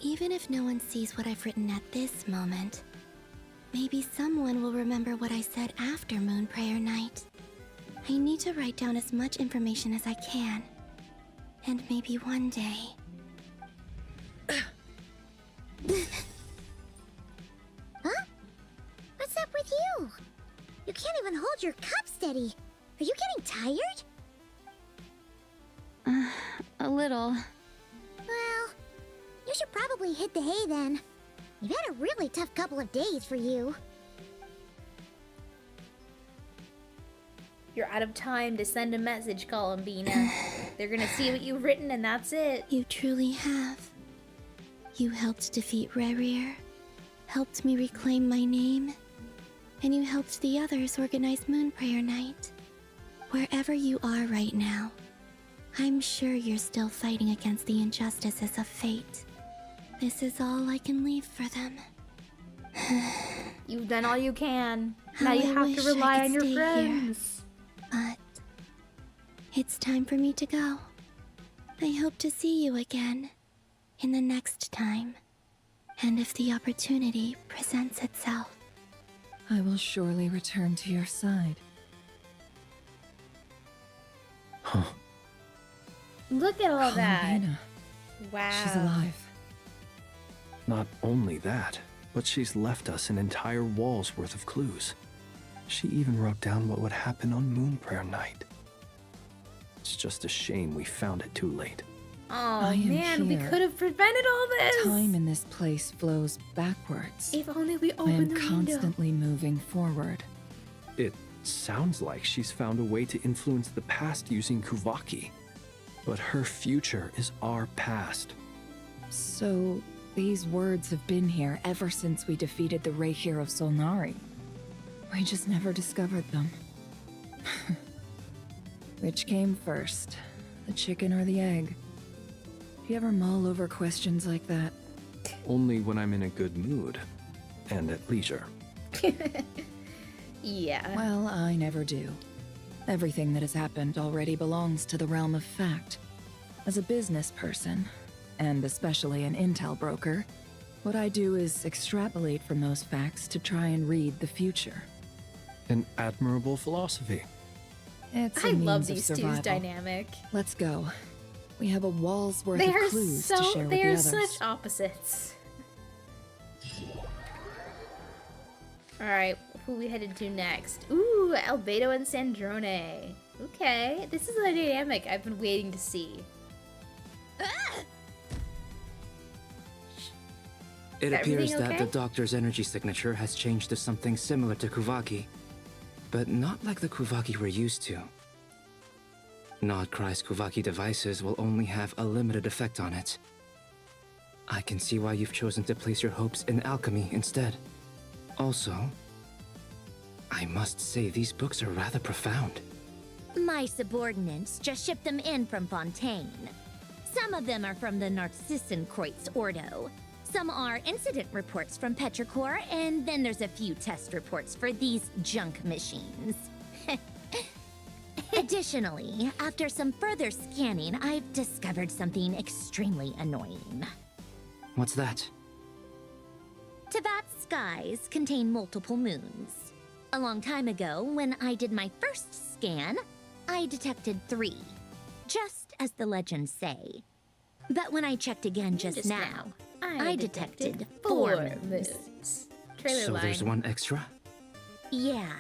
Even if no one sees what I've written at this moment, maybe someone will remember what I said after Moon Prayer Night. I need to write down as much information as I can. And maybe one day...
Huh? What's up with you? You can't even hold your cup steady. Are you getting tired?
A little.
Well, you should probably hit the hay then. You've had a really tough couple of days for you.
You're out of time to send a message, Columbina. They're gonna see what you've written and that's it.
You truly have. You helped defeat Rerir, helped me reclaim my name, and you helped the others organize Moon Prayer Night. Wherever you are right now, I'm sure you're still fighting against the injustices of fate. This is all I can leave for them.
You've done all you can.
How
Now you
I
have
wish
to
I
rely
could
on your
stay
friends.
But it's time for me to go. I hope to see you again in the next time, and if the opportunity presents itself.
I will surely return to your side.
Huh.
Look at all that.
Columbina.
Wow.
She's alive.
Not only that, but she's left us an entire wall's worth of clues. She even wrote down what would happen on Moon Prayer Night. It's just a shame we found it too late.
Oh man, we
here.
could have prevented all this.
Time in this place flows backwards.
If only we
I
opened
am
the window.
constantly moving forward.
It sounds like she's found a way to influence the past using Kuvaki. But her future is our past.
So, these words have been here ever since we defeated the Ray Hero Solnari. We just never discovered them. Which came first, the chicken or the egg? Do you ever mull over questions like that?
Only when I'm in a good mood and at leisure.
Yeah.
Well, I never do. Everything that has happened already belongs to the realm of fact. As a business person, and especially an intel broker, what I do is extrapolate from those facts to try and read the future.
An admirable philosophy.
It's a
I love
means of
these two's
survival.
dynamic.
Let's go. We have a wall's worth
They
of
are
clues to share with
they
the
are
others.
such opposites. Alright, who we headed to next? Ooh, Albedo and Sandrone. Okay, this is a dynamic I've been waiting to see.
It
Is
appears
everything
that the
okay?
doctor's energy signature has changed to something similar to Kuvaki, but not like the Kuvaki we're used to. Nod Krai's Kuvaki devices will only have a limited effect on it. I can see why you've chosen to place your hopes in alchemy instead. Also, I must say these books are rather profound.
My subordinates just shipped them in from Fontaine. Some of them are from the Narcissenkreuz Ordo. Some are incident reports from Petrichor, and then there's a few test reports for these junk machines. Additionally, after some further scanning, I've discovered something extremely annoying.
What's that?
Teyvat's skies contain multiple moons. A long time ago, when I did my first scan, I detected 3, just as the legends say. But when I checked again just now, I detected 4 moons.
Trailer
So
line.
there's one extra?
Yeah.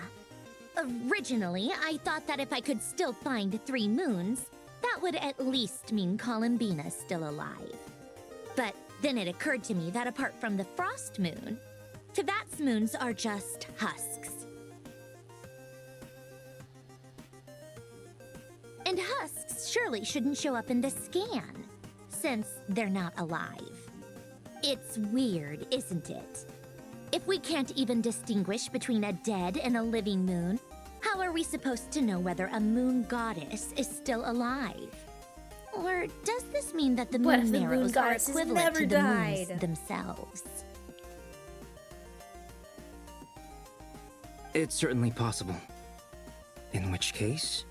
Originally, I thought that if I could still find 3 moons, that would at least mean Columbina's still alive. But then it occurred to me that apart from the frost moon, Teyvat's moons are just husks. And husks surely shouldn't show up in the scan, since they're not alive. It's weird, isn't it? If we can't even distinguish between a dead and a living moon, how are we supposed to know whether a moon goddess is still alive? Or does this mean that the
What
moon
if the moon
marrows are
goddess has
equivalent
never
to the
died?
moons themselves?
It's certainly possible. In which case,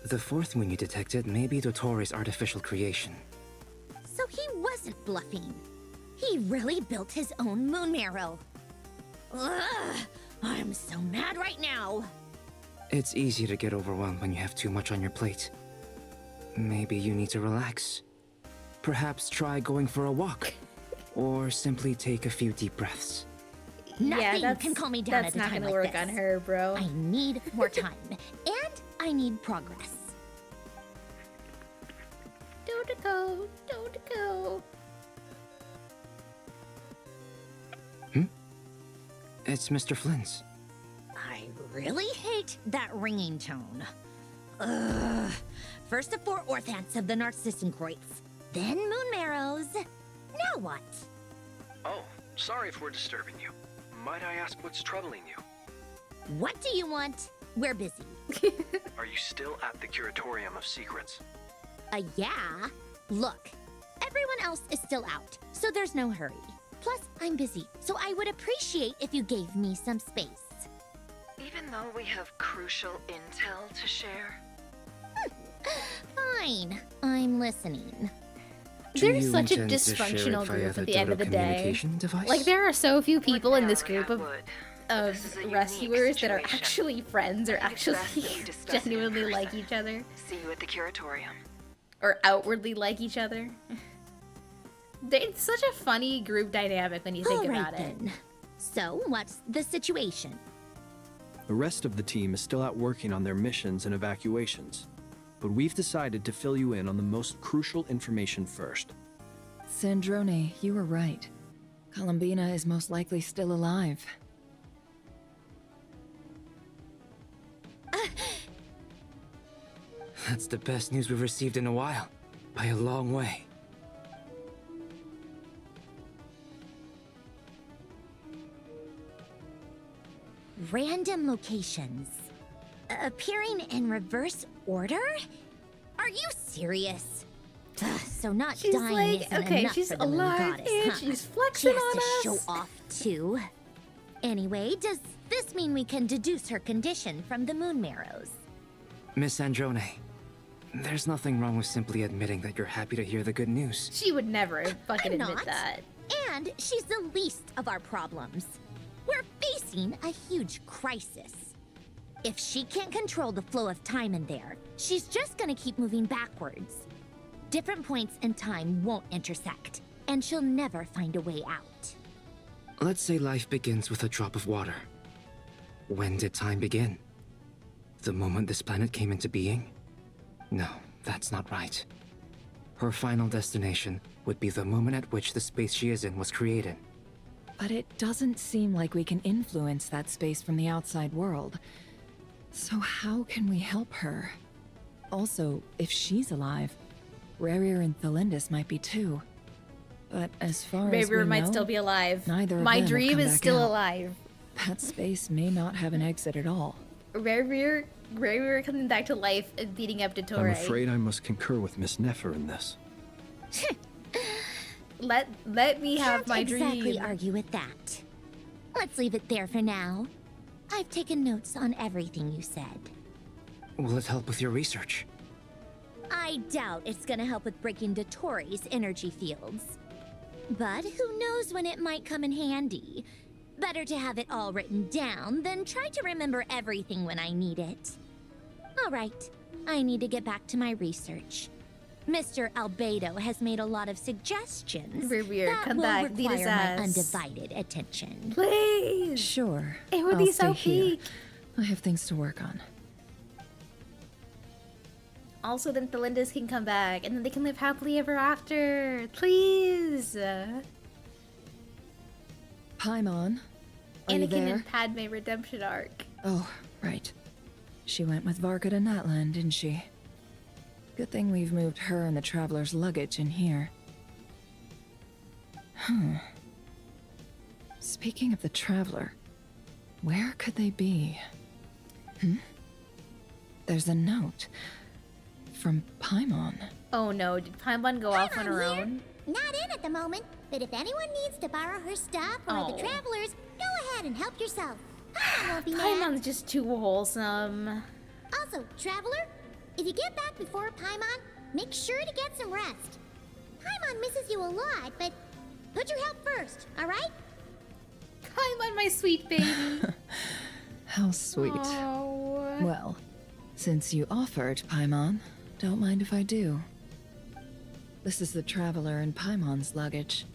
the 4th moon you detected may be Dottore's artificial creation.
So he wasn't bluffing. He really built his own moon marrow. Ugh, I'm so mad right now.
It's easy to get overwhelmed when you have too much on your plate. Maybe you need to relax. Perhaps try going for a walk. Or simply take a few deep breaths.
Nothing can calm me down
that's
at a
not
time
gonna
like
work
this.
on her, bro.
I need more time. And I need progress.
Don't go, don't go.
It's Mr. Flynn's.
I
really hate that ringing tone. Ugh. First the 4 orthants of the Narcissenkreuz, then moon marrows. Now what?
Oh, sorry if we're disturbing you. Might I ask what's troubling you?
What do you want? We're busy.
Are you still at the Curatorium of Secrets?
Yeah. Look, everyone else is still out, so there's no hurry. Plus, I'm busy, so I would appreciate if you gave me some space.
Even though we have crucial intel to share?
Fine, I'm listening.
They're such a dysfunctional group at the end of the day. Like, there are so few people in this group of rescuers that are actually friends or actually genuinely like each other.
See you at the Curatorium.
Or outwardly like each other. It's such a funny group dynamic when you think about it.
So, what's the situation?
The rest of the team is still out working on their missions and evacuations, but we've decided to fill you in on the most crucial information first.
Sandrone, you were right. Columbina is most likely still alive.
That's the best news we've received in a while, by a long way.
Random locations. Appearing in reverse order? Are you serious? So not
She's
dying
like,
isn't
okay,
enough
she's
for the
alive
goddess,
and
huh?
she's flexing
She has
on
to
us.
show off too. Anyway, does this mean we can deduce her condition from the moon marrows?
Miss Androne, there's nothing wrong with simply admitting that you're happy to hear the good news.
She would never fucking
I'm
admit
not.
that.
And she's the least of our problems. We're facing a huge crisis. If she can't control the flow of time in there, she's just gonna keep moving backwards. Different points in time won't intersect, and she'll never find a way out.
Let's say life begins with a drop of water. When did time begin? The moment this planet came into being? No, that's not right. Her final destination would be the moment at which the space she is in was created.
But it doesn't seem like we can influence that space from the outside world. So how can we help her? Also, if she's alive, Rerir and Thalindis might be too. But as far as we
Rerir might
know,
still be alive.
neither of
My
them have
dream
come
is
back
still
out.
alive.
That space may not have an exit at all.
Rerir coming back to life and beating up DOTTORE.
I'm afraid I must concur with Miss Nefer in this.
Let me have my
Can't exactly
dream.
argue with that. Let's leave it there for now. I've taken notes on everything you said.
Will it help with your research?
I doubt it's gonna help with breaking DOTTORE's energy fields. But who knows when it might come in handy. Better to have it all written down than try to remember everything when I need it. Alright, I need to get back to my research. Mr. Albedo has made a lot of suggestions
Rerir,
that
come
will
back, beat his
require my
ass.
undivided attention.
Please!
Sure.
It would
I'll
be so
stay here.
peak.
I have things to work on.
Also, then Thalindis can come back, and then they can live happily ever after. Please!
Paimon, are you
Anakin
there?
and Padme redemption arc.
Oh, right. She went with Varka to Natlan, didn't she? Good thing we've moved her and the Traveler's luggage in here. Speaking of the Traveler, where could they be? There's a note from Paimon.
Oh no, did Paimon go off on her own?
Not in at the moment, but if anyone needs to borrow her stuff or the travelers, go ahead and help yourself. I won't be mad.
Paimon's just too wholesome.
Also, traveler, if you get back before Paimon, make sure to get some rest. Paimon misses you a lot, but put your health first, alright?
Paimon, my sweet baby.
How sweet.
Oh.
Well, since you offered, Paimon, don't mind if I do. This is the Traveler and Paimon's luggage.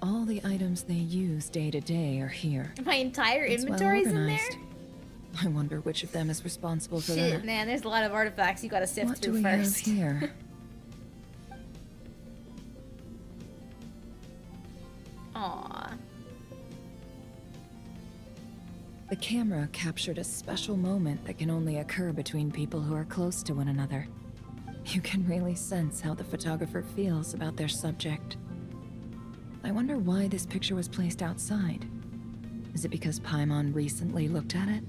All the items they use day to day are here.
My entire
It's well
inventory's in there?
organized. I wonder which of them is responsible for
Shit,
that.
man, there's a lot of artifacts you gotta sift
What do
through
we
first.
have here?
Aw.
The camera captured a special moment that can only occur between people who are close to one another. You can really sense how the photographer feels about their subject. I wonder why this picture was placed outside. Is it because Paimon recently looked at it?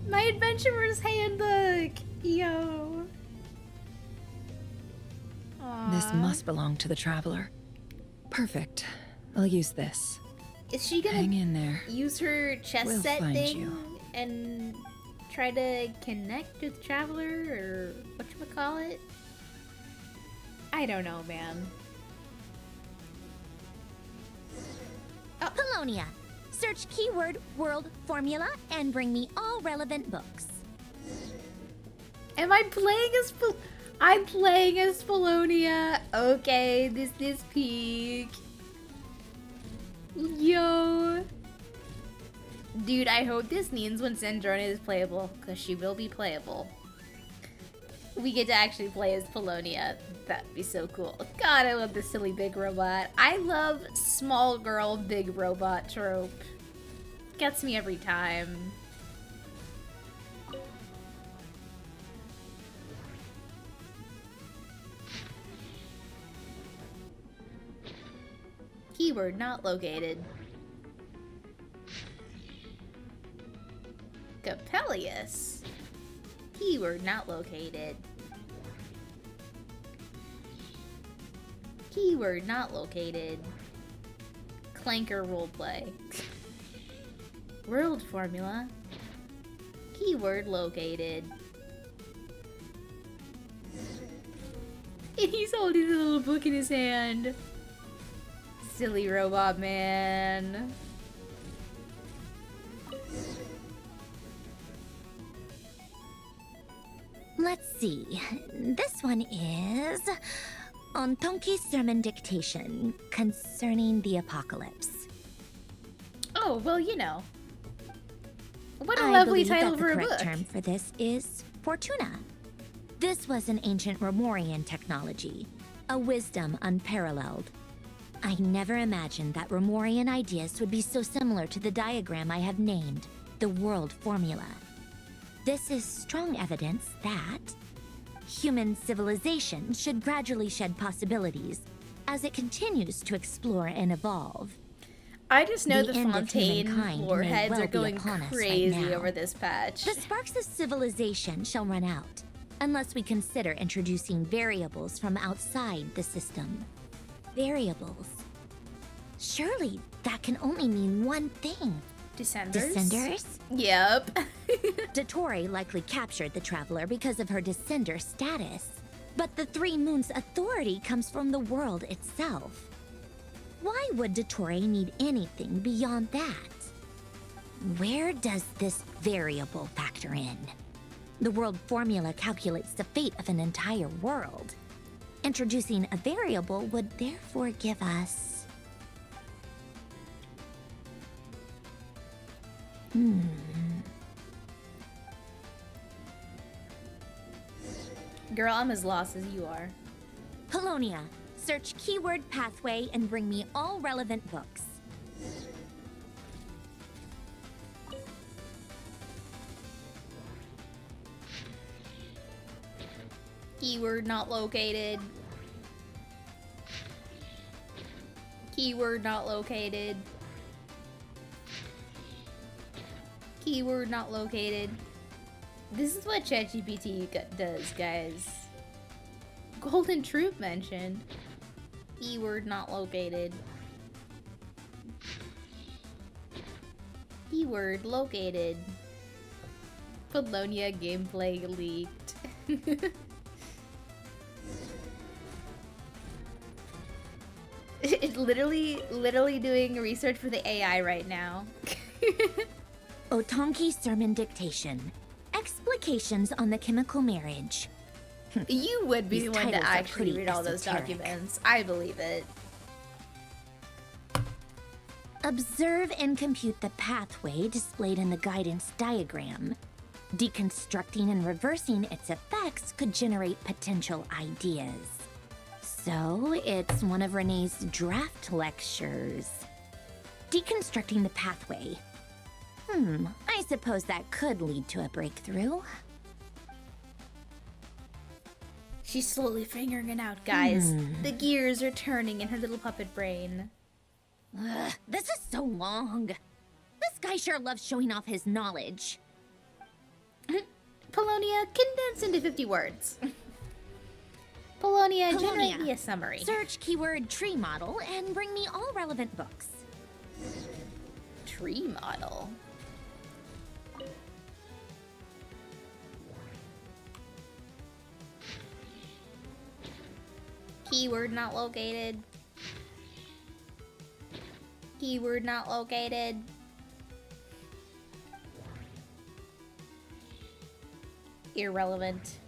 My adventurer's handbook! Yo.
This must belong to the Traveler. Perfect. I'll use this.
Is she gonna
hang in there?
Use her chess
We'll
set
find
thing
you.
and try to connect with Traveler, or whatchamacallit? I don't know, man.
Polonia. Search keyword world formula and bring me all relevant books.
Am I playing as I'm playing as Polonia. Okay, this is peak. Yo. Dude, I hope this means when Sandrona is playable, because she will be playable. We get to actually play as Polonia. That'd be so cool. God, I love the silly big robot. I love small girl, big robot trope. Gets me every time. Keyword not located. Capellius. Keyword not located. Keyword not located. Clanker roleplay. World formula. Keyword located. And he's holding the little book in his hand. Silly robot man.
Let's see. This one is on Tonki's sermon dictation concerning the apocalypse.
Oh, well, you know. What a
I
lovely
believe
title
that
for a
the correct
book.
term for this is Fortuna. This was an ancient Romorian technology, a wisdom unparalleled. I never imagined that Romorian ideas would be so similar to the diagram I have named, the world formula. This is strong evidence that human civilization should gradually shed possibilities as it continues to explore and evolve.
I just know the
end of
Fontaine
humankind
lore
may
heads
well
are
be
going
upon us right
crazy
now.
over this patch.
The sparks of civilization shall run out, unless we consider introducing variables from outside the system. Variables. Surely that can only mean one thing.
Descenders?
Descenders?
Yep.
DOTTORE likely captured the Traveler because of her descender status. But the Three Moons' authority comes from the world itself. Why would DOTTORE need anything beyond that? Where does this variable factor in? The world formula calculates the fate of an entire world. Introducing a variable would therefore give us...
Girl, I'm as lost as you are.
Polonia, search keyword pathway and bring me all relevant books.
Keyword not located. Keyword not located. Keyword not located. This is what ChatGPT does, guys. Golden Troop mentioned. Keyword not located. Keyword located. Polonia gameplay leaked. It's literally doing research for the AI right now.
Otonki sermon dictation. Explications on the chemical marriage.
You would be
These
the one to
titles are
actually
pretty
read all those
esoteric.
documents. I believe it.
Observe and compute the pathway displayed in the guidance diagram. Deconstructing and reversing its effects could generate potential ideas. So, it's one of Renee's draft lectures. Deconstructing the pathway. I suppose that could lead to a breakthrough.
She's slowly figuring it out, guys. The gears are turning in her little puppet brain.
Ugh, this is so long. This guy sure loves showing off his knowledge.
Polonia, condense into 50 words. Polonia, generate me a summary.
Search keyword tree model and bring me all relevant books.
Tree model? Keyword not located. Keyword not located. Irrelevant.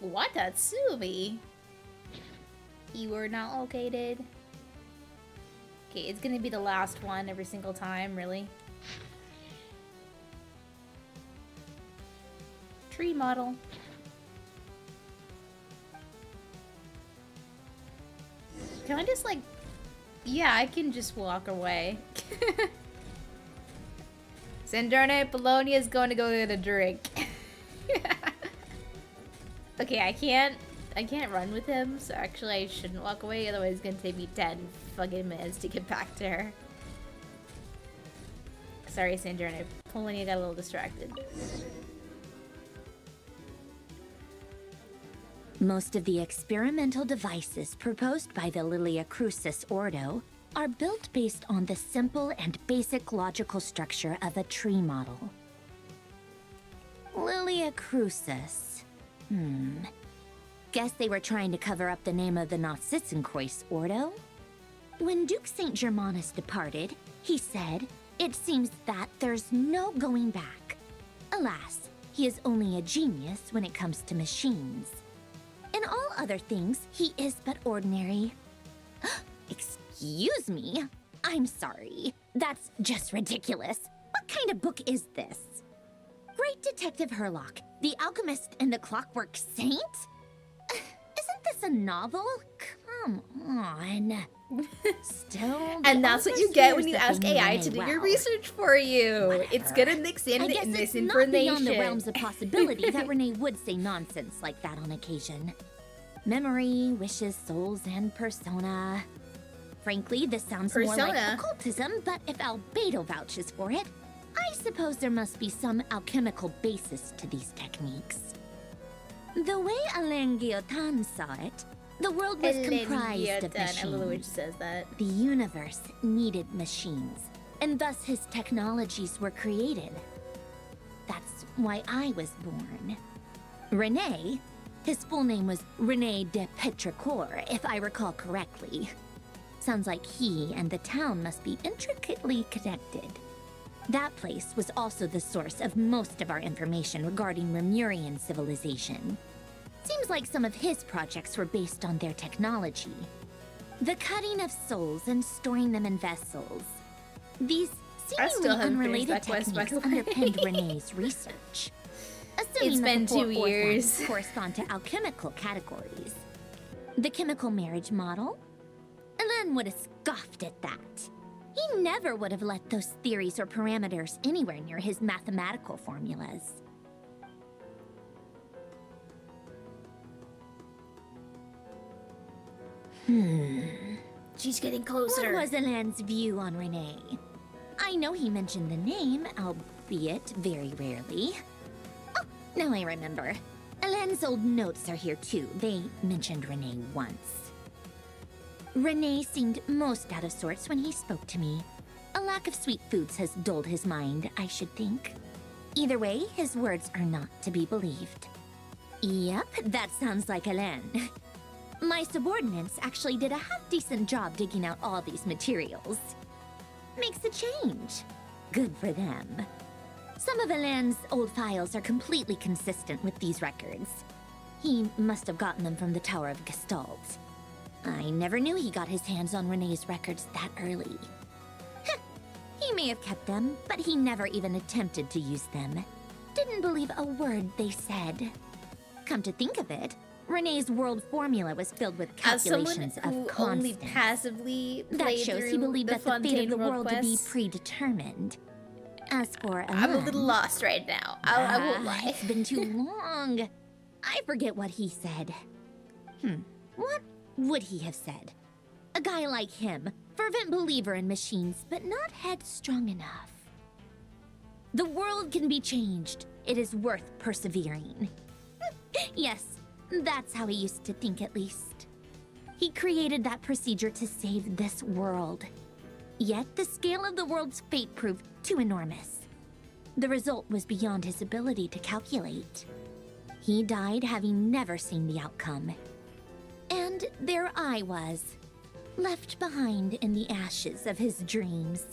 Watatsumi? Keyword not located. Okay, it's gonna be the last one every single time, really. Tree model. Can I just, like... Yeah, I can just walk away. Sandrone Polonia is going to go get a drink. Okay, I can't run with him, so actually I shouldn't walk away, otherwise it's gonna take me 10 fucking minutes to get back to her. Sorry, Sandrone. Polonia got a little distracted.
Most of the experimental devices proposed by the Lilia Crucis Ordo are built based on the simple and basic logical structure of a tree model. Lilia Crucis. Guess they were trying to cover up the name of the Nautitzenkreuz Ordo? When Duke St. Germanus departed, he said, "It seems that there's no going back." Alas, he is only a genius when it comes to machines. In all other things, he is but ordinary. Excuse me? I'm sorry. That's just ridiculous. What kind of book is this? Great Detective Herlock, the Alchemist and the Clockwork Saint? Isn't this a novel? Come on. Still,
and that's what you get when you ask AI to do your research for you.
Whatever.
It's gonna mix in
I guess
this
it's
information.
not beyond the realms of possibility that Renee would say nonsense like that on occasion. Memory, wishes, souls, and persona. Frankly, this sounds more like occultism, but if Albedo vouches for it, I suppose there must be some alchemical basis to these techniques. The way Alain Guillotin saw it, the world was comprised of machines.
I love the way she says that.
The universe needed machines, and thus his technologies were created. That's why I was born. René, his full name was René de Petrichor, if I recall correctly. Sounds like he and the town must be intricately connected. That place was also the source of most of our information regarding Remurian civilization. Seems like some of his projects were based on their technology. The cutting of souls and storing them in vessels. These seemingly unrelated techniques underpinned René's research. Assuming
It's been
that the
2
four
years.
orphans correspond to alchemical categories. The chemical marriage model? Alain would have scoffed at that. He never would have let those theories or parameters anywhere near his mathematical formulas.
She's getting closer.
What was Alain's view on René? I know he mentioned the name, albeit very rarely. Oh, now I remember. Alain's old notes are here too. They mentioned René once. René seemed most out of sorts when he spoke to me. A lack of sweet foods has dulled his mind, I should think. Either way, his words are not to be believed. Yep, that sounds like Alain. My subordinates actually did a half-decent job digging out all these materials. Makes a change. Good for them. Some of Alain's old files are completely consistent with these records. He must have gotten them from the Tower of Gestalt. I never knew he got his hands on René's records that early. Heh, he may have kept them, but he never even attempted to use them. Didn't believe a word they said. Come to think of it, Renee's world formula was filled with
As someone
calculations
who
of
only
constants.
passively
That
played
shows he
through
believed
the
that the fate of
Fontaine
the
world
world to be
quests.
predetermined. As for
I'm a little lost right now. I won't lie.
It's been too long. I forget what he said. What would he have said? A guy like him, fervent believer in machines, but not headstrong enough. The world can be changed. It is worth persevering. Yes, that's how he used to think at least. He created that procedure to save this world. Yet the scale of the world's fate proved too enormous. The result was beyond his ability to calculate. He died having never seen the outcome. And there I was, left behind in the ashes of his dreams.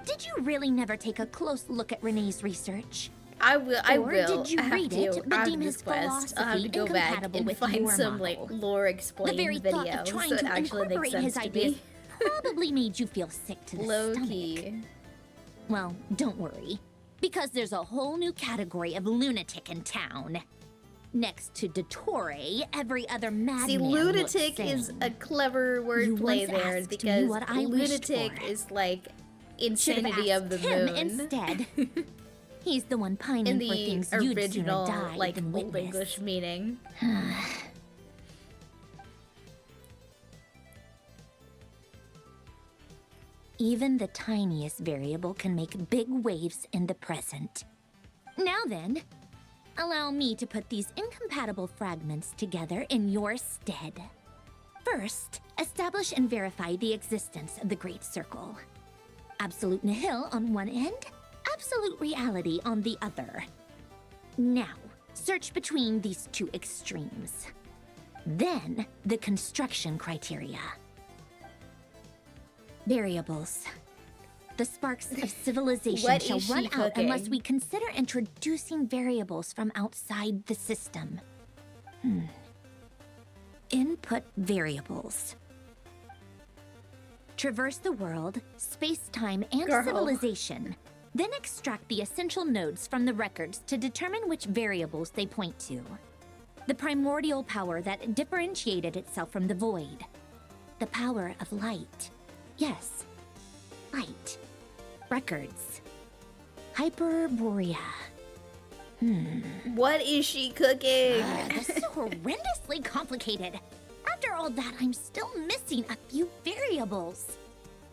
Did you really never take a close look at Renee's research?
I will. I
Or
will.
did you
I have
read
to,
it, but
after
deem
this
his
quest, I'll have to
philosophy
go back
incompatible
and
with
find
your
some like
model?
lore
The
explained
very thought
videos
of trying
so it
to
actually makes
incorporate
sense
his
to
ideas
me.
probably made you feel sick to the
Low
stomach.
key.
Well, don't worry, because there's a whole new category of lunatic in town. Next to DOTTORE, every other madman
See,
looks
lunatic is
sane.
a clever
You
wordplay
once
there
asked me
because
what I wished
lunatic
for.
is like
Should have
insanity of the
asked him
moon.
instead. He's the one pining
In
for
the
things you'd sooner
original,
die
like
than
Old
witness.
English meaning.
Even the tiniest variable can make big waves in the present. Now then, allow me to put these incompatible fragments together in your stead. First, establish and verify the existence of the Great Circle. Absolute nihil on one end, absolute reality on the other. Now, search between these two extremes. Then, the construction criteria. Variables. The sparks of civilization
What
shall
is she
run out unless
cooking?
we consider introducing variables from outside the system. Input variables. Traverse the world, space-time, and
Girl.
civilization. Then extract the essential nodes from the records to determine which variables they point to. The primordial power that differentiated itself from the void. The power of light. Yes, light. Records. Hyperborea.
What is she cooking?
This is horrendously complicated. After all that, I'm still missing a few variables.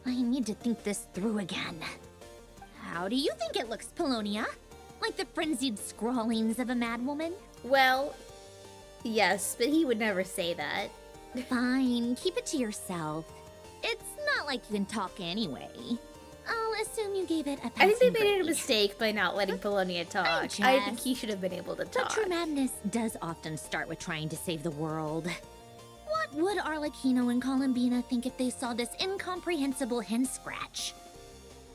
I need to think this through again. How do you think it looks, Polonia? Like the frenzied scrawlings of a madwoman?
Well, yes, but he would never say that.
Fine, keep it to yourself. It's not like you can talk anyway. I'll assume you gave it a
I think they
passing
made a
grade.
mistake by not letting Polonia talk. I think
jest.
he should have been able to
But
talk.
true madness does often start with trying to save the world. What would Arlecchino and Columbina think if they saw this incomprehensible hen scratch?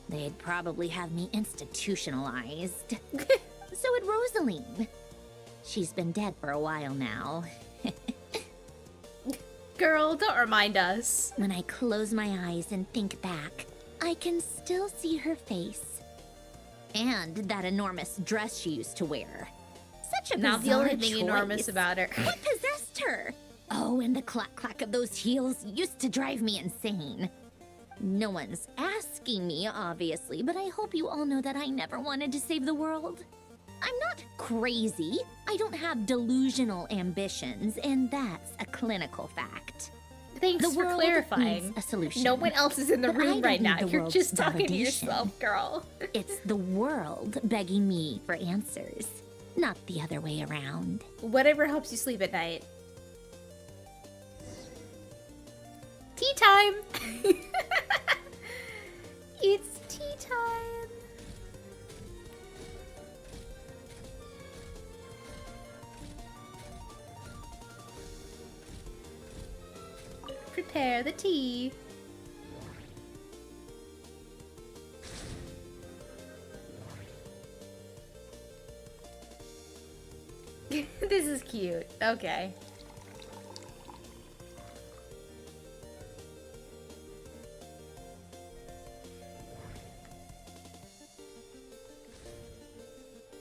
They'd probably have me institutionalized. So would Rosaline. She's been dead for a while now.
Girl, don't remind us.
When I close my eyes and think back, I can still see her face. And that enormous dress she used to wear. Such a
Not the
bizarre
only thing
choice.
enormous about her.
What possessed her? Oh, and the clack-clack of those heels used to drive me insane. No one's asking me, obviously, but I hope you all know that I never wanted to save the world. I'm not crazy. I don't have delusional ambitions, and that's a clinical fact.
Thanks
The
for
world
clarifying.
needs a solution.
No one else is in the
But I
room
don't
right
need
now.
the
You're
world's
just talking to
validation.
yourself, girl.
It's the world begging me for answers, not the other way around.
Whatever helps you sleep at night. Tea time! It's tea time! Prepare the tea. This is cute. Okay.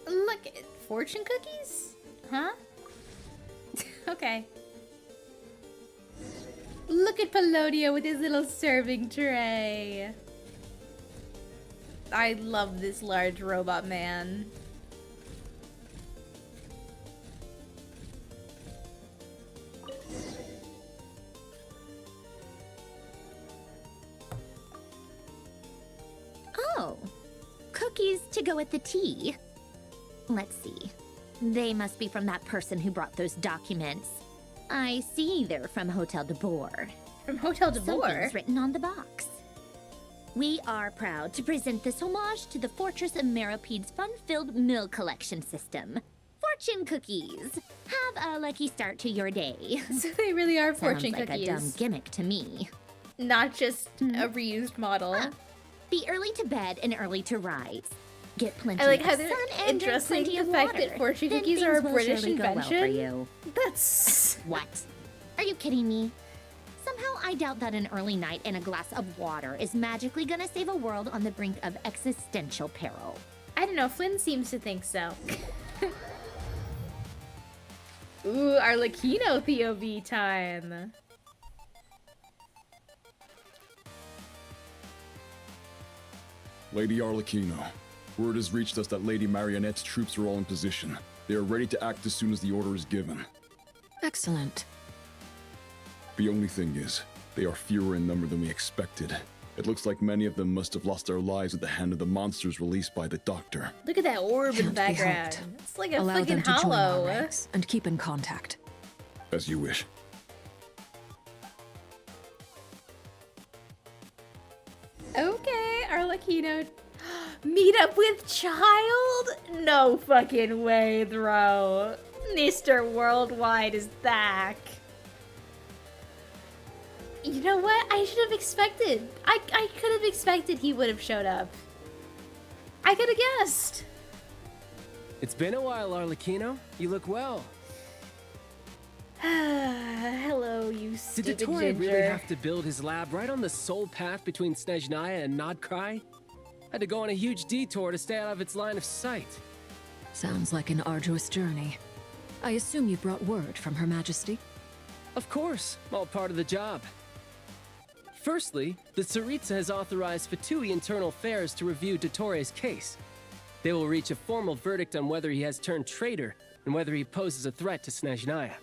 Look, fortune cookies? Huh? Okay. Okay. Look at Palladio with his little serving tray. I love this large robot man.
Oh, cookies to go with the tea. Let's see. They must be from that person who brought those documents. I see they're from Hotel de Boer.
From Hotel de Boer?
Something's written on the box. We are proud to present this homage to the Fortress of Meropede's fun-filled meal collection system. Fortune cookies. Have a lucky start to your day.
So they really are fortune
Sounds like
cookies.
a dumb gimmick to me.
Not just a reused model.
Be early to bed and early to rise. Get plenty
I like
of
how
sun
they're
and drink
addressing
plenty
the
of
fact
water.
that fortune
Then
cookies are a
things will
British
surely go well for
invention.
you.
That's...
What? Are you kidding me? Somehow I doubt that an early night and a glass of water is magically gonna save a world on the brink of existential peril.
I don't know, Flynn seems to think so. Ooh, Arlecchino POV time.
Lady Arlecchino, word has reached us that Lady Marionette's troops are all in position. They are ready to act as soon as the order is given.
Excellent.
The only thing is, they are fewer in number than we expected. It looks like many of them must have lost their lives at the hand of the monsters released by the Doctor.
Look at that orb in the
Can't be
background.
helped.
It's like a
Allow
fucking
them to join our
hollow.
ranks and keep in contact.
As you wish.
Okay, Arlecchino. Meet up with child? No fucking way, bro. Mr. Worldwide is back. You know what? I should have expected. I could have expected he would have showed up. I could have guessed.
It's been a while, Arlecchino. You look well.
Hello, you
Did
stupid
DOTTORE
ginger.
really have to build his lab right on the sole path between Snezhnaya and KRAI? Had to go on a huge detour to stay out of its line of sight.
Sounds like an arduous journey. I assume you brought word from Her Majesty?
Of course, all part of the job. Firstly, the Tsaritsa has authorized Fatui Internal Affairs to review DOTTORE's case. They will reach a formal verdict on whether he has turned traitor and whether he poses a threat to Snezhnaya.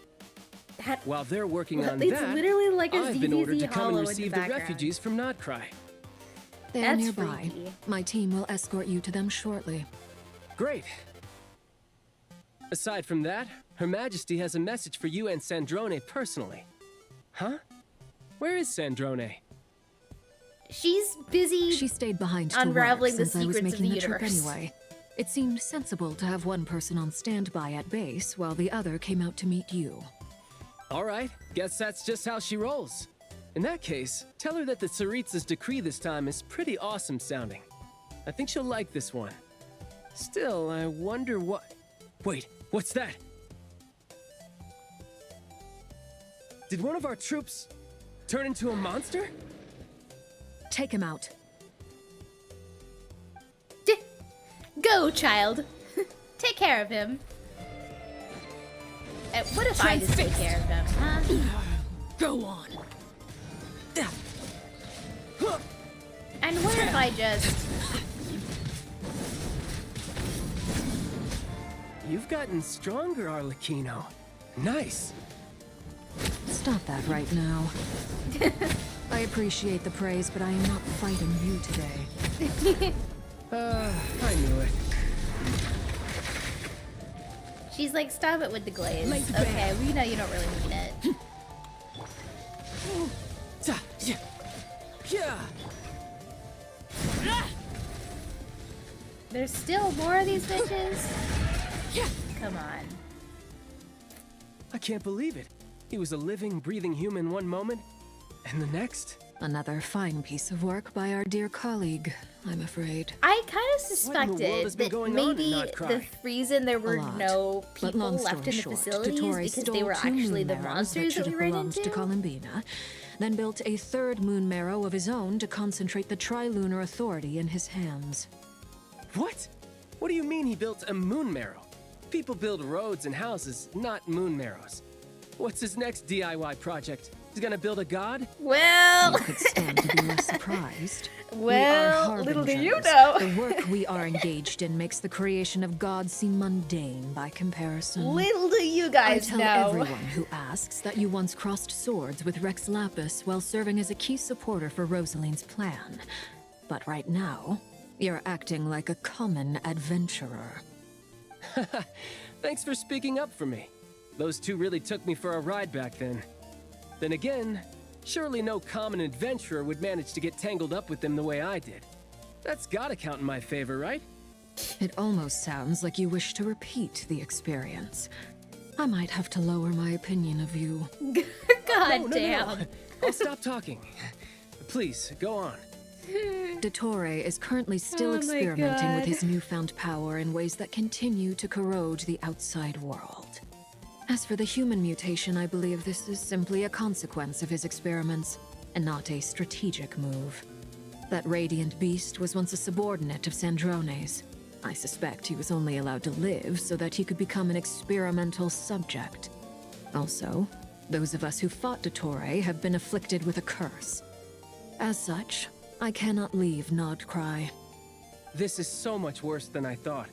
While they're working on
It's
that,
literally like a
I've been ordered to
ZZZ
come
hollow
and
in the
receive the
background.
refugees from KRAI.
They are
That's
nearby.
freaky.
My team will escort you to them shortly.
Great. Aside from that, Her Majesty has a message for you and Sandrone personally. Huh? Where is Sandrone?
She's busy.
She stayed behind to
unraveling
work
the
since I was
secrets of
making
the
the trip
universe.
anyway. It seemed sensible to have one person on standby at base while the other came out to meet you.
All right, guess that's just how she rolls. In that case, tell her that the Tsaritsa's decree this time is pretty awesome sounding. I think she'll like this one. Still, I wonder what... Wait, what's that? Did one of our troops turn into a monster?
Take him out.
Go, child. Take care of him. What if I just take care of him, huh?
Go on.
And what if I just...
You've gotten stronger, Arlecchino. Nice.
Stop that right now. I appreciate the praise, but I am not fighting you today.
I knew it.
She's like, stop it with the glaze.
Like
Okay, we know you don't really mean it. There's still more of these bitches? Come on.
I can't believe it. He was a living, breathing human one moment, and the next...
Another fine piece of work by our dear colleague, I'm afraid.
I kind of
What in the world has
suspected
been
that
going on in
maybe
KRAI?
the reason there were
lot.
no
But
people
long
left in
story
the
short,
facilities
DOTTORE
because they
stole
were
2
actually
moon
the
marrows
monsters
should
that we
have
ran
belonged
into.
to Columbina, then built a 3rd moon marrow of his own to concentrate the Trilunar Authority in his hands.
What? What do you mean he built a moon marrow? People build roads and houses, not moon marrows. What's his next DIY project? He's gonna build a god?
Well,
You could stand to be less surprised.
Well,
we are
little do you
harbingers.
know.
The work we are engaged in makes the creation of gods seem mundane by comparison.
Little do you guys
I tell
know.
everyone who asks that you once crossed swords with Rex Lapis while serving as a key supporter for Rosaline's plan. But right now, you're acting like a common adventurer.
Thanks for speaking up for me. Those two really took me for a ride back then. Then again, surely no common adventurer would manage to get tangled up with them the way I did. That's gotta count in my favor, right?
It almost sounds like you wish to repeat the experience. I might have to lower my opinion of you.
God
No.
damn.
I'll stop talking. Please, go on.
DOTTORE is currently still
Oh my
experimenting with
God.
his newfound power in ways that continue to corrode the outside world. As for the human mutation, I believe this is simply a consequence of his experiments, and not a strategic move. That radiant beast was once a subordinate of Sandrone's. I suspect he was only allowed to live so that he could become an experimental subject. Also, those of us who fought DOTTORE have been afflicted with a curse. As such, I cannot leave Nodcry.
This is so much worse than I thought.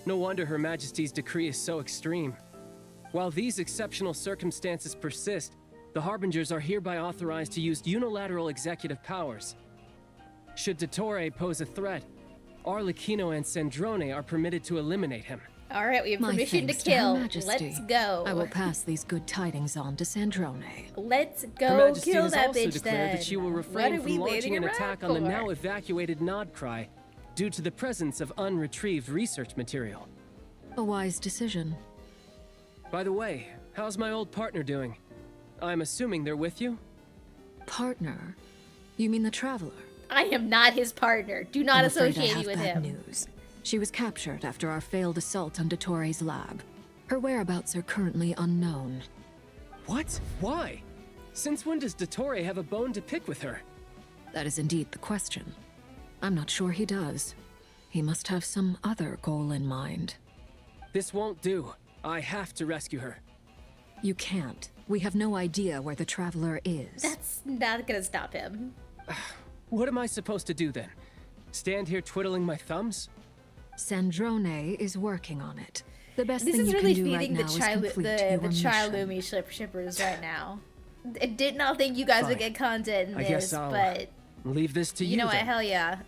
No wonder Her Majesty's decree is so extreme. While these exceptional circumstances persist, the Harbingers are hereby authorized to use unilateral executive powers. Should DOTTORE pose a threat, Arlecchino and Sandrone are permitted to eliminate him.
All right, we have
My
permission to
thanks to Her
kill.
Majesty.
Let's go.
I will pass these good tidings on to Sandrone.
Let's
Her
go
Majesty
kill
has
that
also
bitch
declared
then.
that she will
What
refrain
are
from
we
launching
waiting
an
around
attack on the
for?
now evacuated Nodcry due to the presence of unretrieved research material.
A wise decision.
By the way, how's my old partner doing? I'm assuming they're with you?
Partner? You mean the Traveler?
I am not his partner. Do not
I'm afraid I
associate
have
me with
bad
him.
news. She was captured after our failed assault on DOTTORE's lab. Her whereabouts are currently unknown.
What? Why? Since when does DOTTORE have a bone to pick with her?
That is indeed the question. I'm not sure he does. He must have some other goal in mind.
This won't do. I have to rescue her.
You can't. We have no idea where the Traveler is.
That's not gonna stop him.
What am I supposed to do then? Stand here twiddling my thumbs?
Sandrone is working on it. The best
This
thing
is
you
really
can do right
feeding
now
the
is
child
complete
the
your mission.
Chilumi shippers right now. I did not think you guys would
Fine.
get content in
I
this,
guess I'll
but
leave this to you.
you know what?
then.
Hell yeah.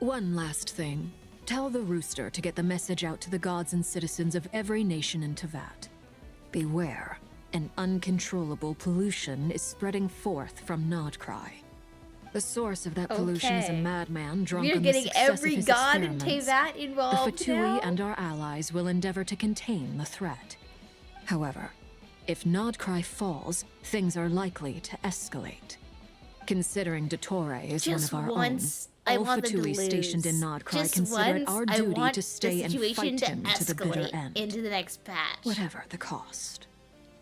One last thing. Tell the Rooster to get the message out to the gods and citizens of every nation in Tevat. Beware. An uncontrollable pollution is spreading forth from Nodcry. The source of that pollution is a
Okay.
madman drunk
We're
on the
getting
success
every
of his
god in
experiments.
Tevat
The
involved
Fatui
now?
and our allies will endeavor to contain the threat. However, if Nodcry falls, things are likely to escalate. Considering DOTTORE is
Just
one of our
once,
own,
I
all
want them to
Fatui stationed in
lose.
Nodcry
Just
consider it
once,
our
I
duty
want
to stay
the
and
situation
fight him to the bitter
escalate
end.
into the next patch.
Whatever the cost.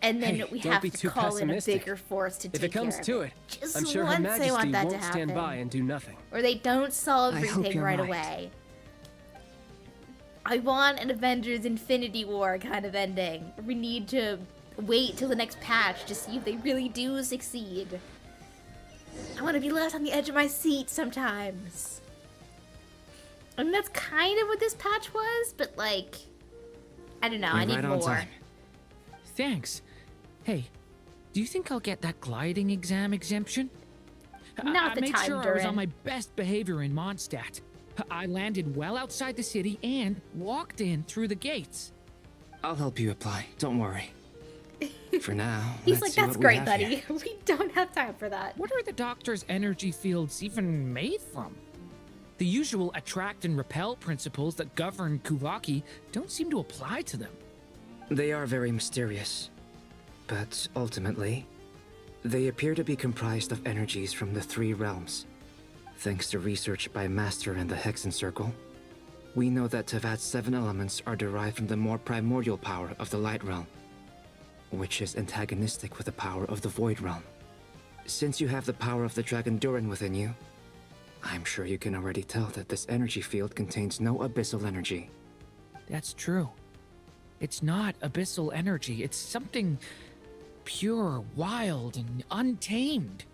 And then
Hey,
we
don't
have
be
to
too
call in a
pessimistic.
bigger force to
If
take
it comes
care
to
of
it,
Just
I'm sure Her
once I
Majesty
want that to
won't stand
happen.
by and do nothing.
Or they don't solve
I hope
everything
you're
right
right.
away. I want an Avengers Infinity War kind of ending. We need to wait till the next patch to see if they really do succeed. I want to be left on the edge of my seat sometimes. I mean, that's kind of what this patch was, but like, I don't know, I
You're
need
right on
more.
time.
Thanks. Hey, do you think I'll get that gliding exam exemption?
Not
I
the
made
time,
sure I was
Durin.
on my best behavior in Mondstadt. I landed well outside the city and walked in through the gates.
I'll help you apply. Don't worry. For now,
He's
let's
like,
see
that's
what we
great,
have
buddy.
here."
We don't have time for that.
What are the doctor's energy fields even made from? The usual attract and repel principles that govern Kuvaki don't seem to apply to them.
They are very mysterious, but ultimately, they appear to be comprised of energies from the three realms. Thanks to research by Master and the Hexen Circle, we know that Tevat's 7 elements are derived from the more primordial power of the Light Realm, which is antagonistic with the power of the Void Realm. Since you have the power of the Dragon Durin within you, I'm sure you can already tell that this energy field contains no abyssal energy.
That's true. It's not abyssal energy. It's something pure, wild, and untamed.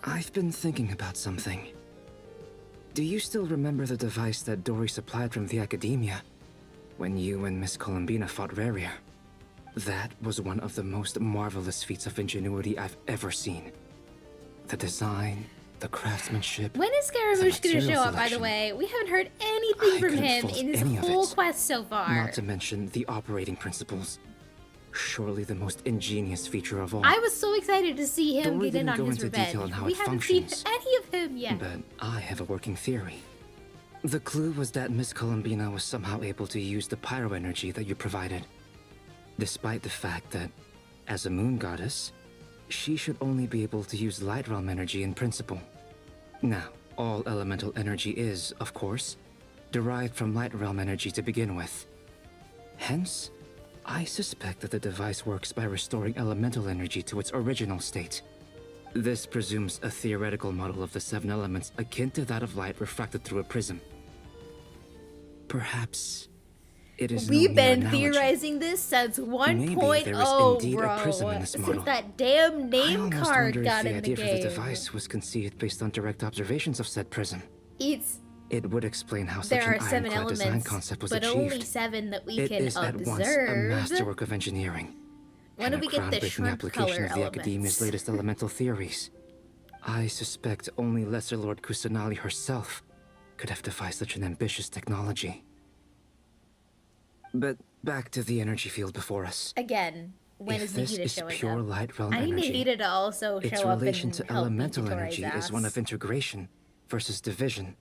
I've been thinking about something. Do you still remember the device that Dory supplied from the Academia when you and Miss Columbina fought Rarier? That was one of the most marvelous feats of ingenuity I've ever seen. The design, the craftsmanship.
When is Scaramouche gonna show up, by the
selection.
way? We haven't heard anything from
couldn't
him
fault
in this
any of
whole
it.
quest so far.
Not to mention the operating principles. Surely the most ingenious feature of all.
I was so excited to see him
Dory
get in
didn't
on
go
his
into
revenge.
detail on how
We
it
haven't seen
functions.
any of him yet.
But I have a working theory. The clue was that Miss Columbina was somehow able to use the pyro energy that you provided. Despite the fact that, as a moon goddess, she should only be able to use light realm energy in principle. Now, all elemental energy is, of course, derived from light realm energy to begin with. Hence, I suspect that the device works by restoring elemental energy to its original state. This presumes a theoretical model of the 7 elements akin to that of light refracted through a prism. Perhaps it is no
We've
mere
been
analogy.
theorizing this since 1.0,
there is indeed
bro.
a prism in this model.
Since that damn
I
name
almost
card
wonder
got
if the
in the
idea for the
game.
device was conceived based on direct observations of said prism.
It's
It would explain how such
there
an
are 7
ironclad design
elements,
concept was
but
achieved.
only 7 that we
It
can
is at once a
observe.
masterwork of engineering.
When
and
do we
a
get the
groundbreaking
shrimp
application
color
of the
elements?
Academia's latest elemental theories. I suspect only Lesser Lord Kusanali herself could have devised such an ambitious technology. But back to the energy field before us.
Again, when
If
is
this
Nikita
is
showing
pure
up?
light realm
I need
energy,
Nikita to also
its
show up
relation
and
to
help
elemental
beat Dottores'
energy
ass.
is one of integration versus division.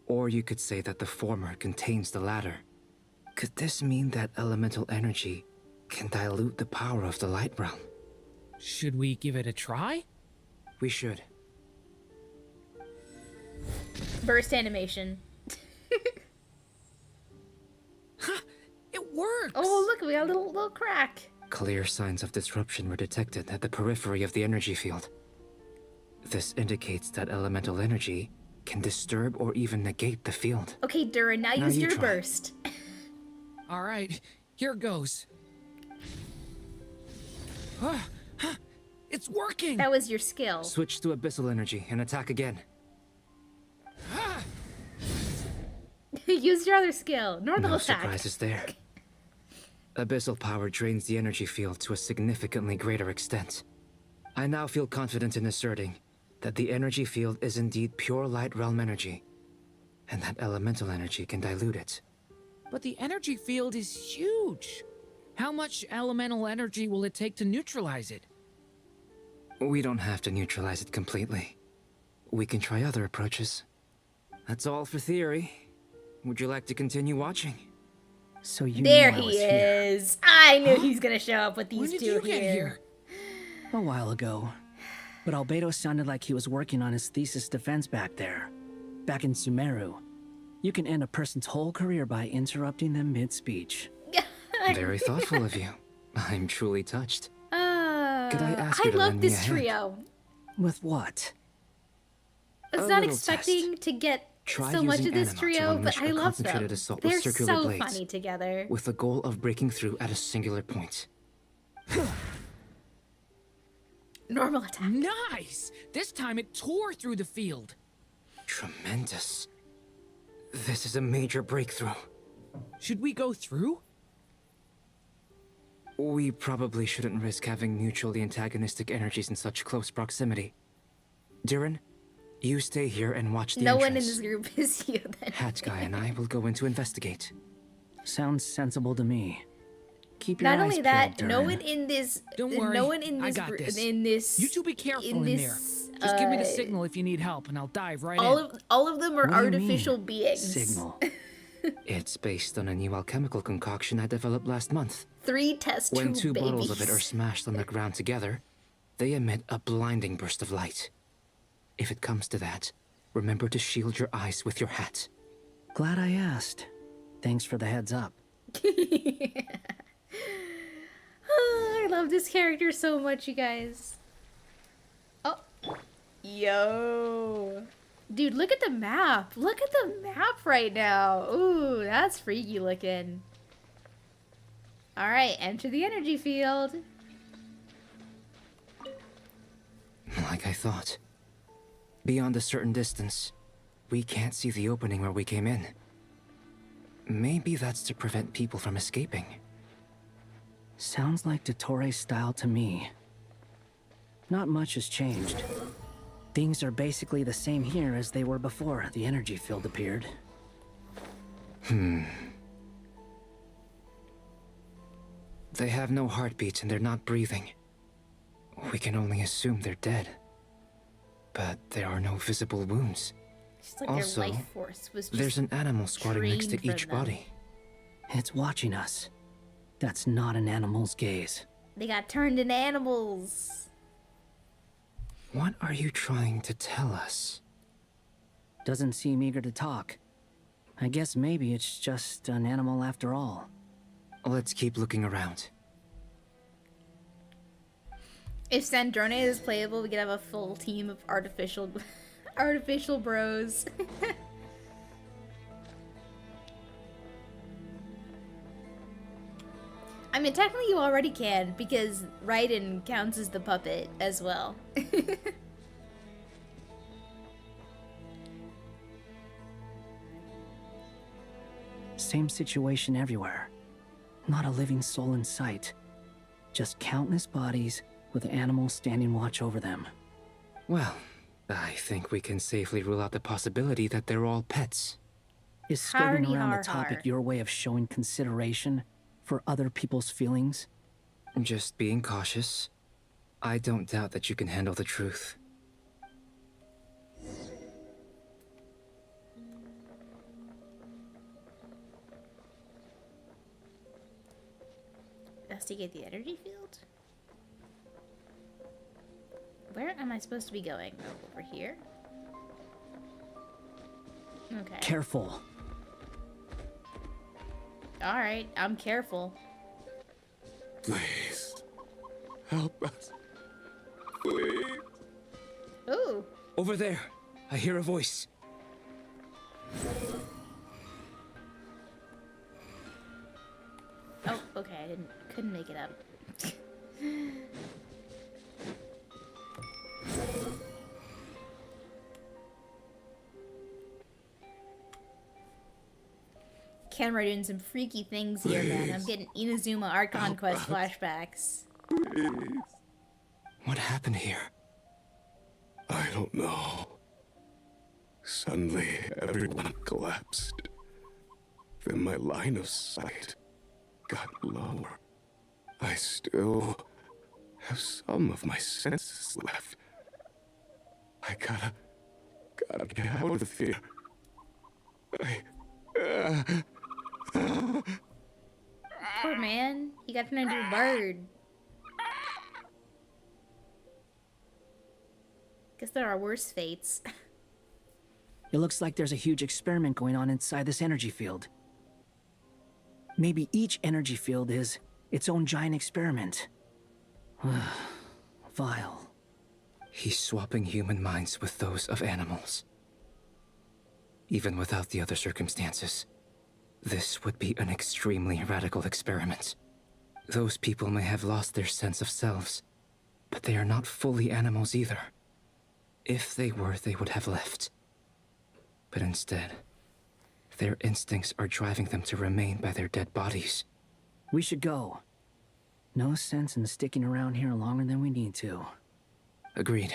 Or you could say that the former contains the latter. Could this mean that elemental energy can dilute the power of the light realm?
Should we give it a try?
We should.
Burst animation.
It works!
Oh, look, we got a little crack.
Clear signs of disruption were detected at the periphery of the energy field. This indicates that elemental energy can disturb or even negate the field.
Okay, Durin, now
Now
use
you
your
try.
burst.
All right, here goes. It's working!
That was your skill.
Switch to abyssal energy and attack again.
Use your other skill. Normal
No
attack.
surprises there. Abyssal power drains the energy field to a significantly greater extent. I now feel confident in asserting that the energy field is indeed pure light realm energy, and that elemental energy can dilute it.
But the energy field is huge. How much elemental energy will it take to neutralize it?
We don't have to neutralize it completely. We can try other approaches. That's all for theory. Would you like to continue watching?
So you
There
knew I
he
was here.
is. I knew he's gonna show up with these
When did
two
you get
here.
A while ago. But Albedo sounded like he was working on his thesis defense back there. Back in Sumeru. You can end a person's whole career by interrupting them mid-speech.
Very thoughtful of you. I'm truly touched. Could I ask
I
you to
love
lend me a
this
hand?
trio.
With what?
I was
A
not
little
expecting to get
Try
so much
using
of this
anima to
trio, but
unleash
I
a
love
concentrated
them.
assault with
They're
circular
so
blades,
funny together.
with the goal of breaking through at a singular point.
Normal attack.
Nice! This time it tore through the field.
Tremendous. This is a major breakthrough.
Should we go through?
We probably shouldn't risk having mutually antagonistic energies in such close proximity. Durin, you stay here and watch the
No one in
entrance.
this group is you then.
Hat Guy and I will go in to investigate.
Sounds sensible to me. Keep your
Not
eyes
only
peeled,
that, no
Durin.
one in this.
Don't worry,
No one in
I
this.
got this.
In this.
You two be careful in
this,
there. Just give me the signal if you need help, and I'll dive right in.
All of them are
What do you mean,
artificial beings.
signal? It's based on a new alchemical concoction I developed last month.
3 test
When
tube
2 bottles of it are
babies.
smashed on the ground together, they emit a blinding burst of light. If it comes to that, remember to shield your eyes with your hat.
Glad I asked. Thanks for the heads up.
I love this character so much, you guys. Oh, yo, dude, look at the map. Look at the map right now. Ooh, that's freaky looking. Alright, enter the energy field.
Like I thought. Beyond a certain distance, we can't see the opening where we came in. Maybe that's to prevent people from escaping.
Sounds like Dottore's style to me. Not much has changed. Things are basically the same here as they were before the energy field appeared.
They have no heartbeats and they're not breathing. We can only assume they're dead. But there are no visible wounds.
Just like
Also,
their life force was just
there's an animal squatting next to
trained for
each
them.
body.
It's watching us. That's not an animal's gaze.
They got turned into animals.
What are you trying to tell us?
Doesn't seem eager to talk. I guess maybe it's just an animal after all.
Let's keep looking around.
If Sandrone is playable, we could have a full team of artificial bros. I mean, technically you already can, because Raiden counts as the puppet as well.
Same situation everywhere. Not a living soul in sight. Just countless bodies with animals standing watch over them.
Well, I think we can safely rule out the possibility that they're all pets.
Is skirting
Hardy
around
har
the topic
har.
your way of showing consideration for other people's feelings?
Just being cautious. I don't doubt that you can handle the truth.
Investigate the energy field? Where am I supposed to be going? Oh, over here? Okay.
Careful.
Alright, I'm careful.
Please. Help us. Please.
Ooh.
Over there, I hear a voice.
Oh, okay, couldn't make it up. Camera doing some freaky things here, man. I'm getting Inazuma Archon Quest flashbacks.
Please.
What happened here?
I don't know. Suddenly, everyone collapsed. Then my line of sight got lower. I still have some of my senses left. I gotta get out of here.
Poor man. He got turned into a bird. Guess there are worse fates.
It looks like there's a huge experiment going on inside this energy field. Maybe each energy field is its own giant experiment. Vile.
He's swapping human minds with those of animals. Even without the other circumstances, this would be an extremely radical experiment. Those people may have lost their sense of selves, but they are not fully animals either. If they were, they would have left. But instead, their instincts are driving them to remain by their dead bodies.
We should go. No sense in sticking around here longer than we need to.
Agreed.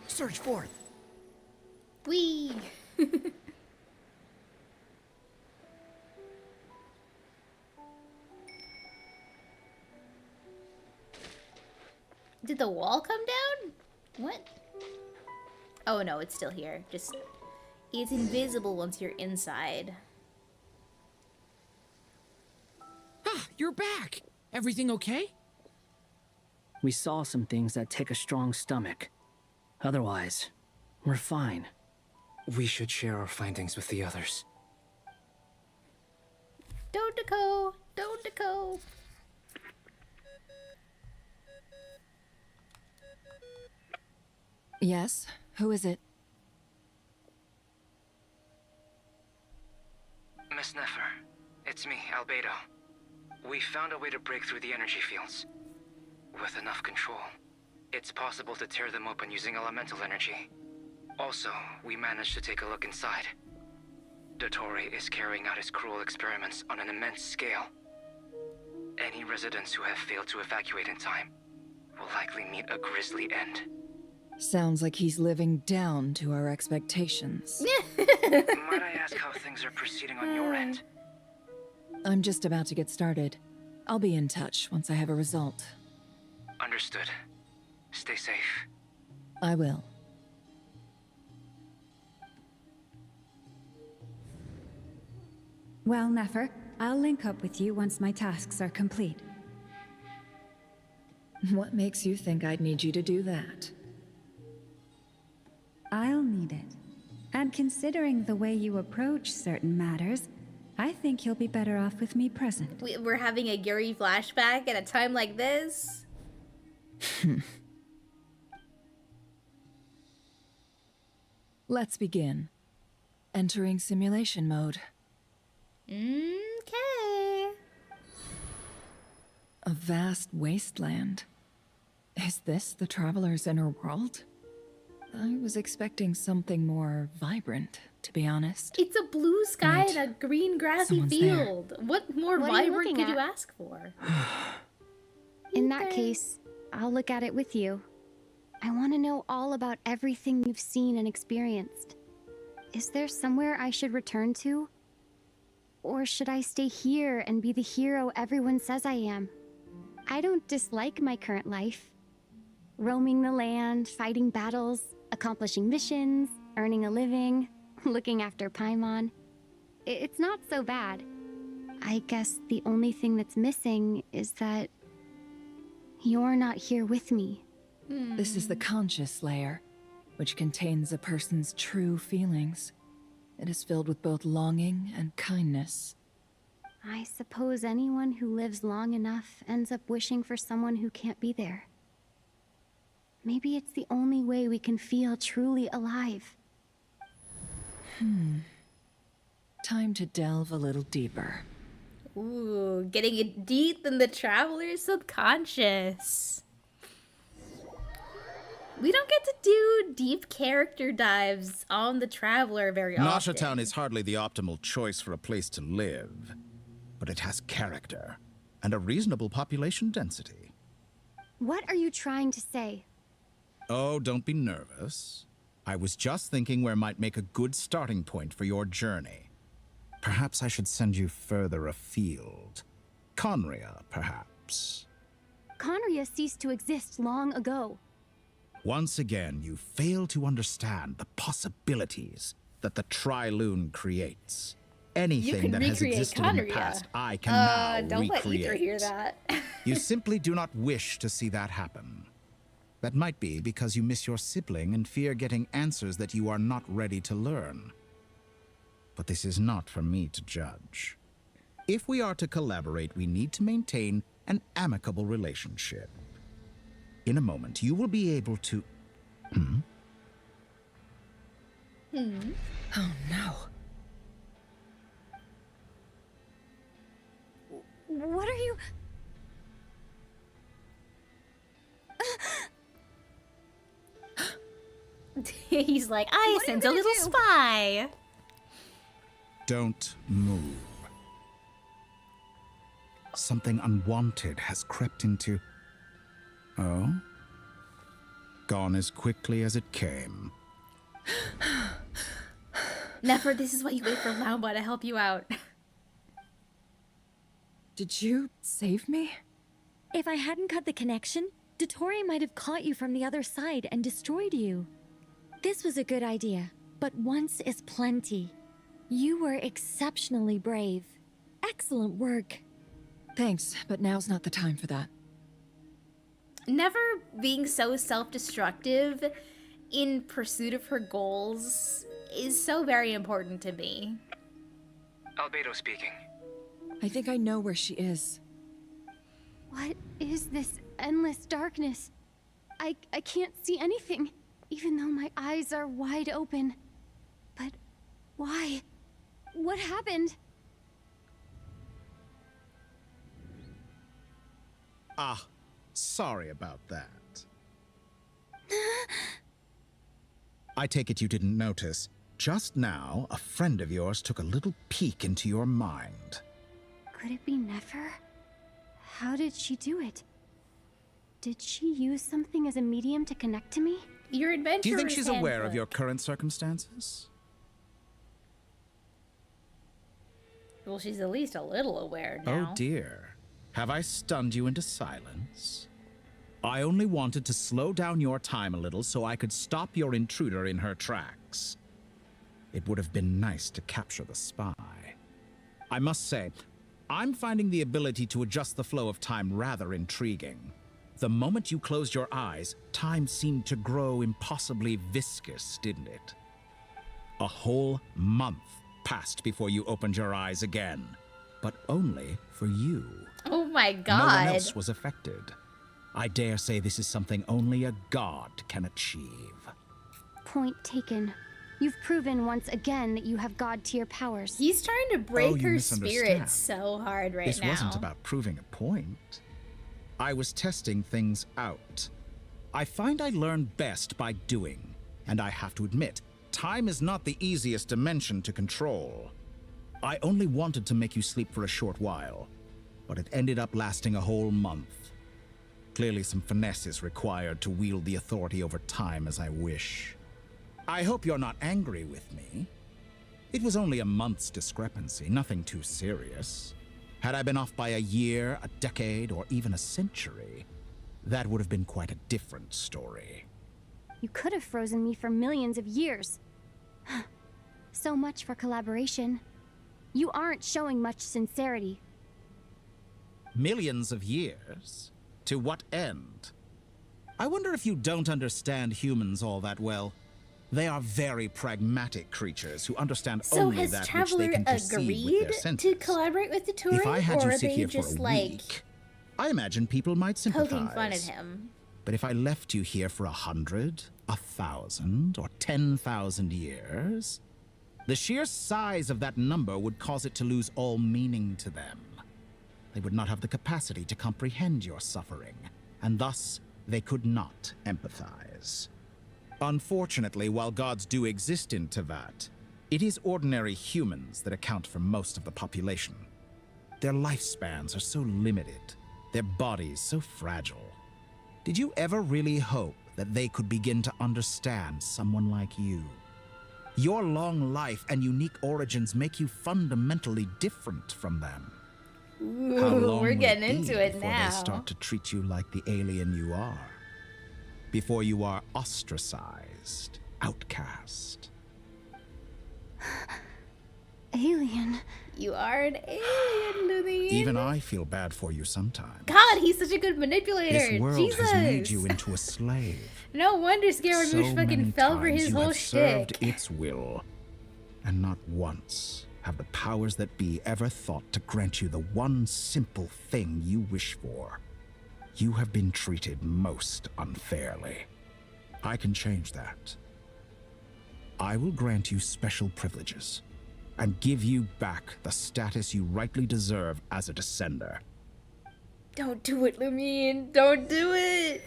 Search forth.
Whee! Did the wall come down? What? Oh no, it's still here. Just, it's invisible once you're inside.
Ah, you're back! Everything okay?
We saw some things that take a strong stomach. Otherwise, we're fine.
We should share our findings with the others.
Don't go.
Yes? Who is it?
Miss Nefer, it's me, Albedo. We found a way to break through the energy fields. With enough control, it's possible to tear them open using elemental energy. Also, we managed to take a look inside. DOTTORE is carrying out his cruel experiments on an immense scale. Any residents who have failed to evacuate in time will likely meet a grisly end.
Sounds like he's living down to our expectations.
Might I ask how things are proceeding on your end?
I'm just about to get started. I'll be in touch once I have a result.
Understood. Stay safe.
I will.
Well, Nefer, I'll link up with you once my tasks are complete.
What makes you think I'd need you to do that?
I'll need it. And considering the way you approach certain matters, I think you'll be better off with me present.
We're having a Yuri flashback at a time like this?
Let's begin. Entering simulation mode.
Okay.
A vast wasteland. Is this the Traveler's inner world? I was expecting something more vibrant, to be honest.
It's a blue sky
Wait.
and a green grassy
Someone's
field. What more
What are you
vibrant
looking
could you
at?
ask for?
In that case, I'll look at it with you. I want to know all about everything you've seen and experienced. Is there somewhere I should return to? Or should I stay here and be the hero everyone says I am? I don't dislike my current life. Roaming the land, fighting battles, accomplishing missions, earning a living, looking after Paimon. It's not so bad. I guess the only thing that's missing is that you're not here with me.
This is the conscious layer, which contains a person's true feelings. It is filled with both longing and kindness.
I suppose anyone who lives long enough ends up wishing for someone who can't be there. Maybe it's the only way we can feel truly alive.
Time to delve a little deeper.
Ooh, getting it deep in the Traveler's subconscious. We don't get to do deep character dives on the Traveler very often.
Town is hardly the optimal choice for a place to live, but it has character and a reasonable population density.
What are you trying to say?
Oh, don't be nervous. I was just thinking where might make a good starting point for your journey. Perhaps I should send you further afield. Conria, perhaps.
Conria ceased to exist long ago.
Once again, you fail to understand the possibilities that the Tri-Lune creates. Anything that has existed in the past, I can now
don't let Ether
recreate.
hear that.
You simply do not wish to see that happen. That might be because you miss your sibling and fear getting answers that you are not ready to learn. But this is not for me to judge. If we are to collaborate, we need to maintain an amicable relationship. In a moment, you will be able to...
Oh no.
What are you...
He's like, I sent a little spy.
Don't move. Something unwanted has crept into... Oh? Gone as quickly as it came.
Nefer, this is why you wait for Lauma to help you out.
Did you save me?
If I hadn't cut the connection, DOTTORE might have caught you from the other side and destroyed you. This was a good idea, but once is plenty. You were exceptionally brave. Excellent work.
Thanks, but now's not the time for that.
Never being so self-destructive in pursuit of her goals is so very important to me.
Albedo speaking.
I think I know where she is.
What is this endless darkness? I can't see anything. even though my eyes are wide open. But why? What happened?
Ah, sorry about that. I take it you didn't notice. Just now, a friend of yours took a little peek into your mind.
Could it be Nefer? How did she do it? Did she use something as a medium to connect to me?
Your adventurer's
Do you think she's aware of
handbook.
your current circumstances?
Well, she's at least a little aware now.
Oh dear. Have I stunned you into silence? I only wanted to slow down your time a little so I could stop your intruder in her tracks. It would have been nice to capture the spy. I must say, I'm finding the ability to adjust the flow of time rather intriguing. The moment you closed your eyes, time seemed to grow impossibly viscous, didn't it? A whole month passed before you opened your eyes again, but only for you.
Oh my god.
No one else was affected. I dare say this is something only a god can achieve.
Point taken. You've proven once again that you have god-tier powers.
He's trying to break
you
her spirit
misunderstand.
so hard right
This
now.
wasn't about proving a point. I was testing things out. I find I learn best by doing, and I have to admit, time is not the easiest dimension to control. I only wanted to make you sleep for a short while, but it ended up lasting a whole month. Clearly some finesse is required to wield the authority over time as I wish. I hope you're not angry with me. It was only a month's discrepancy, nothing too serious. Had I been off by a year, a decade, or even a century, that would have been quite a different story.
You could have frozen me for millions of years. So much for collaboration. You aren't showing much sincerity.
Millions of years? To what end? I wonder if you don't understand humans all that well. They are very pragmatic creatures who understand
So
only
has
that which
Traveler
they can perceive with
agreed
their senses.
to collaborate with DOTTORE,
If I had
or
you
are
sit
they
here for
just
a
like
week, I imagine people might sympathize.
poking fun at him?
But if I left you here for 100, 1,000, or 10,000 years, the sheer size of that number would cause it to lose all meaning to them. They would not have the capacity to comprehend your suffering, and thus they could not empathize. Unfortunately, while gods do exist in Tevat, it is ordinary humans that account for most of the population. Their lifespans are so limited, their bodies so fragile. Did you ever really hope that they could begin to understand someone like you? Your long life and unique origins make you fundamentally different from them. How
Ooh,
long
we're
will
getting
it be
into it
before
now.
they start to treat you like the alien you are? Before you are ostracized, outcast.
Alien.
You are an alien, Lily.
Even I feel bad for you sometimes.
God, he's such a good manipulator.
This world
Jesus.
has made you into a slave.
No wonder Scaramouche
So
fucking
many
fell for
times
his
you
whole
have
shtick.
served its will, and not once have the powers that be ever thought to grant you the one simple thing you wish for. You have been treated most unfairly. I can change that. I will grant you special privileges and give you back the status you rightly deserve as a descender.
Don't do it, Lumine. Don't do it.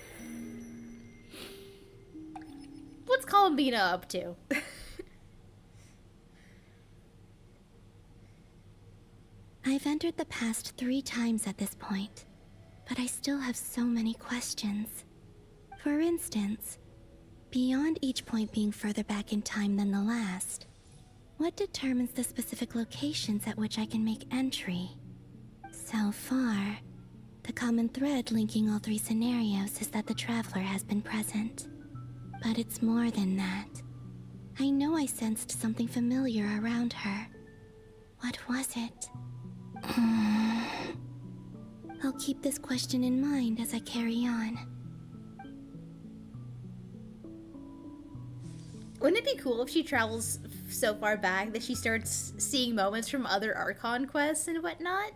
What's Columbina up to?
I've entered the past 3 times at this point, but I still have so many questions. For instance, beyond each point being further back in time than the last, what determines the specific locations at which I can make entry? So far, the common thread linking all 3 scenarios is that the Traveler has been present. But it's more than that. I know I sensed something familiar around her. What was it? I'll keep this question in mind as I carry on.
Wouldn't it be cool if she travels so far back that she starts seeing moments from other Archon quests and whatnot?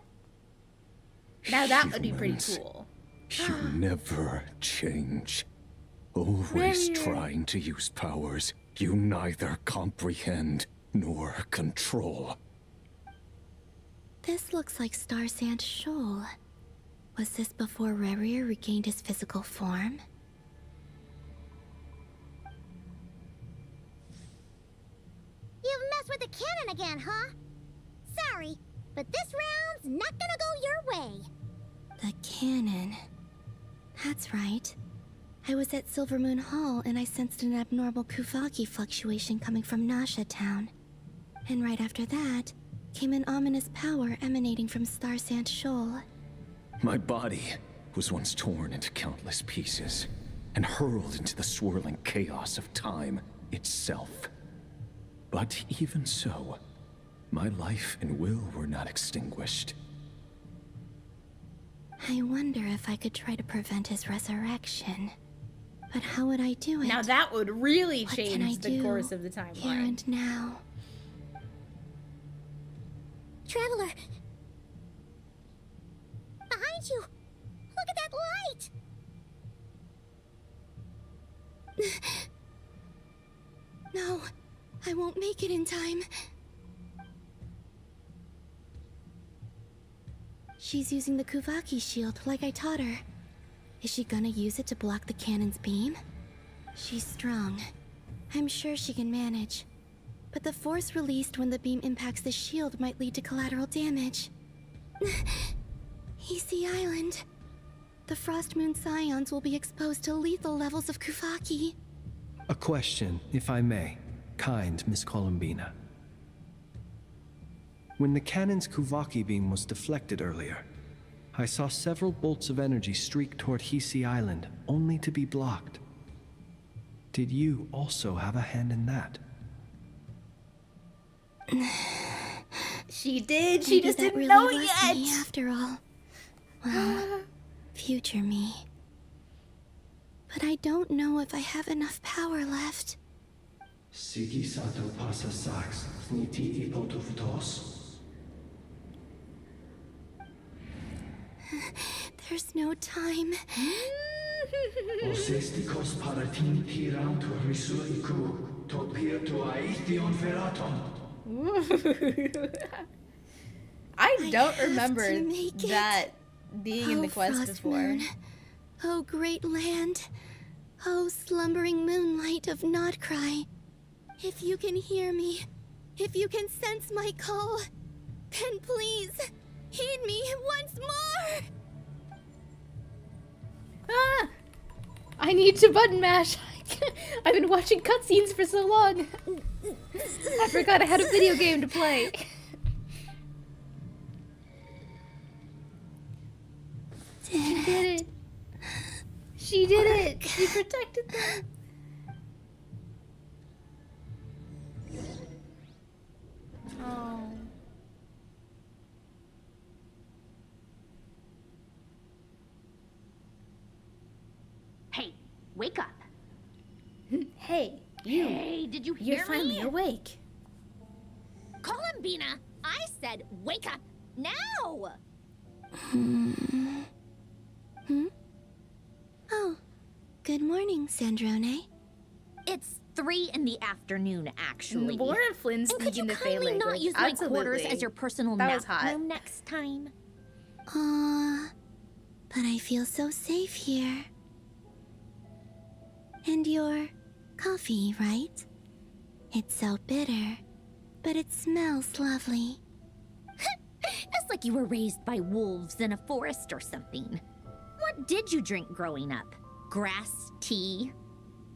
Now that would be pretty
Humans,
cool.
You never change.
Always trying to use powers you neither comprehend nor control.
This looks like Star Sand Shoal. Was this before Rerir regained his physical form?
You've messed with the cannon again, huh? Sorry, but this round's not gonna go your way.
The cannon. That's right. I was at Silver Moon Hall and I sensed an abnormal Kuvaki fluctuation coming from Nasha Town. And right after that, came an ominous power emanating from Star Sand Shoal.
My body was once torn into countless pieces and hurled into the swirling chaos of time itself. But even so, my life and will were not extinguished.
I wonder if I could try to prevent his resurrection. But how would I do it?
Now that would really
What can I
change the
do
course of the timeline.
here and now.
Traveler! Behind you! Look at that light!
No, I won't make it in time. She's using the Kuvaki shield like I taught her. Is she gonna use it to block the cannon's beam? She's strong. I'm sure she can manage. But the force released when the beam impacts the shield might lead to collateral damage. EC Island. The Frost Moon Scions will be exposed to lethal levels of Kuvaki.
A question, if I may, kind Miss Columbina. When the cannon's Kuvaki beam was deflected earlier, I saw several bolts of energy streak toward Hisi Island, only to be blocked. Did you also have a hand in that?
She did. She
Maybe
just
that
didn't
really
know it
was
yet.
me after all. Well, future me. But I don't know if I have enough power left.
Sigi sato pasa sax, sniti ipotuftos.
There's no time.
Osestikos paratin tirantu risuiku, topirtu aithion veraton.
I don't
have
remember
to make it.
that being in the quest
Frost
before.
Moon. Oh, great land. Oh, slumbering moonlight of Nodcry. If you can hear me, if you can sense my call, then please, heed me once more!
Ah! I need to button mash. I've been watching cutscenes for so long. I forgot I had a video game to play. She did it. She did it. She protected them. Oh.
Hey, wake up.
Hey, you.
Hey, did you hear
You're finally
me?
awake.
Columbina, I said wake up now!
Hmm? Oh, good morning, Sandrone.
It's 3 in the afternoon, actually.
Laura Flynn
And could you
speaking the Fey
kindly not
language.
use my quarters
Absolutely.
as your personal
That
nap
was hot.
room next time?
But I feel so safe here. And your coffee, right? It's so bitter, but it smells lovely.
It's like you were raised by wolves in a forest or something. What did you drink growing up? Grass tea?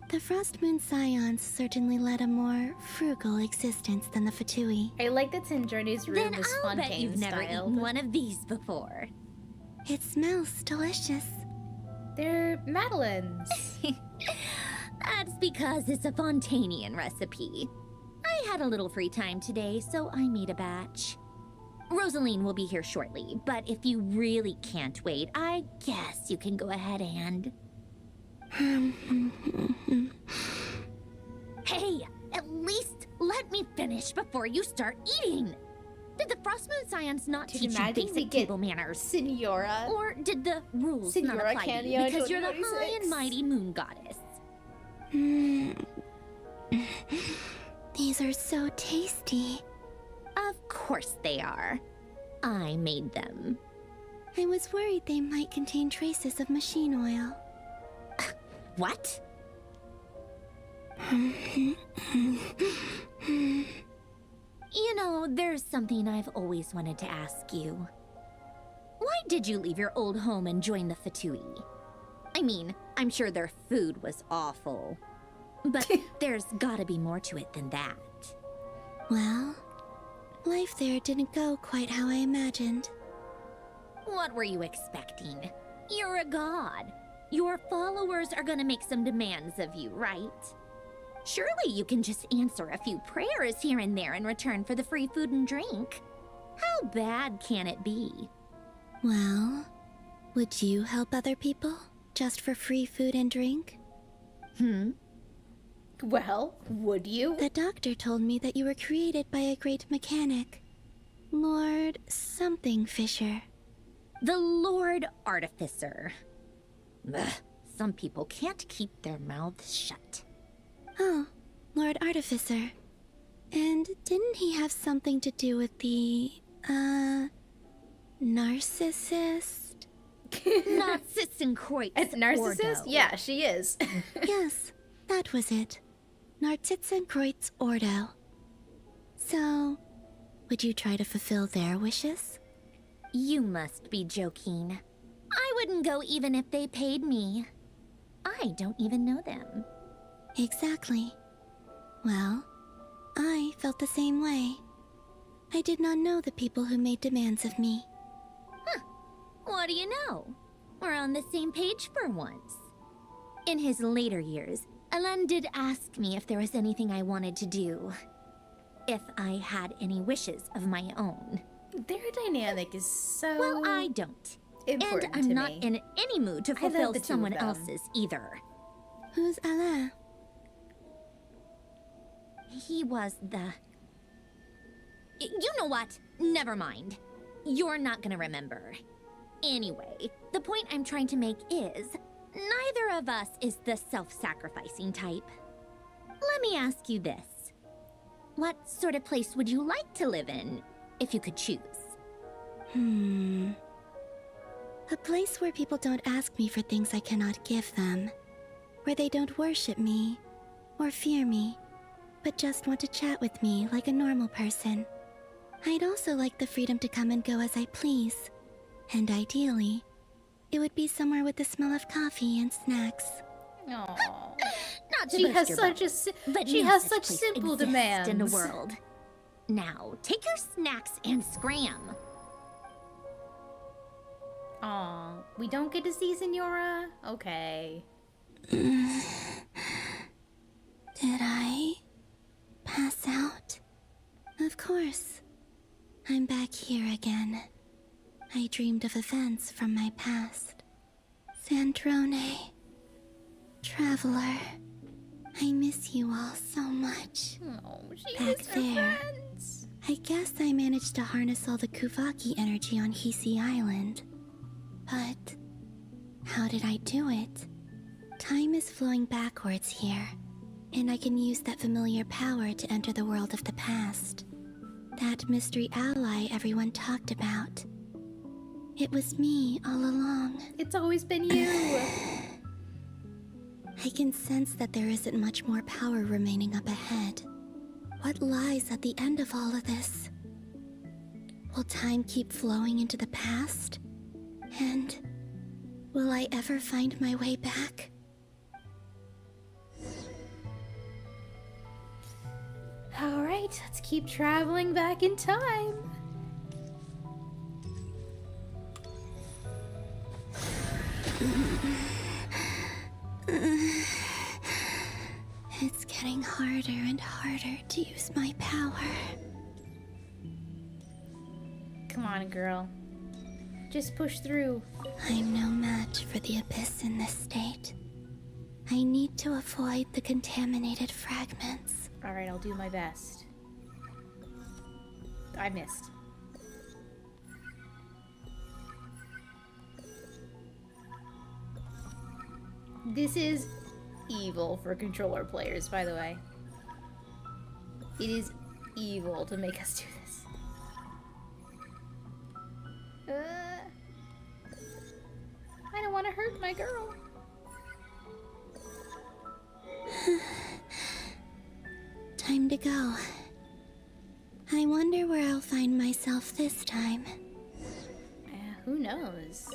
The Frost Moon Scions certainly led a more frugal existence than the Fatui.
I like that Sandrone's room
Then
is
I'll bet
Fontaine
you've never
styled.
eaten one of these before.
It smells delicious.
They're Madeleines.
That's because it's a Fontainian recipe. I had a little free time today, so I made a batch. Rosaline will be here shortly, but if you really can't wait, I guess you can go ahead and... Hey, at least let me finish before you start eating! Did the Frost Moon Scions not
Dude,
teach you
imagine we
basic
get
table manners?
Senora.
Or did the rules not
Senora
apply to
Canyon
you because you're the
2026.
high and mighty moon goddess?
These are so tasty.
Of course they are. I made them.
I was worried they might contain traces of machine oil.
What? You know, there's something I've always wanted to ask you. Why did you leave your old home and join the Fatui? I mean, I'm sure their food was awful. But there's gotta be more to it than that.
Well, life there didn't go quite how I imagined.
What were you expecting? You're a god. Your followers are gonna make some demands of you, right? Surely you can just answer a few prayers here and there in return for the free food and drink. How bad can it be?
Well, would you help other people just for free food and drink?
Well, would you?
The doctor told me that you were created by a great mechanic, Lord something Fisher.
The Lord Artificer. Ugh, some people can't keep their mouths shut.
Oh, Lord Artificer. And didn't he have something to do with the, narcissist?
Narcissenkreuz.
It's narcissist?
Ordo.
Yeah, she is.
Yes, that was it. Narcissenkreuz Ordo. So, would you try to fulfill their wishes?
You must be joking. I wouldn't go even if they paid me. I don't even know them.
Exactly. Well, I felt the same way. I did not know the people who made demands of me.
Huh. What do you know? We're on the same page for once. In his later years, Alan did ask me if there was anything I wanted to do. If I had any wishes of my own.
Their dynamic is so
Well, I don't.
important
and I'm
to
not
me.
in any mood to
I love
fulfill
the two of
someone
them.
else's either.
Who's Alain?
He was the... You know what? Never mind. You're not gonna remember. Anyway, the point I'm trying to make is, neither of us is the self-sacrificing type. Let me ask you this. What sort of place would you like to live in, if you could choose?
A place where people don't ask me for things I cannot give them. Where they don't worship me, or fear me, but just want to chat with me like a normal person. I'd also like the freedom to come and go as I please. And ideally, it would be somewhere with the smell of coffee and snacks.
Aww.
Not to
She
boast
has
your
such
boast, but
she
no
has
such
such
place
simple
exists
demands
in the world. Now, take your snacks and scram.
Aw, we don't get to see Senora? Okay.
Did I pass out? Of course. I'm back here again. I dreamed of events from my past. Sandrone. Traveler. I miss you all so much.
Oh, she
Back
missed her
there.
friends.
I guess I managed to harness all the Kuvaki energy on Hisi Island. But how did I do it? Time is flowing backwards here, and I can use that familiar power to enter the world of the past. That mystery ally everyone talked about. It was me all along.
It's always been you.
I can sense that there isn't much more power remaining up ahead. What lies at the end of all of this? Will time keep flowing into the past? And will I ever find my way back?
Alright, let's keep traveling back in time.
It's getting harder and harder to use my power.
Come on, girl. Just push through.
I'm no match for the abyss in this state. I need to avoid the contaminated fragments.
Alright, I'll do my best. I missed. This is evil for controller players, by the way. It is evil to make us do this. I don't want to hurt my girl.
Time to go. I wonder where I'll find myself this time.
Who knows?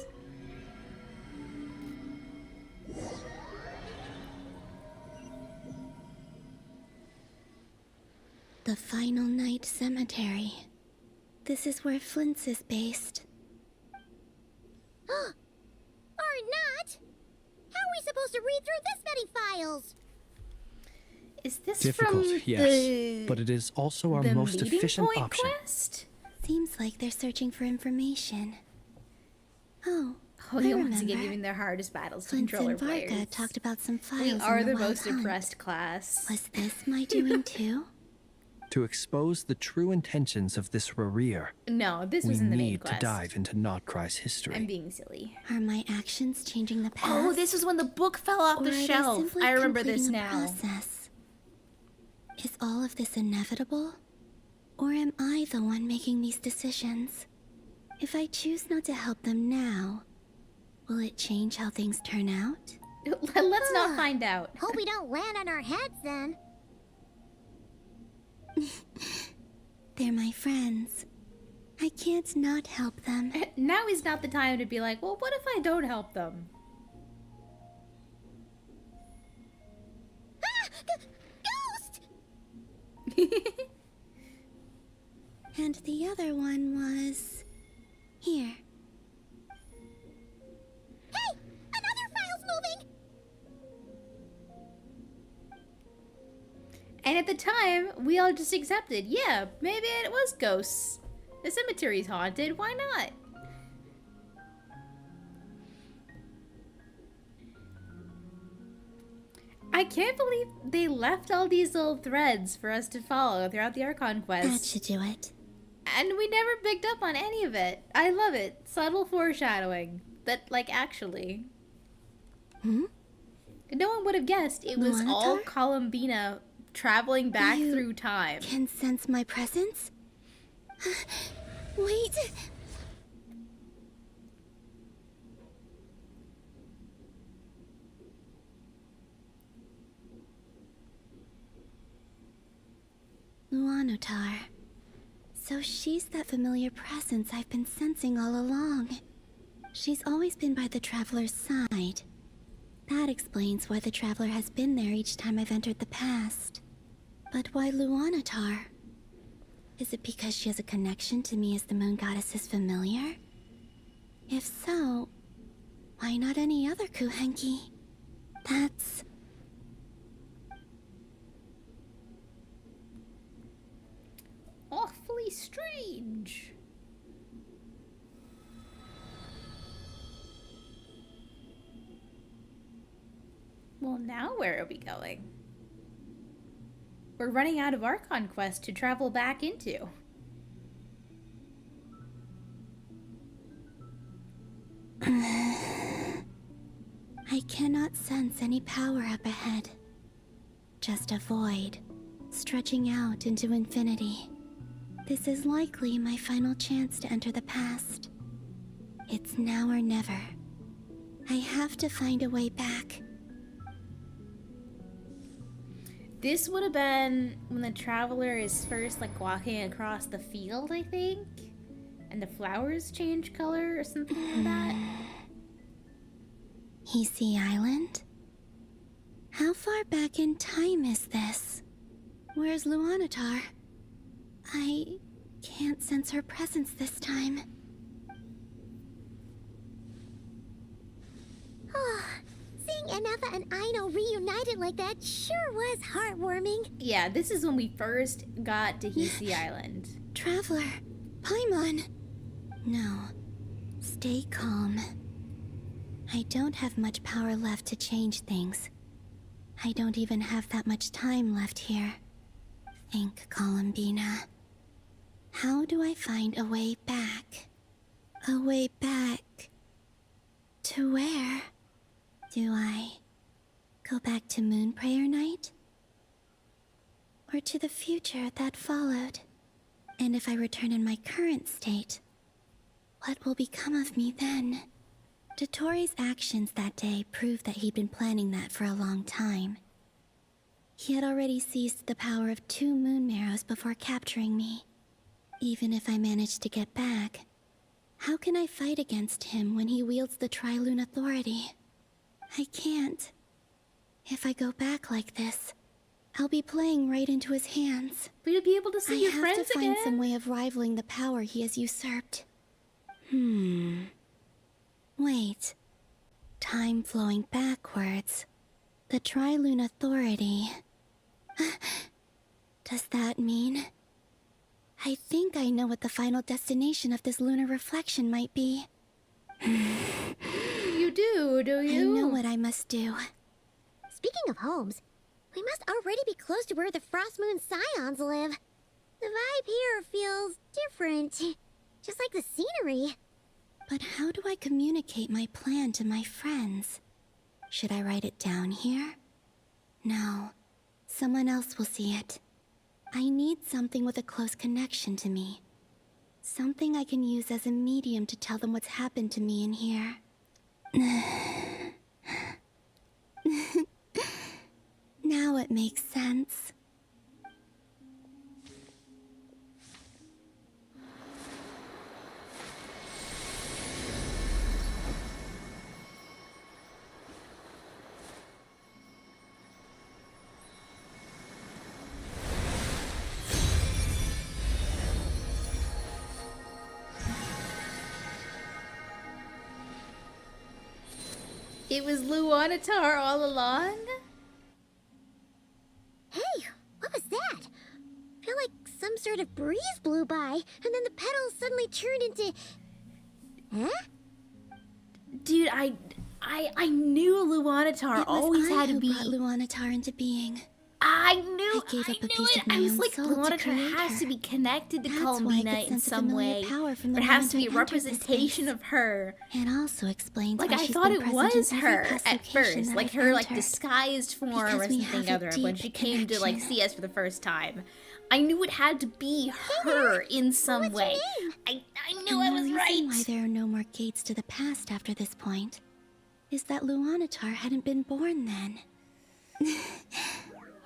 The Final Night Cemetery. This is where Flint's is based.
Or not? How are we supposed to read through this many files?
Is this
Difficult,
from
yes,
the...
but it is also our
the
most
meeting
efficient
point
option.
Quest?
Seems like they're searching for information. Oh,
Oh,
I
you once
remember.
again giving their hardest battles to
Flint
controller
and Varga
players.
talked about some files
We
in
are the
Wild
most
Hunt.
oppressed class.
Was this my doing too?
To expose the true intentions of this Rarir,
No, this
we
was in the main
need
quest.
to dive into Notkrai's history.
I'm being silly.
Are my actions changing the past?
Oh, this was when the book fell off
Or
the
are they
shelf.
simply
I remember this
completing a
now.
process? Is all of this inevitable? Or am I the one making these decisions? If I choose not to help them now, will it change how things turn out?
Let's not find out.
Hope we don't land on our heads then.
They're my friends. I can't not help them.
Now is not the time to be like, well, what if I don't help them?
Ghost!
And the other one was... here.
Hey! Another file's moving!
And at the time, we all just accepted, yeah, maybe it was ghosts. The cemetery's haunted, why not? I can't believe they left all these little threads for us to follow throughout the Archon quest.
That should do it.
And we never picked up on any of it. I love it. Subtle foreshadowing. That, like, actually.
Hmm?
No one would have guessed it was all
Luanatar?
Columbina traveling back
You
through time.
Can sense my presence? Wait! Luanatar. So she's that familiar presence I've been sensing all along. She's always been by the Traveler's side. That explains why the Traveler has been there each time I've entered the past. But why Luanatar? Is it because she has a connection to me as the Moon Goddess's familiar? If so, why not any other Kuhenki? That's...
awfully strange. Well, now where are we going? We're running out of Archon quest to travel back into.
I cannot sense any power up ahead. Just a void, stretching out into infinity. This is likely my final chance to enter the past. It's now or never. I have to find a way back.
This would have been when the Traveler is first, like, walking across the field, I think? And the flowers change color or something like that?
Easy Island? How far back in time is this? Where's Luanatar? I can't sense her presence this time.
Oh, seeing Anafa and Aino reunited like that sure was heartwarming.
Yeah, this is when we first got to Hisi Island.
Traveler, Paimon. No, stay calm. I don't have much power left to change things. I don't even have that much time left here. Think, Columbina. How do I find a way back? A way back... to where? Do I
Go back to Moon Prayer Night? Or to the future that followed? And if I return in my current state, what will become of me then? Dottore's actions that day proved that he'd been planning that for a long time. He had already seized the power of 2 moon marrows before capturing me. Even if I managed to get back, how can I fight against him when he wields the Tri-Lune Authority? I can't. If I go back like this, I'll be playing right into his hands.
But you'll be able to see your friends
I have to find
again.
some way of rivaling the power he has usurped. Wait. Time flowing backwards. The Tri-Lune Authority. Does that mean... I think I know what the final destination of this lunar reflection might be.
You do you?
I know what I must do.
Speaking of homes, we must already be close to where the Frost Moon Scions live. The vibe here feels different, just like the scenery.
But how do I communicate my plan to my friends? Should I write it down here? No. Someone else will see it. I need something with a close connection to me. Something I can use as a medium to tell them what's happened to me in here. Now it makes sense.
It was Luanatar all along?
Hey, what was that? I feel like some sort of breeze blew by, and then the petals suddenly turned into... Huh?
Dude, I knew Luanatar always had to be.
Brought Luanatar into being.
I knew.
I gave up a
knew
piece
it.
of my
I was
own
like,
soul to
Luanatar
create
has
her.
to be connected to
That's why I
Columbina
could
in
sense a
some
familiar
way.
power from the
It has to
moment
be
I
a
entered this
representation
space.
of her.
It also explains
Like
why
I
she's
thought
been
it
present
was
in every
her
past
at
location
first,
that
like
I've
her like
entered.
disguised form
Because
or
we
something
have a
other when
deep
she came to like
connection.
see us for the first time. I knew it had to be her in some way. I knew I was
The
right.
reason why there are no more gates to the past after this point is that Luanatar hadn't been born then.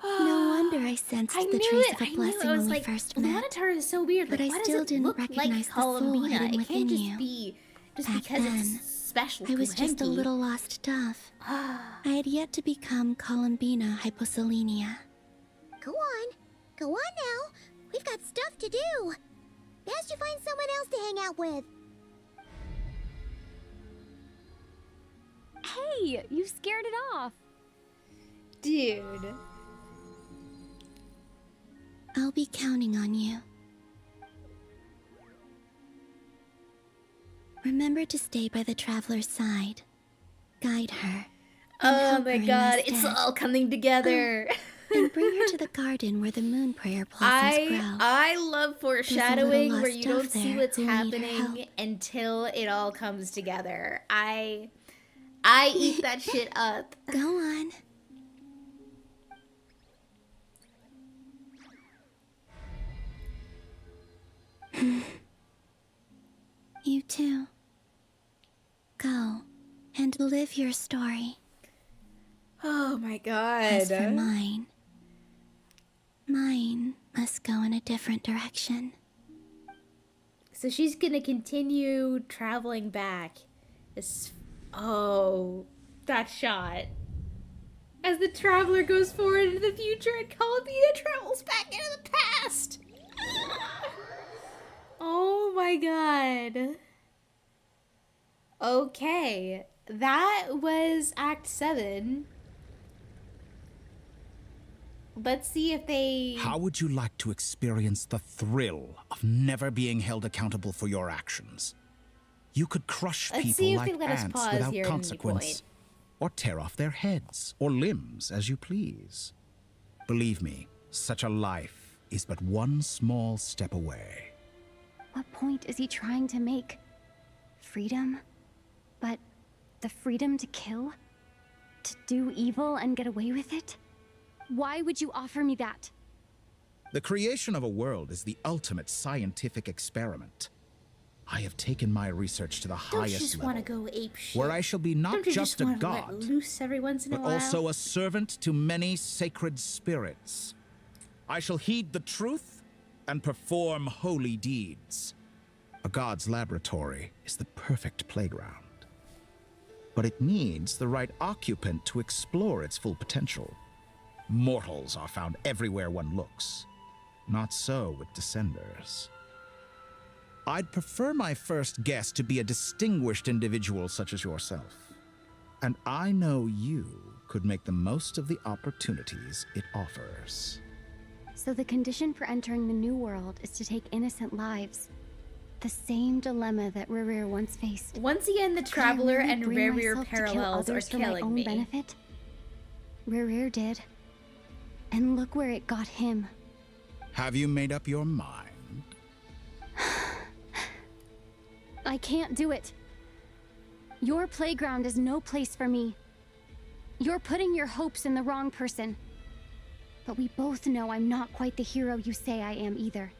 No wonder I sensed
I
the
knew
trace
it.
of a
I knew
blessing
it. I was
when we
like,
first met.
Luanatar is so weird.
But
Like,
I
why
still
does it
didn't
look
recognize
like
the soul
Columbina?
hidden
It
within
can't just
you.
be just
Back
because
then,
it's special.
I was just a
Henki.
little lost dove. I had yet to become Columbina Hyposelenia.
Go on. Go on now. We've got stuff to do. Best you find someone else to hang out with.
Hey, you scared it off.
Dude.
I'll be counting on you. Remember to stay by the traveler's side. Guide her. and
Oh
help
my
her in
god, it's
stead.
all coming together.
And bring her to the garden where the moon prayer blossoms grow.
I love foreshadowing where
lost
you don't
dove
see
there
what's
who will need her
happening
help.
until it all comes together. I eat that shit up.
Go on. You too. Go and live your story.
Oh my god.
As for mine must go in a different direction.
So she's gonna continue traveling back. Oh, that shot. As the traveler goes forward into the future and Columbina travels back into the past. Oh my god. Okay, that was Act 7. Let's see if they...
How would you like to experience the thrill of never being held accountable for your actions? You could crush
Let's see
people
if they
like
let us
ants
pause
without
here at any
consequence,
point.
or tear off their heads or limbs as you please. Believe me, such a life is but one small step away.
What point is he trying to make? Freedom? But the freedom to kill? To do evil and get away with it? Why would you offer me that?
The creation of a world is the ultimate scientific experiment. I have taken my research to the
Don't you
highest
just
level,
want to go ape shit?
where I shall be not
Don't you
just a
wanna let
god,
loose every once in a
but
while?
also a servant to many sacred spirits. I shall heed the truth and perform holy deeds. A god's laboratory is the perfect playground. But it needs the right occupant to explore its full potential. Mortals are found everywhere one looks. Not so with Descenders. I'd prefer my first guest to be a distinguished individual such as yourself. And I know you could make the most of the opportunities it offers.
So the condition for entering the new world is to take innocent lives. The same dilemma that Rerir once faced.
Once again, the
Could I
Traveler
really
and
bring
Rerir
myself to kill
parallels are
others for my
killing
own
me.
benefit? Rerir did. And look where it got him.
Have you made up your mind?
I can't do it. Your playground is no place for me. You're putting your hopes in the wrong person. But we both know I'm not quite the hero you say I am either.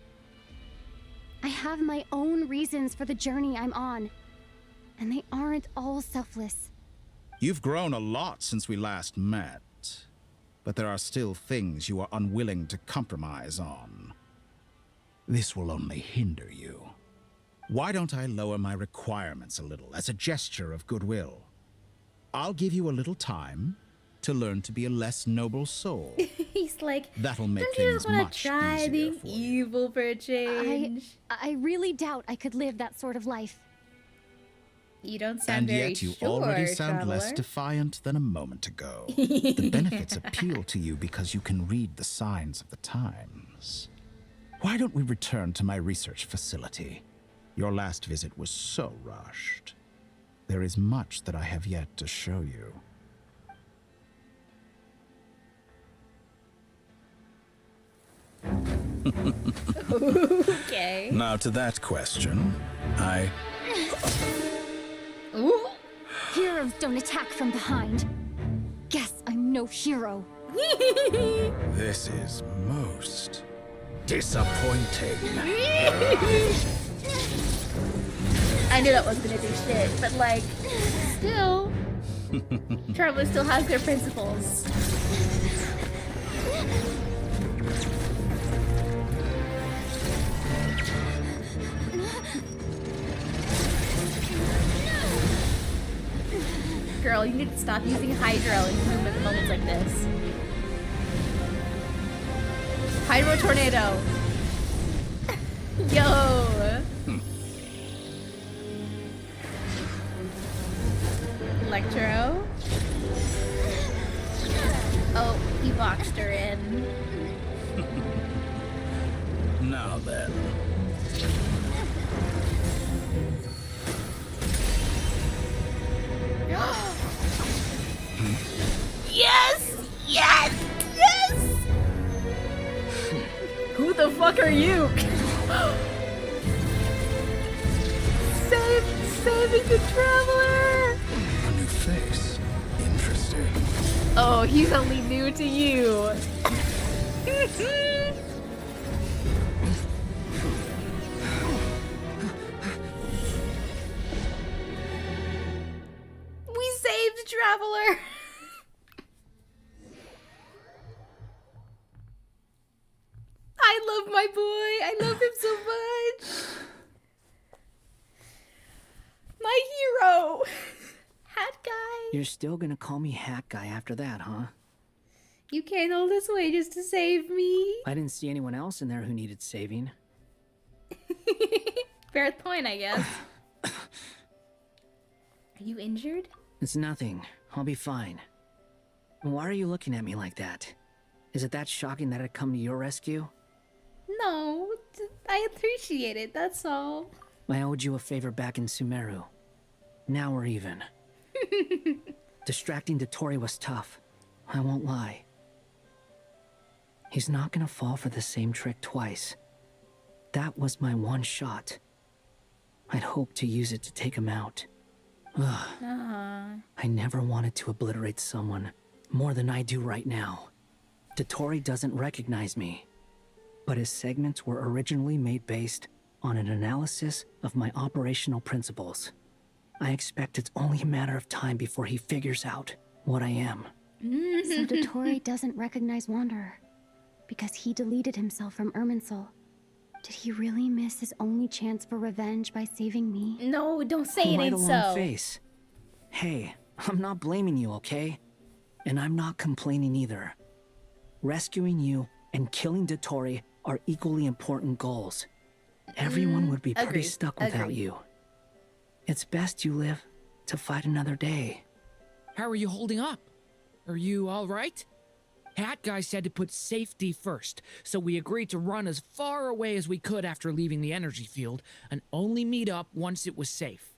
I have my own reasons for the journey I'm on. And they aren't all selfless.
You've grown a lot since we last met. But there are still things you are unwilling to compromise on. This will only hinder you. Why don't I lower my requirements a little as a gesture of goodwill? I'll give you a little time to learn to be a less noble soul.
He's like,
That'll make
don't you
things
just want
much
to try
easier
being
for you.
evil for a change?
I really doubt I could live that sort of life.
You don't sound
And
very
yet you
sure,
already sound
Traveler.
less defiant than a moment ago. The benefits appeal to you because you can read the signs of the times. Why don't we return to my research facility? Your last visit was so rushed. There is much that I have yet to show you.
Okay.
Now to that question,
Ooh.
Heroes don't attack from behind. Guess I'm no hero.
This is most disappointing.
I knew that wasn't gonna do shit, but like, still, Traveler still has their principles. Girl, you need to stop using Hydro in moments like this. Hydro Tornado. Yo. Electro. Oh, he boxed her in.
Now then.
Yes! Yes! Yes! Who the fuck are you? Saving the Traveler!
A new face. Interesting.
Oh, he's only new to you. We saved Traveler. I love my boy. I love him so much. My hero. Hat guy.
You're still gonna call me Hat Guy after that, huh?
You came all this way just to save me.
I didn't see anyone else in there who needed saving.
Fair point, I guess. Are you injured?
It's nothing. I'll be fine. Why are you looking at me like that? Is it that shocking that I'd come to your rescue?
No, I appreciate it, that's all.
I owed you a favor back in Sumeru. Now we're even. Distracting DOTTORE was tough. I won't lie. He's not gonna fall for the same trick twice. That was my one shot. I'd hoped to use it to take him out. I never wanted to obliterate someone more than I do right now. DOTTORE doesn't recognize me, but his segments were originally made based on an analysis of my operational principles. I expect it's only a matter of time before he figures out what I am.
So DOTTORE doesn't recognize Wanderer because he deleted himself from Irminsul. Did he really miss his only chance for revenge by saving me?
No, don't say it ain't so.
Face. Hey, I'm not blaming you, okay? And I'm not complaining either. Rescuing you and killing DOTTORE are equally important goals. Everyone would be pretty stuck without you. It's best you live to fight another day.
How are you holding up? Are you all right? Hat Guy said to put safety first, so we agreed to run as far away as we could after leaving the energy field and only meet up once it was safe.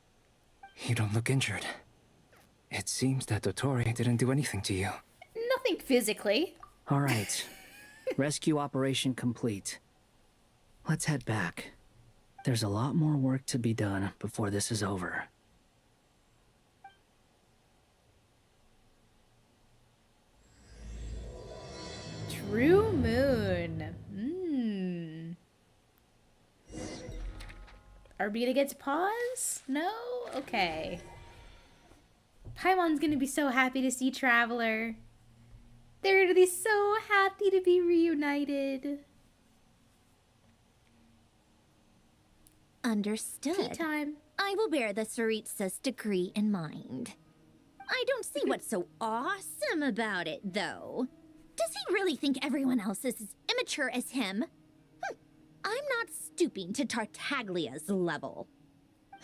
You don't look injured. It seems that DOTTORE didn't do anything to you.
Nothing physically.
All right. Rescue operation complete. Let's head back. There's a lot more work to be done before this is over.
True Moon. Are we gonna get to pause? No? Okay. Paimon's gonna be so happy to see Traveler. They're gonna be so happy to be reunited.
Understood.
Tea time.
I will bear the Tsaritsa's degree in mind. I don't see what's so awesome about it, though. Does he really think everyone else is as immature as him? I'm not stooping to Tartaglia's level.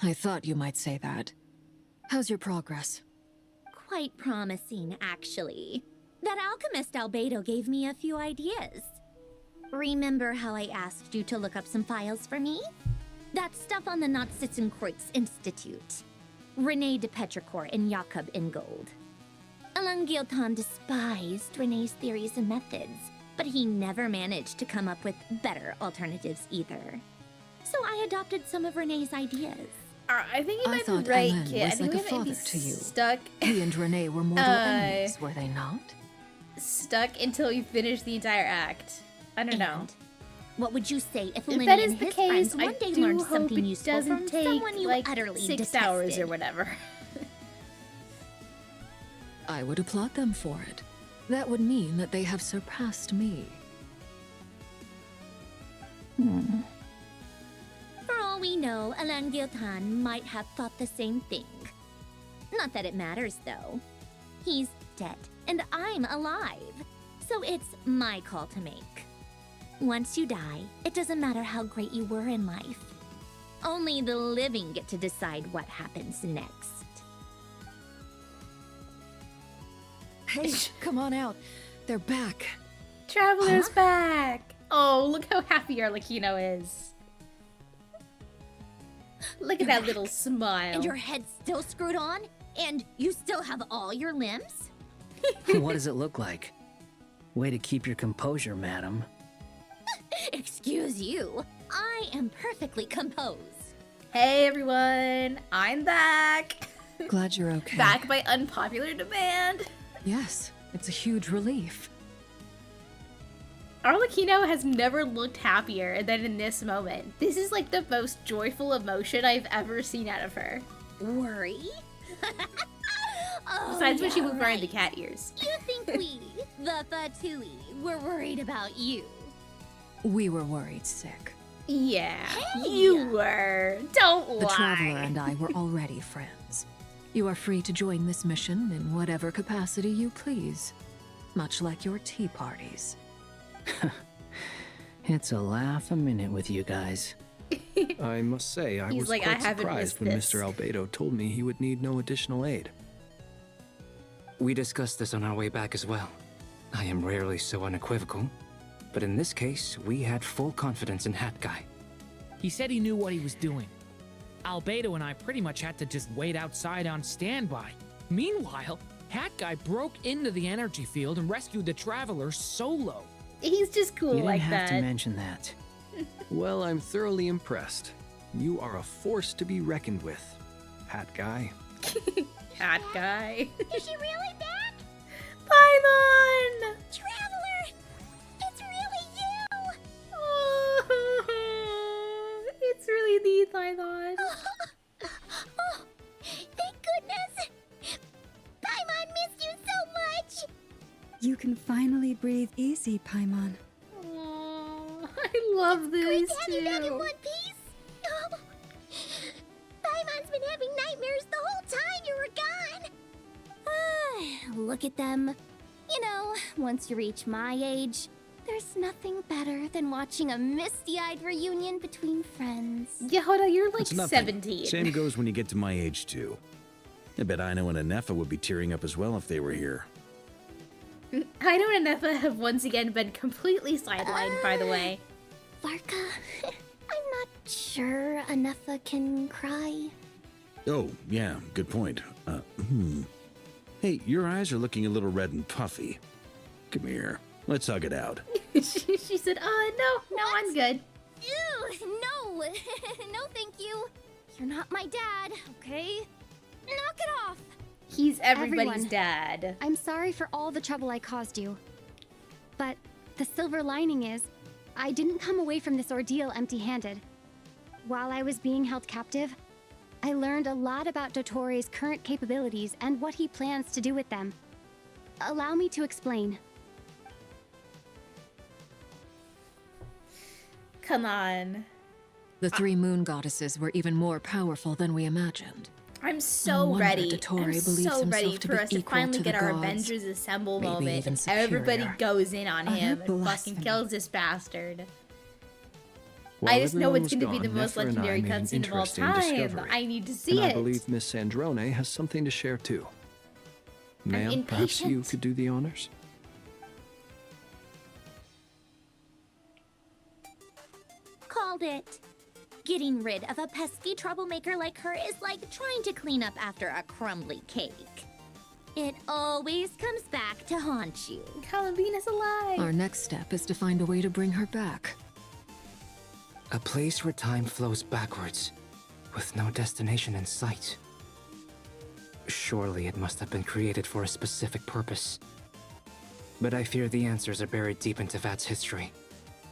I thought you might say that. How's your progress?
Quite promising, actually. That alchemist Albedo gave me a few ideas. Remember how I asked you to look up some files for me? That stuff on the Nazi-Kreuz Institute. René de Petrichor and Jakob Ingold. Alain Guillotin despised René's theories and methods, but he never managed to come up with better alternatives either. So I adopted some of René's ideas.
I think you
I
might
thought
be right,
Alain
Kit. I
was
think
like a
we might be
father to you.
stuck.
He and René were mortal enemies, were they not?
Stuck until you finish the entire act. I don't know.
What would you say if
If
Lenny
that is
and
the
his
case,
friends
I
one day
do
learned
hope
something
it
useful
doesn't
from
take
someone you
like
utterly
6 hours
detested?
or whatever.
I would applaud them for it. That would mean that they have surpassed me.
For all we know, Alain Guillotin might have thought the same thing. Not that it matters, though. He's dead, and I'm alive. So it's my call to make. Once you die, it doesn't matter how great you were in life. Only the living get to decide what happens next.
Hey, come on out. They're back.
Traveler's back. Oh, look how happy Arlecchino is. Look at that little smile.
And your head's still screwed on? And you still have all your limbs?
What does it look like? Way to keep your composure, madam.
Excuse you. I am perfectly composed.
Hey everyone, I'm back.
Glad you're okay.
Back by unpopular demand.
Yes, it's a huge relief.
Arlecchino has never looked happier than in this moment. This is like the most joyful emotion I've ever seen out of her.
Worry?
Besides when she was wearing the cat ears.
You think we, the Fatui, were worried about you?
We were worried sick.
Yeah, you were. Don't lie.
The Traveler and I were already friends. You are free to join this mission in whatever capacity you please. Much like your tea parties.
It's a laugh a minute with you guys.
I must say, I
He's
was
like,
quite
"I haven't
surprised when
missed this."
Mr. Albedo told me he would need no additional aid.
We discussed this on our way back as well. I am rarely so unequivocal, but in this case, we had full confidence in Hat Guy.
He said he knew what he was doing. Albedo and I pretty much had to just wait outside on standby. Meanwhile, Hat Guy broke into the energy field and rescued the Traveler solo.
He's just cool
You didn't
like
have
that.
to mention that.
Well, I'm thoroughly impressed. You are a force to be reckoned with, Hat Guy.
Cat guy.
Is she really back?
Paimon!
Traveler! It's really you!
Oh, it's really neat, Paimon.
Oh, thank goodness! Paimon missed you so much!
You can finally breathe easy, Paimon.
Oh, I love this
Great to have you back in one piece! Oh. Paimon's been having nightmares the whole time you were gone!
Look at them. You know, once you reach my age, there's nothing better than watching a misty-eyed reunion between friends.
Yehuda, you're like
It's nothing.
17.
Same goes when you get to my age, too. I bet Aino and Anefa would be tearing up as well if they were here.
Aino and Anefa have once again been completely sidelined, by the way.
Varka, I'm not sure Anefa can cry.
Oh, yeah, good point. Hey, your eyes are looking a little red and puffy. Come here, let's hug it out.
she said, no, I'm good.
Ew, no, no thank you. You're not my dad, okay? Knock it off.
He's everybody's
Everyone,
dad.
I'm sorry for all the trouble I caused you. But the silver lining is, I didn't come away from this ordeal empty-handed. While I was being held captive, I learned a lot about Dottore's current capabilities and what he plans to do with them. Allow me to explain.
Come on.
The three moon goddesses were even more powerful than we imagined.
I'm
No
so
wonder
ready.
Dottore
I'm
believes
so
himself
ready
to
for
be
us to
equal
finally
to
get
the
our
gods.
Avengers Assemble
Maybe
moment.
even
And everybody
superior.
goes in on him and fucking
blasphemy.
kills this bastard.
While
I just know
everyone
it's
was
going to be the
gone,
most
Nefer and I
legendary
made an
cutscene of all
interesting
time.
discovery.
I need to see
and
it.
I believe Miss Sandrone has something to share too. Ma'am, perhaps you
impatient.
could do the honors?
Called it. Getting rid of a pesky troublemaker like her is like trying to clean up after a crumbly cake. It always comes back to haunt you.
Columbina's alive.
Our next step is to find a way to bring her back.
A place where time flows backwards, with no destination in sight. Surely it must have been created for a specific purpose. But I fear the answers are buried deep into Vat's history,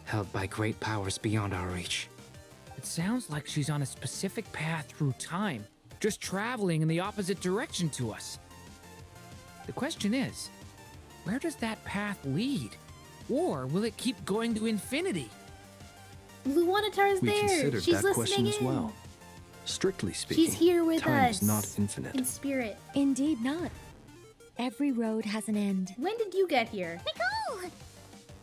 held by great powers beyond our reach.
It sounds like she's on a specific path through time, just traveling in the opposite direction to us. The question is, where does that path lead? Or will it keep going to infinity?
Luanatar's
We
there.
considered
She's
that question
listening
as
in.
well. Strictly speaking,
She's here with
time
us.
is not infinite.
In spirit.
Indeed not. Every road has an end.
When did you get here?
Nicole!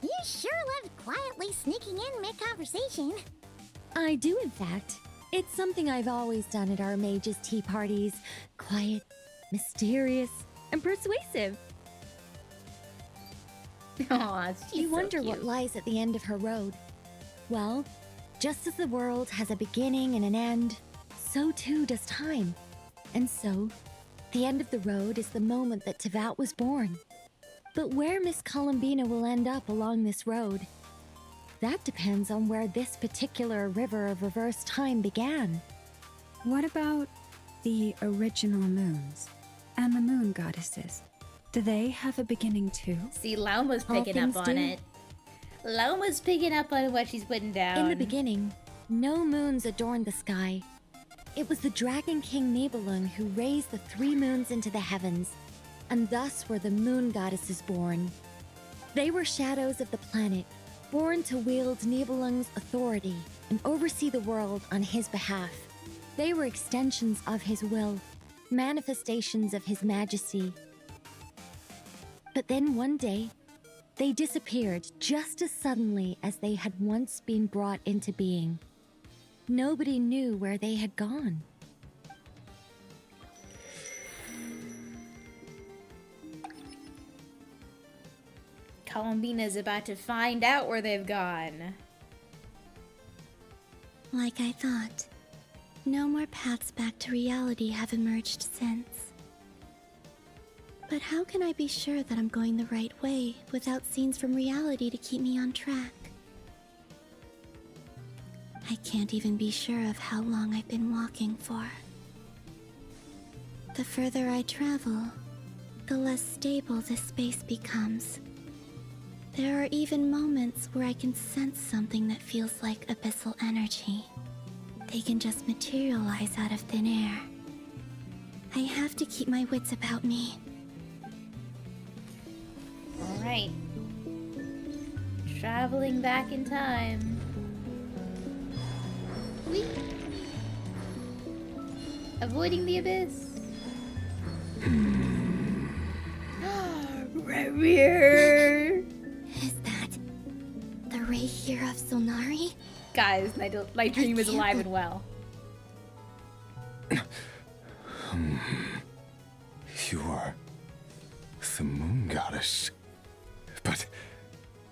You sure loved quietly sneaking in mid-conversation.
I do, in fact. It's something I've always done at our mages' tea parties. Quiet, mysterious, and persuasive.
Aw, she's
You
so
wonder
cute.
what lies at the end of her road. Well, just as the world has a beginning and an end, so too does time. And so, the end of the road is the moment that Tevat was born. But where Miss Columbina will end up along this road, that depends on where this particular river of reverse time began.
What about the original moons and the moon goddesses? Do they have a beginning too?
See, Lauma's
All
picking up
things
on
do.
it. Lauma's picking up on what she's putting down.
In the beginning, no moons adorned the sky. It was the Dragon King Nibelung who raised the 3 moons into the heavens, and thus were the moon goddesses born. They were shadows of the planet, born to wield Nibelung's authority and oversee the world on his behalf. They were extensions of his will, manifestations of his majesty. But then one day, they disappeared just as suddenly as they had once been brought into being. Nobody knew where they had gone.
Columbina's about to find out where they've gone.
Like I thought, no more paths back to reality have emerged since. But how can I be sure that I'm going the right way without scenes from reality to keep me on track? I can't even be sure of how long I've been walking for. The further I travel, the less stable this space becomes. There are even moments where I can sense something that feels like abyssal energy. They can just materialize out of thin air. I have to keep my wits about me.
Alright. Traveling back in time. Whee! Avoiding the abyss. Right here.
Is that the ray here of Solnari?
Guys, my dream is alive and well.
You are the moon goddess. But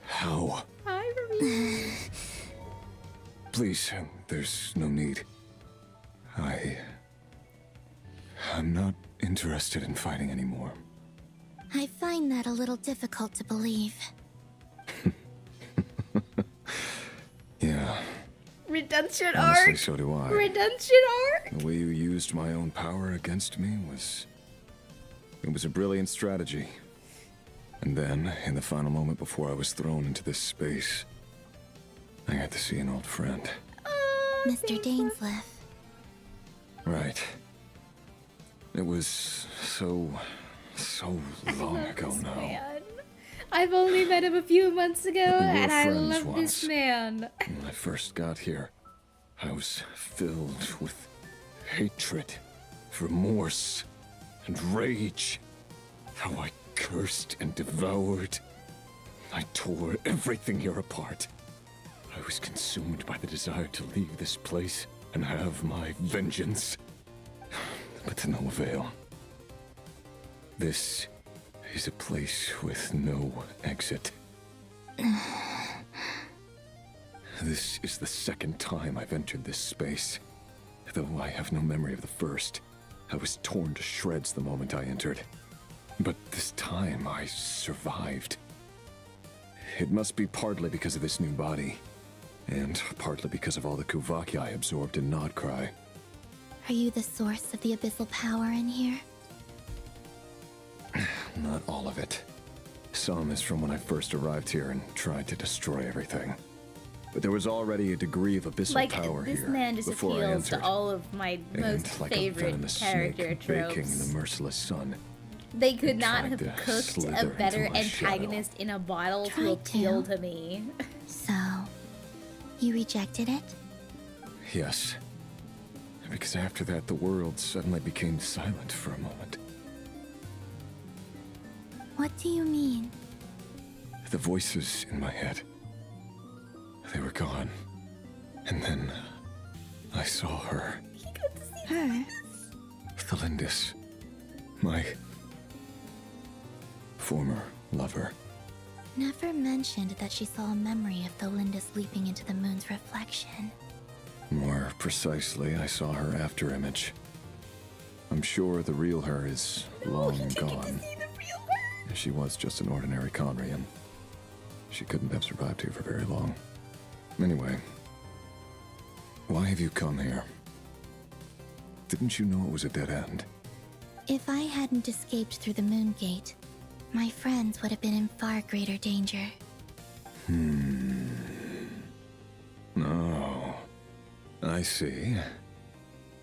how?
Hi, Marie.
Please, there's no need. I'm not interested in fighting anymore.
I find that a little difficult to believe.
Yeah,
Redemption
honestly,
arc.
so do I.
Redemption arc.
The way you used my own power against me it was a brilliant strategy. And then, in the final moment before I was thrown into this space, I got to see an old friend.
Mr. Dainsleif.
Right. It was so long ago now.
Man. I've only met him a few months ago,
We were
and I
friends
love
once.
this man.
When I first got here, I was filled with hatred, remorse, and rage. How I cursed and devoured. I tore everything here apart. I was consumed by the desire to leave this place and have my vengeance. But to no avail. This is a place with no exit. This is the second time I've entered this space. Though I have no memory of the first. I was torn to shreds the moment I entered. But this time I survived. It must be partly because of this new body. And partly because of all the Kuvaki I absorbed in KRAI.
Are you the source of the abyssal power in here?
Not all of it. Some is from when I first arrived here and tried to destroy everything. But there was already a degree of abyssal power
this
here
man just
before I
appeals
entered.
to all of my most
And like a
favorite
venomous
character
snake
tropes.
baking in the merciless sun.
They could not
tried
have
to
cooked
slither
a
into
better
my shadow.
antagonist in a bottle to
Tried
appeal
to.
to me.
So, you rejected it?
Yes. Because after that, the world suddenly became silent for a moment.
What do you mean?
The voices in my head, they were gone. And then I saw her.
Her?
Thelindis. My former lover.
Never mentioned that she saw a memory of Thelindis leaping into the moon's reflection.
More precisely, I saw her after image. I'm sure the real her is long gone. She was just an ordinary Conrian. She couldn't have survived here for very long. Anyway, why have you come here? Didn't you know it was a dead end?
If I hadn't escaped through the moon gate, my friends would have been in far greater danger.
Oh, I see.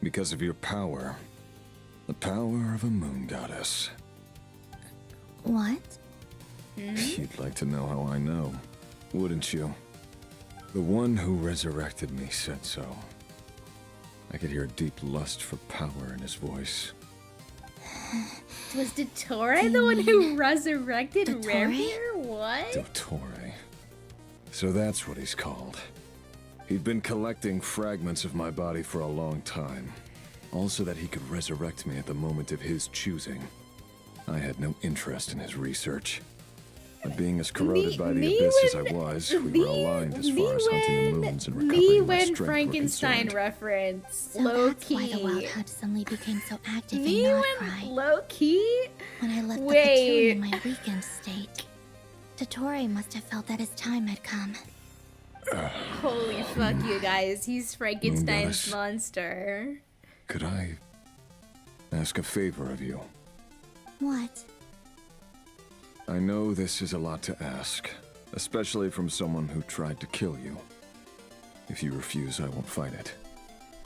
Because of your power. The power of a moon goddess.
What?
You'd like to know how I know, wouldn't you? The one who resurrected me said so. I could hear a deep lust for power in his voice.
Was DOTTORE the one who resurrected
DOTTORE?
Raremere? What?
DOTTORE. So that's what he's called. He'd been collecting fragments of my body for a long time. Also that he could resurrect me at the moment of his choosing. I had no interest in his research. But being as corroded by the abyss as I was, we were aligned as far as hunting the moons and recovering my strength were
Frankenstein
concerned.
reference.
So
Low
that's why the Wild
key.
Hunt suddenly became so active
Me
in
when
KRAI.
low key?
When I left the
Wait.
platoon in my weakened state. DOTTORE must have felt that his time had come.
Holy fuck, you guys. He's Frankenstein's
Goddess.
monster.
Could I
ask a favor of you.
What?
I know this is a lot to ask, especially from someone who tried to kill you. If you refuse, I won't fight it.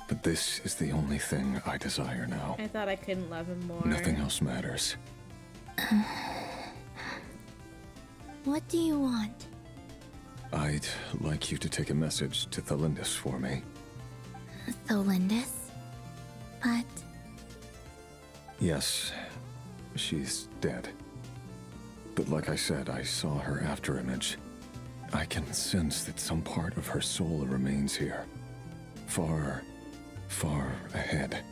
But this is the only thing I desire now.
I thought I couldn't love him more.
Nothing else matters.
What do you want?
I'd like you to take a message to Thalindis for me.
Thalindis? But...
Yes, she's dead. But like I said, I saw her afterimage. I can sense that some part of her soul remains here. Far, far ahead.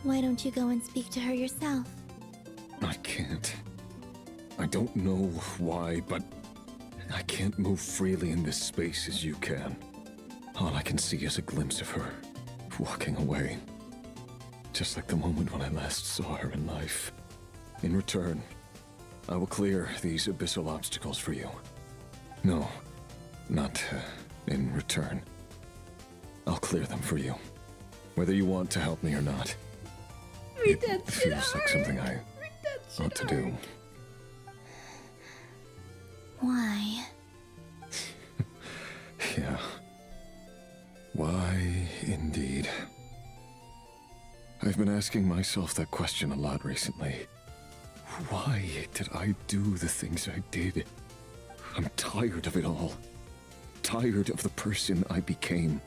Why don't you go and speak to her yourself?
I can't. I don't know why, but I can't move freely in this space as you can. All I can see is a glimpse of her, walking away. Just like the moment when I last saw her in life. In return, I will clear these abyssal obstacles for you. No, not in return. I'll clear them for you, whether you want to help me or not. It feels like something I ought to do.
Why?
Yeah. Why, indeed. I've been asking myself that question a lot recently. Why did I do the things I did? I'm tired of it all. Tired of the person I became.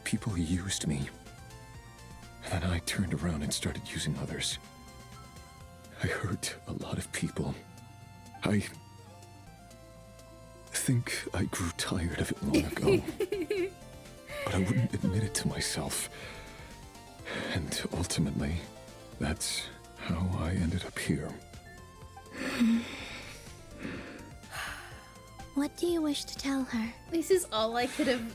People used me. And then I turned around and started using others. I hurt a lot of people. I think I grew tired of it long ago. But I wouldn't admit it to myself. And ultimately, that's how I ended up here.
What do you wish to tell her?
This is all I could have,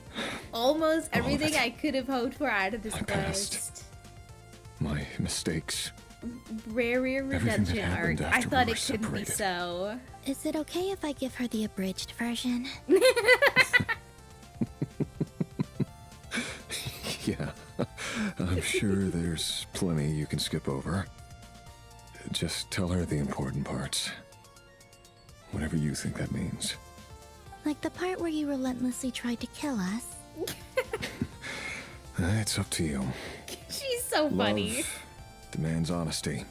almost everything I could have hoped for out of this
My
quest.
past. My mistakes.
Rare redemption arc. I
after
thought
we
it
were
couldn't be
separated.
so.
Is it okay if I give her the abridged version?
Yeah, I'm sure there's plenty you can skip over. Just tell her the important parts. Whatever you think that means.
Like the part where you relentlessly tried to kill us?
It's up to you.
She's so funny.
Love demands honesty.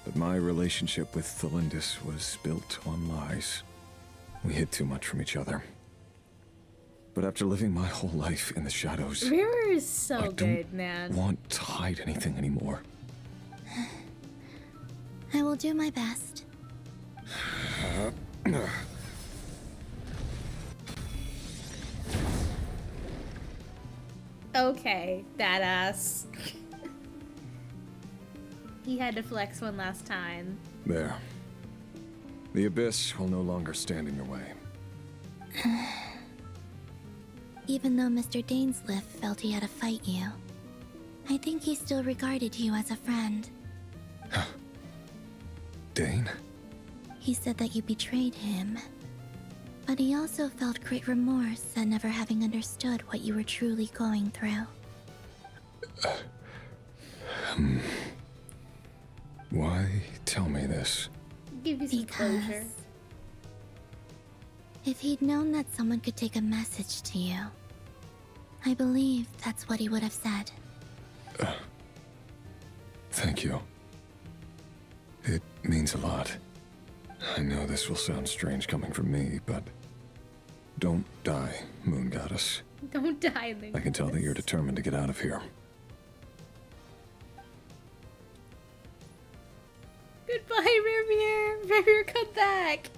But my relationship with Thalindis was built on lies. We hid too much from each other. But after living my whole life in the shadows,
Rare is so
I
good, man.
want to hide anything anymore.
I will do my best.
Okay, badass. He had to flex one last time.
There. The abyss will no longer stand in your way.
Even though Mr. Dainsliff felt he had to fight you, I think he still regarded you as a friend.
Dane?
He said that you betrayed him, but he also felt great remorse at never having understood what you were truly going through.
Why tell me this?
Give you some closure.
If he'd known that someone could take a message to you, I believe that's what he would have said.
Thank you. It means a lot. I know this will sound strange coming from me, but don't die, Moon Goddess.
Don't die, Moon
I can tell that you're determined to get out of here.
Goodbye, Revere. Revere, come back.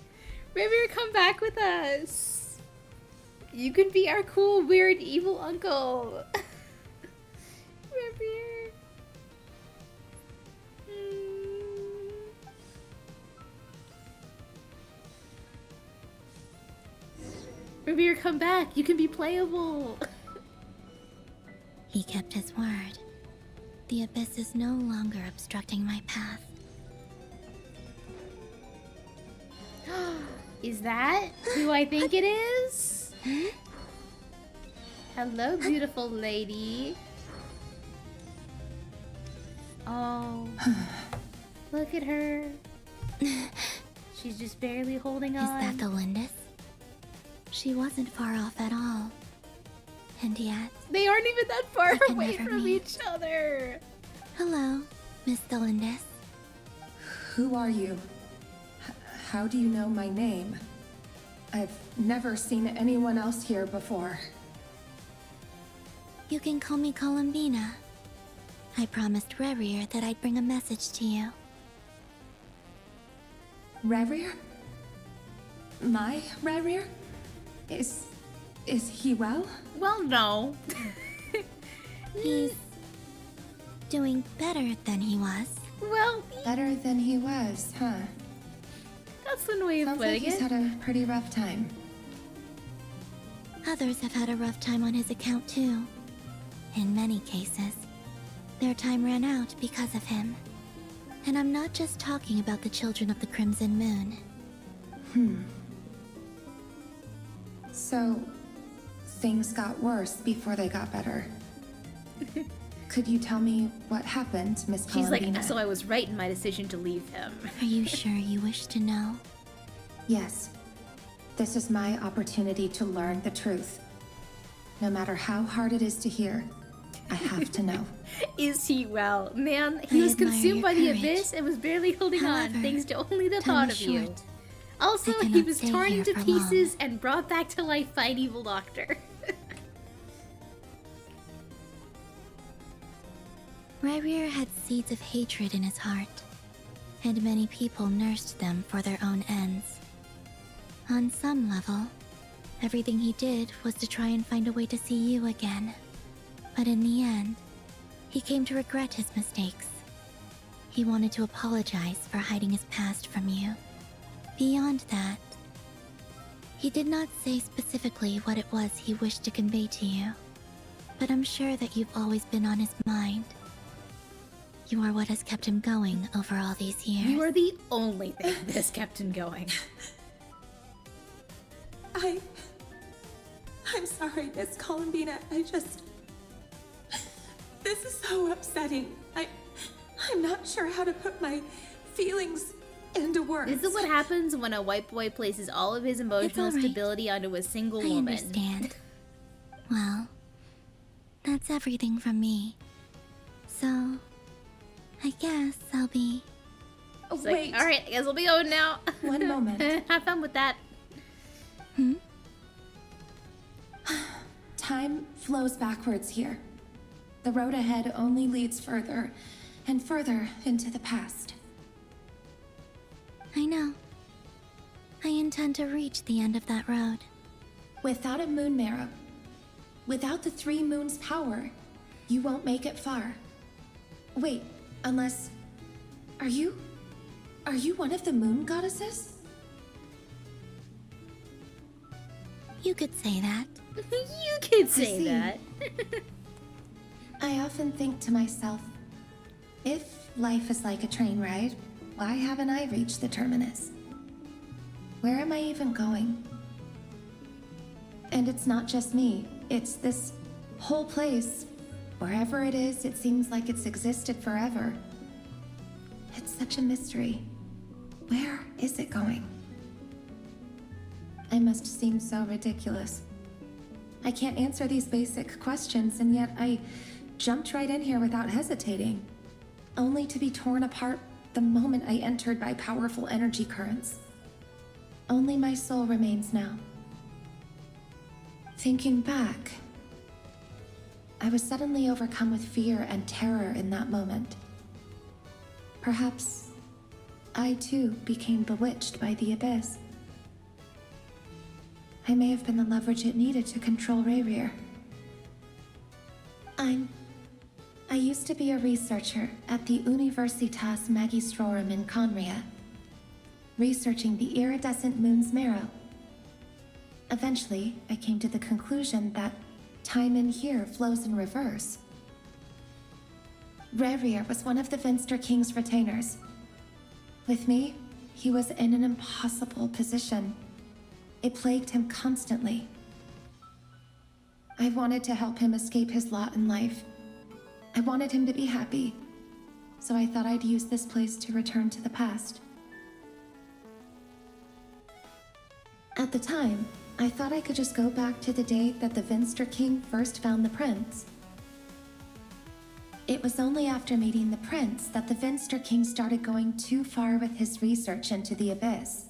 Revere, come back with us. You can be our cool, weird, evil uncle. Revere. Revere, come back. You can be playable.
He kept his word. The abyss is no longer obstructing my path.
Is that who I think it is? Hello, beautiful lady. Oh. Look at her. She's just barely holding on.
Is that the Lindis? She wasn't far off at all. And yet...
They aren't even that far
can
away
never
from
meet.
each other.
Hello, Miss Lindis.
Who are you? How do you know my name? I've never seen anyone else here before.
You can call me Columbina. I promised Rerir that I'd bring a message to you.
Rerir? My Rerir? Is he well?
Well, no.
He's doing better than he was.
Well,
better than he was, huh?
That's one way of
Sounds
putting
like he's
it.
had a pretty rough time.
Others have had a rough time on his account too. In many cases, their time ran out because of him. And I'm not just talking about the children of the Crimson Moon.
So, things got worse before they got better. Could you tell me what happened, Miss
She's
Columbina?
like, so I was right in my decision to leave him.
Are you sure you wish to know?
Yes. This is my opportunity to learn the truth. No matter how hard it is to hear, I have to know.
Is he well? Man, he
I
was
admire
consumed
your
by the
courage.
abyss and was barely holding on,
However,
thanks to only the
time
thought
is
of you.
short.
Also,
I
he
cannot
was
stay
torn
here
into
for
pieces and brought back to life by an evil doctor.
Rerir had seeds of hatred in his heart, and many people nursed them for their own ends. On some level, everything he did was to try and find a way to see you again. But in the end, he came to regret his mistakes. He wanted to apologize for hiding his past from you. Beyond that, he did not say specifically what it was he wished to convey to you, but I'm sure that you've always been on his mind. You are what has kept him going over all these years.
You are the only thing that has kept him going.
I'm sorry, Miss Columbina. This is so upsetting. I'm not sure how to put my feelings into words.
This is what happens when a white boy places all of his emotional
all right.
stability onto a single
I
woman.
understand. Well, that's everything from me. So, I guess I'll be...
It's like, all right, I guess we'll be going now.
One moment.
Have fun with that.
Time flows backwards here. The road ahead only leads further and further into the past.
I know. I intend to reach the end of that road.
Without a moon marrow, without the 3 moons' power, you won't make it far. Wait, unless... Are you one of the moon goddesses?
You could say that.
You could say
see.
that.
I often think to myself, if life is like a train ride, why haven't I reached the terminus? Where am I even going? And it's not just me, it's this whole place. Wherever it is, it seems like it's existed forever. It's such a mystery. Where is it going? I must seem so ridiculous. I can't answer these basic questions, and yet I jumped right in here without hesitating, only to be torn apart the moment I entered by powerful energy currents. Only my soul remains now. Thinking back, I was suddenly overcome with fear and terror in that moment. Perhaps I too became bewitched by the abyss. I may have been the leverage it needed to control Rerir. I used to be a researcher at the Universitas Magistrorum in Conria, researching the iridescent moon's marrow. Eventually, I came to the conclusion that time in here flows in reverse. Rerir was one of the Vinster King's retainers. With me, he was in an impossible position. It plagued him constantly. I wanted to help him escape his lot in life. I wanted him to be happy. so I thought I'd use this place to return to the past. At the time, I thought I could just go back to the day that the Vinster King first found the prince. It was only after meeting the prince that the Vinster King started going too far with his research into the abyss.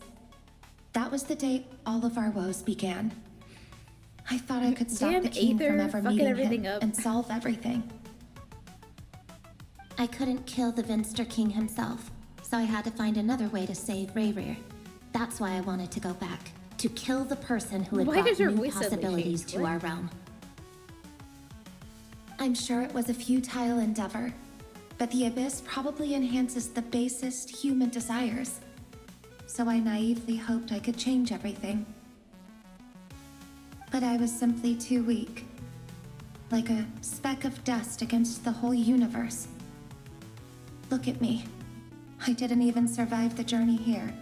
That was the day all of our woes began. I thought I could stop
Damn
the king
Aether,
from ever
fucking
meeting
everything
him
up.
and solve everything. I couldn't kill the Vinster King himself, so I had to find another way to save Rayrir. That's why I wanted to go back, to kill the person who had
Why
brought
does your
new
voice suddenly
possibilities
change?
to
What?
our realm. I'm sure it was a futile endeavor, but the abyss probably enhances the basest human desires. So I naively hoped I could change everything. But I was simply too weak. Like a speck of dust against the whole universe. Look at me. I didn't even survive the journey here.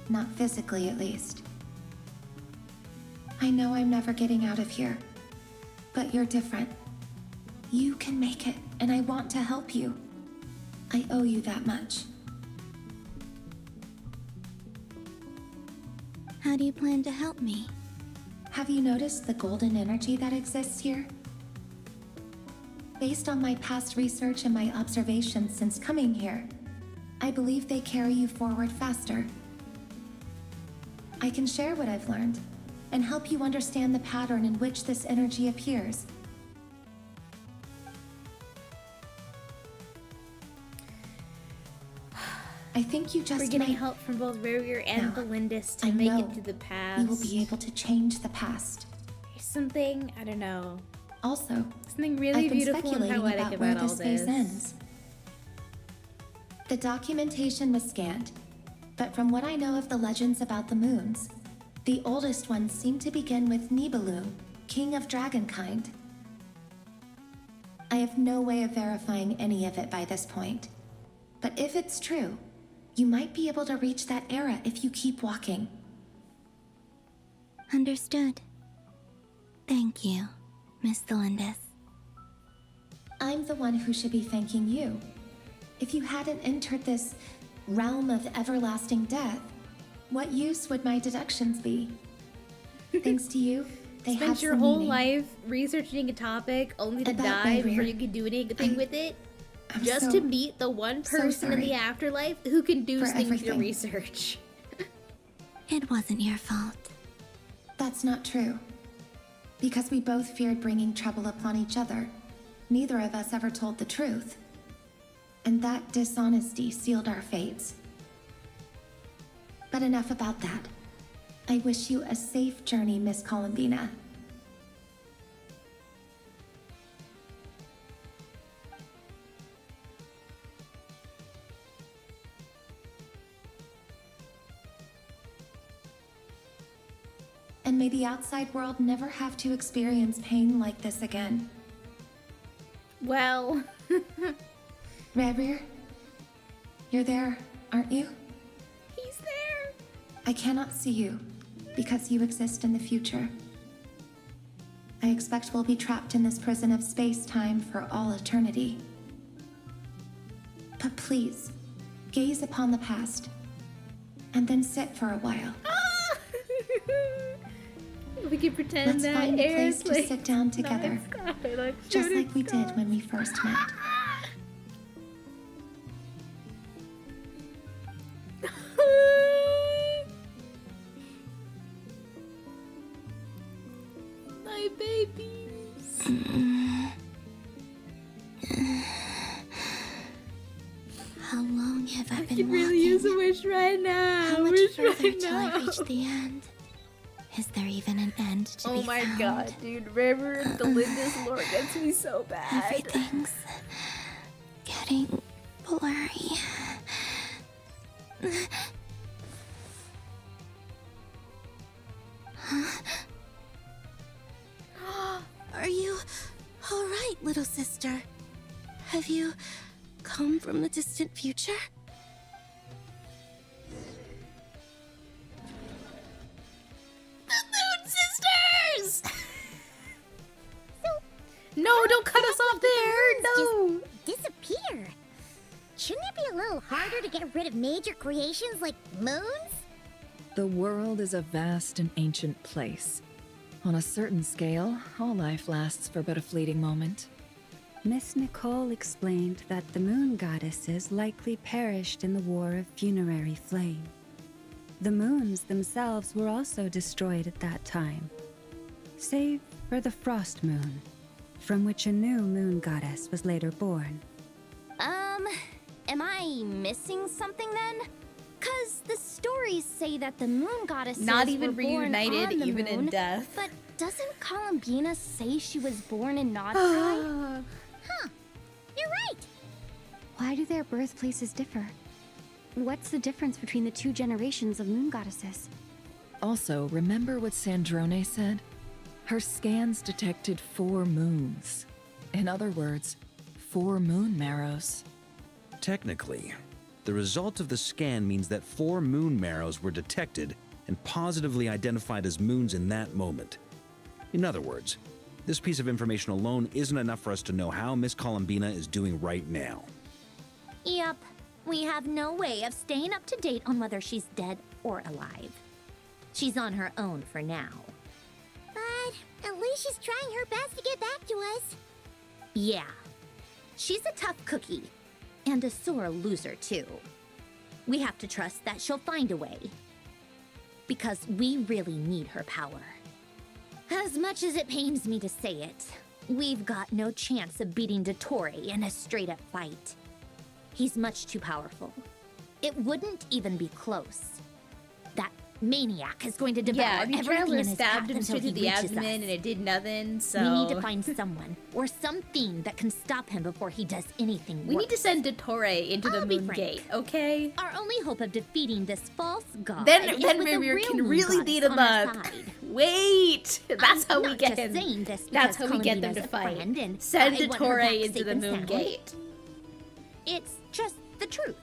Not physically, at least. I know I'm never getting out of here. But you're different. You can make it, and I want to help you. I owe you that much.
How do you plan to help me?
Have you noticed the golden energy that exists here? Based on my past research and my observations since coming here, I believe they carry you forward faster. I can share what I've learned and help you understand the pattern in which this energy appears. I think you just
We're getting
might...
help from both Rayrir and
Now,
Belindis to
I
make
know
it to the past.
you will be able to change the past.
There's something, I don't know.
Also,
Something really
I've been
beautiful and
speculating
poetic
about where
about all
this phase
this.
ends. The documentation was scanned, but from what I know of the legends about the moons, the oldest ones seem to begin with Nibelung, king of dragonkind. I have no way of verifying any of it by this point, but if it's true, you might be able to reach that era if you keep walking.
Understood. Thank you, Miss Belindis.
I'm the one who should be thanking you. If you hadn't entered this realm of everlasting death, what use would my deductions be? Thanks to you, they have
Spent your
some
whole
meaning.
life researching a topic only to
About
die
Rayrir.
before you could do anything with it.
I'm
Just
so-
to meet the one
so
person in the
sorry
afterlife who can do
for
things with your
everything.
research.
It wasn't your fault.
That's not true. Because we both feared bringing trouble upon each other, neither of us ever told the truth. And that dishonesty sealed our fates. But enough about that. I wish you a safe journey, Miss Columbina. And may the outside world never have to experience pain like this again.
Well,
Rayrir, you're there, aren't you?
he's there.
I cannot see you because you exist in the future. I expect we'll be trapped in this prison of space-time for all eternity. But please, gaze upon the past, and then sit for a while.
We can pretend
Let's
that
find a
Aerith's
place to
like
sit down together,
nice guy, like
just
shooting
like we did when we first met.
My babies.
How long have I
I
been
could
walking?
really use a wish right now.
How much
Wish
further
right
till
now.
I reach the end? Is there even an end to
Oh
be
my
found?
god, dude. Rayrir and Belinda's lore gets me so bad.
Everything's getting blurry. Are you all right, little sister? Have you come from the distant future?
The Moon Sisters! No, don't cut us off there! No!
Disappear. a little harder to get rid of major creations like moons?
The world is a vast and ancient place. On a certain scale, all life lasts for but a fleeting moment.
Miss Nicole explained that the moon goddesses likely perished in the War of Funerary Flame. The moons themselves were also destroyed at that time, save for the Frost Moon, from which a new moon goddess was later born.
Am I missing something then? 'Cause the stories say that the moon goddesses
Not even
were born
reunited,
on the
even in
moon,
death.
But doesn't Columbina say she was born in Nodcry?
Huh. You're right.
Why do their birthplaces differ? What's the difference between the two generations of moon goddesses?
Also, remember what Sandrone said? Her scans detected 4 moons. In other words, 4 moon marrows.
Technically, the result of the scan means that 4 moon marrows were detected and positively identified as moons in that moment. In other words, this piece of information alone isn't enough for us to know how Miss Columbina is doing right now.
Yup. We have no way of staying up to date on whether she's dead or alive. She's on her own for now.
But at least she's trying her best to get back to us.
Yeah. She's a tough cookie. And a sore loser, too. We have to trust that she'll find a way. Because we really need her power. As much as it pains me to say it, we've got no chance of beating DOTTORE in a straight-up fight. He's much too powerful. It wouldn't even be close. That maniac is going to devour
Yeah, I mean,
everything
Traveler
in his path
stabbed him
until
straight
he
through the
reaches
abdomen
us.
and it did nothing, so...
We need to find someone or something that can stop him before he does anything
We
worse.
need to send DOTTORE into the
I'll be
moon
frank.
gate, okay?
Our only hope of defeating this false god
Then
is with
Mimir
the real
can
moon
really
goddess
beat him
on our
up.
side.
Wait! That's how
I'm
we
not
get
just
him.
saying this
That's
because
how we get them
Columbina's
to
a
fight.
friend and
Send
I want her
DOTTORE
back
into
safe
the
and
moon
sound.
gate.
It's just the truth.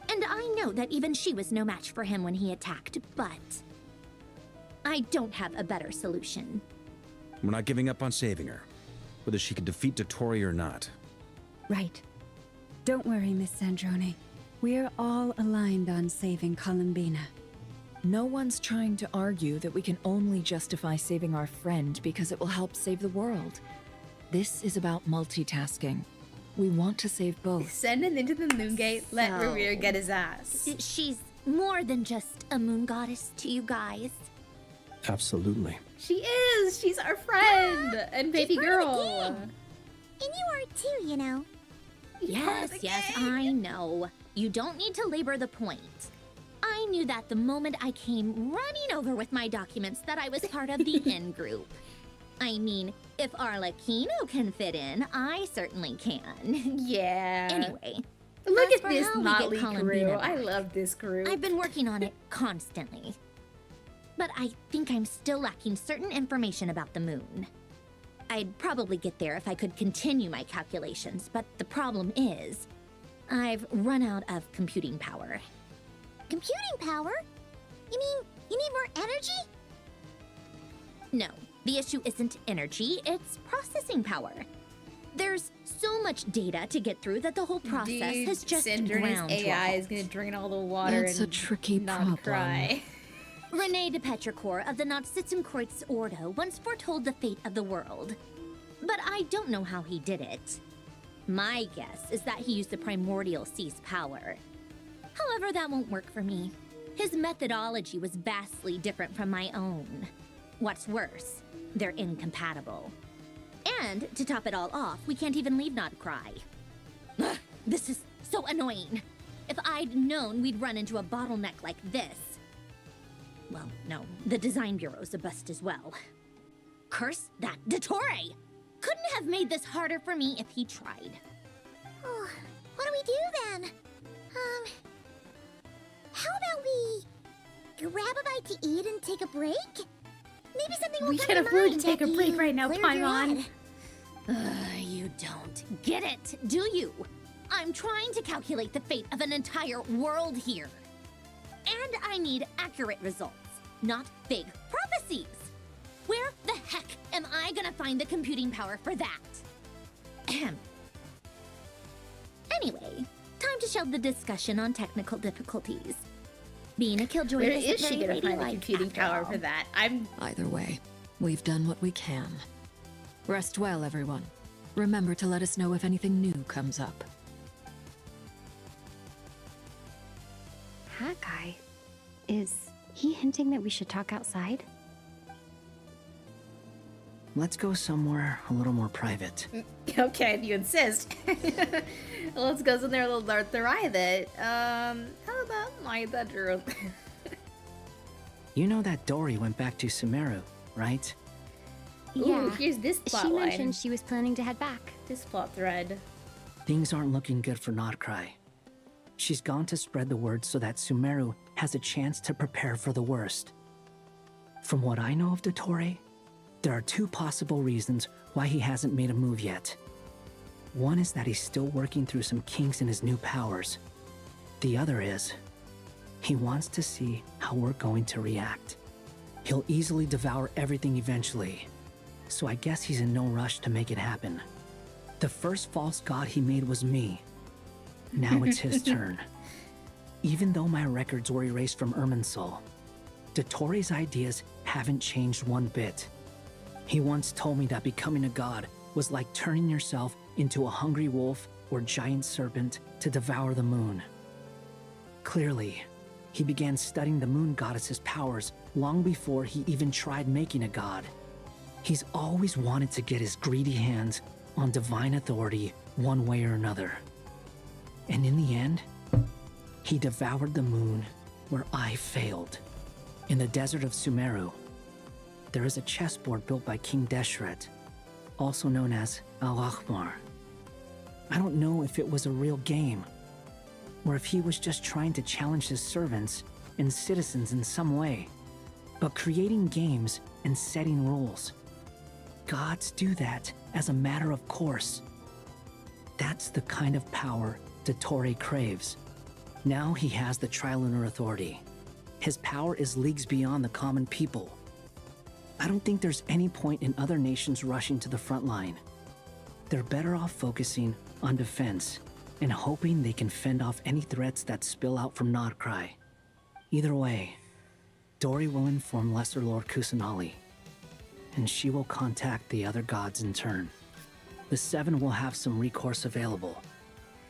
And I know that even she was no match for him when he attacked, but I don't have a better solution.
We're not giving up on saving her, whether she can defeat DOTTORE or not.
Right. Don't worry, Miss Sandrone. We're all aligned on saving Columbina.
No one's trying to argue that we can only justify saving our friend because it will help save the world. This is about multitasking. We want to save both.
Send him into the moon gate, let
So-
Mimir get his ass.
She's more than just a moon goddess to you guys.
Absolutely.
She is! She's our friend! And baby girl!
And you are too, you know.
Yes, I know. You don't need to labor the point. I knew that the moment I came running over with my documents that I was part of the ENG group. I mean, if Arlecchino can fit in, I certainly can.
Yeah.
Anyway,
Look
as
at
for
this
how we get
motley crew.
Columbina
I
back,
love this crew.
I've been working on it constantly. But I think I'm still lacking certain information about the moon. I'd probably get there if I could continue my calculations, but the problem is, I've run out of computing power.
Computing power? You mean you need more energy?
No, the issue isn't energy, it's processing power. There's so much data to get through that the whole process
Dude,
has just
Syndra's
ground to a
AI
halt.
is gonna drain all the water
That's
and
a tricky
not
problem.
cry.
Rene de Petrichor of the Nautzitzumkreuz Ordo once foretold the fate of the world. But I don't know how he did it. My guess is that he used the primordial sea's power. However, that won't work for me. His methodology was vastly different from my own. What's worse, they're incompatible. And to top it all off, we can't even leave Nodcry. Ugh, this is so annoying. If I'd known we'd run into a bottleneck like this. Well, no, the design bureau's a bust as well. Curse that DOTTORE! Couldn't have made this harder for me if he tried.
Oh, what do we do then? How about we grab a bite to eat and take a break? Maybe something will
We
come
can't
to
afford to
mind
take a
after
break
you
right now,
cleared your
Paimon.
head.
You don't get it, do you? I'm trying to calculate the fate of an entire world here. And I need accurate results, not vague prophecies. Where the heck am I gonna find the computing power for that? Ahem. Anyway, time to shelve the discussion on technical difficulties. Being a killjoy
Where
isn't
is she
very
gonna find the
ladylike
computing
after
power
all.
for that?
Either way, we've done what we can. Rest well, everyone. Remember to let us know if anything new comes up.
That guy. Is he hinting that we should talk outside?
Let's go somewhere a little more private.
Okay, if you insist. Let's go somewhere a little private. How about my bedroom?
You know that Dory went back to Sumeru, right?
Ooh, here's this plot
She
line.
mentioned she was planning to head back.
This plot thread.
Things aren't looking good for KRAI. She's gone to spread the word so that Sumeru has a chance to prepare for the worst. From what I know of DOTTORE, there are two possible reasons why he hasn't made a move yet. One is that he's still working through some kinks in his new powers. The other is, he wants to see how we're going to react. He'll easily devour everything eventually, so I guess he's in no rush to make it happen. The first false god he made was me. Now it's his turn. Even though my records were erased from Irminsul, DOTTORE's ideas haven't changed one bit. He once told me that becoming a god was like turning yourself into a hungry wolf or giant serpent to devour the moon. Clearly, he began studying the moon goddess's powers long before he even tried making a god. He's always wanted to get his greedy hands on divine authority one way or another. And in the end, he devoured the moon where I failed. In the desert of Sumeru, there is a chessboard built by King Deshret, also known as Al-Ahmar. I don't know if it was a real game, or if he was just trying to challenge his servants and citizens in some way. But creating games and setting rules, gods do that as a matter of course. That's the kind of power DOTTORE craves. Now he has the Trilunar Authority. His power is leagues beyond the common people. I don't think there's any point in other nations rushing to the front line. They're better off focusing on defense and hoping they can fend off any threats that spill out from KRAI. Either way, Dory will inform Lesser Lord Kusanali, and she will contact the other gods in turn. The Seven will have some recourse available.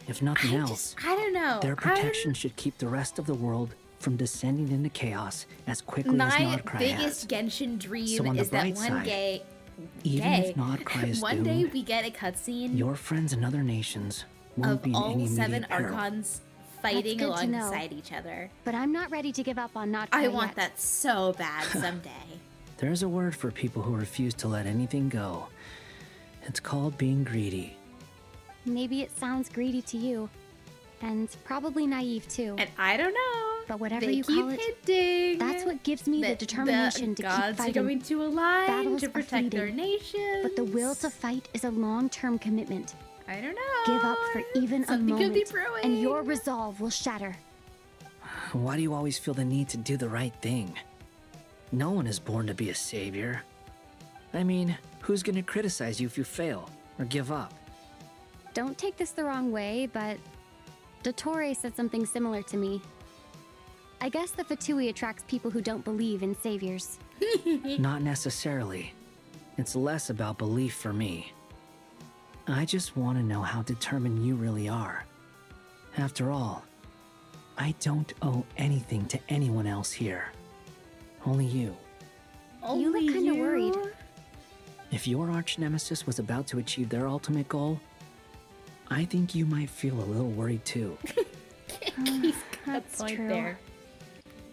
If nothing else,
I don't know.
their protection should keep the rest of the world from descending into chaos as quickly as
My
KRAI
biggest
has.
Genshin dream
So on the
is that
bright
one
side,
day,
Even if KRAI is
one day
doomed,
we get a cutscene
your friends in other nations won't
of
be in
all
any
seven
immediate peril.
Archons fighting
That's good to know.
alongside each other.
But I'm not ready to give up on not
I
quite
want
yet.
that so bad someday.
There's a word for people who refuse to let anything go. It's called being greedy.
Maybe it sounds greedy to you, and probably naive too.
And I don't know.
But whatever
They
you
keep
call it,
hinting
that's what gives me the
that
determination to keep
gods are
fighting.
going to align
Battles
to
are
protect their
fleeting,
nations.
But the will to fight is a long-term commitment.
I don't know.
Give up for even
Something
a
could be
moment,
brewing.
and your resolve will shatter.
Why do you always feel the need to do the right thing? No one is born to be a savior. I mean, who's gonna criticize you if you fail or give up?
Don't take this the wrong way, but DOTTORE said something similar to me. I guess the Fatui attracts people who don't believe in saviors.
Not necessarily. It's less about belief for me. I just want to know how determined you really are. After all, I don't owe anything to anyone else here. Only you.
You look kind of worried.
If your arch nemesis was about to achieve their ultimate goal, I think you might feel a little worried too.
He's got a
That's
point
true.
there.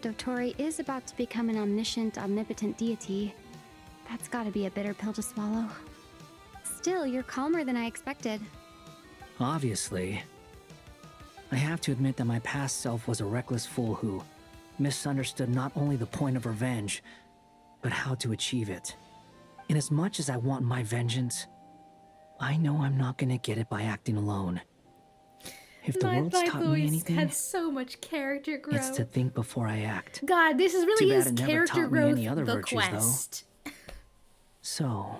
DOTTORE is about to become an omniscient, omnipotent deity. That's gotta be a bitter pill to swallow. Still, you're calmer than I expected.
Obviously. I have to admit that my past self was a reckless fool who misunderstood not only the point of revenge, but how to achieve it. And as much as I want my vengeance, I know I'm not gonna get it by acting alone. If the world's taught me anything,
had so much character growth.
it's to think before I act.
God, this is
Too
really
bad
his
it never
character
taught me
growth.
any other
The
virtues, though.
quest.
So,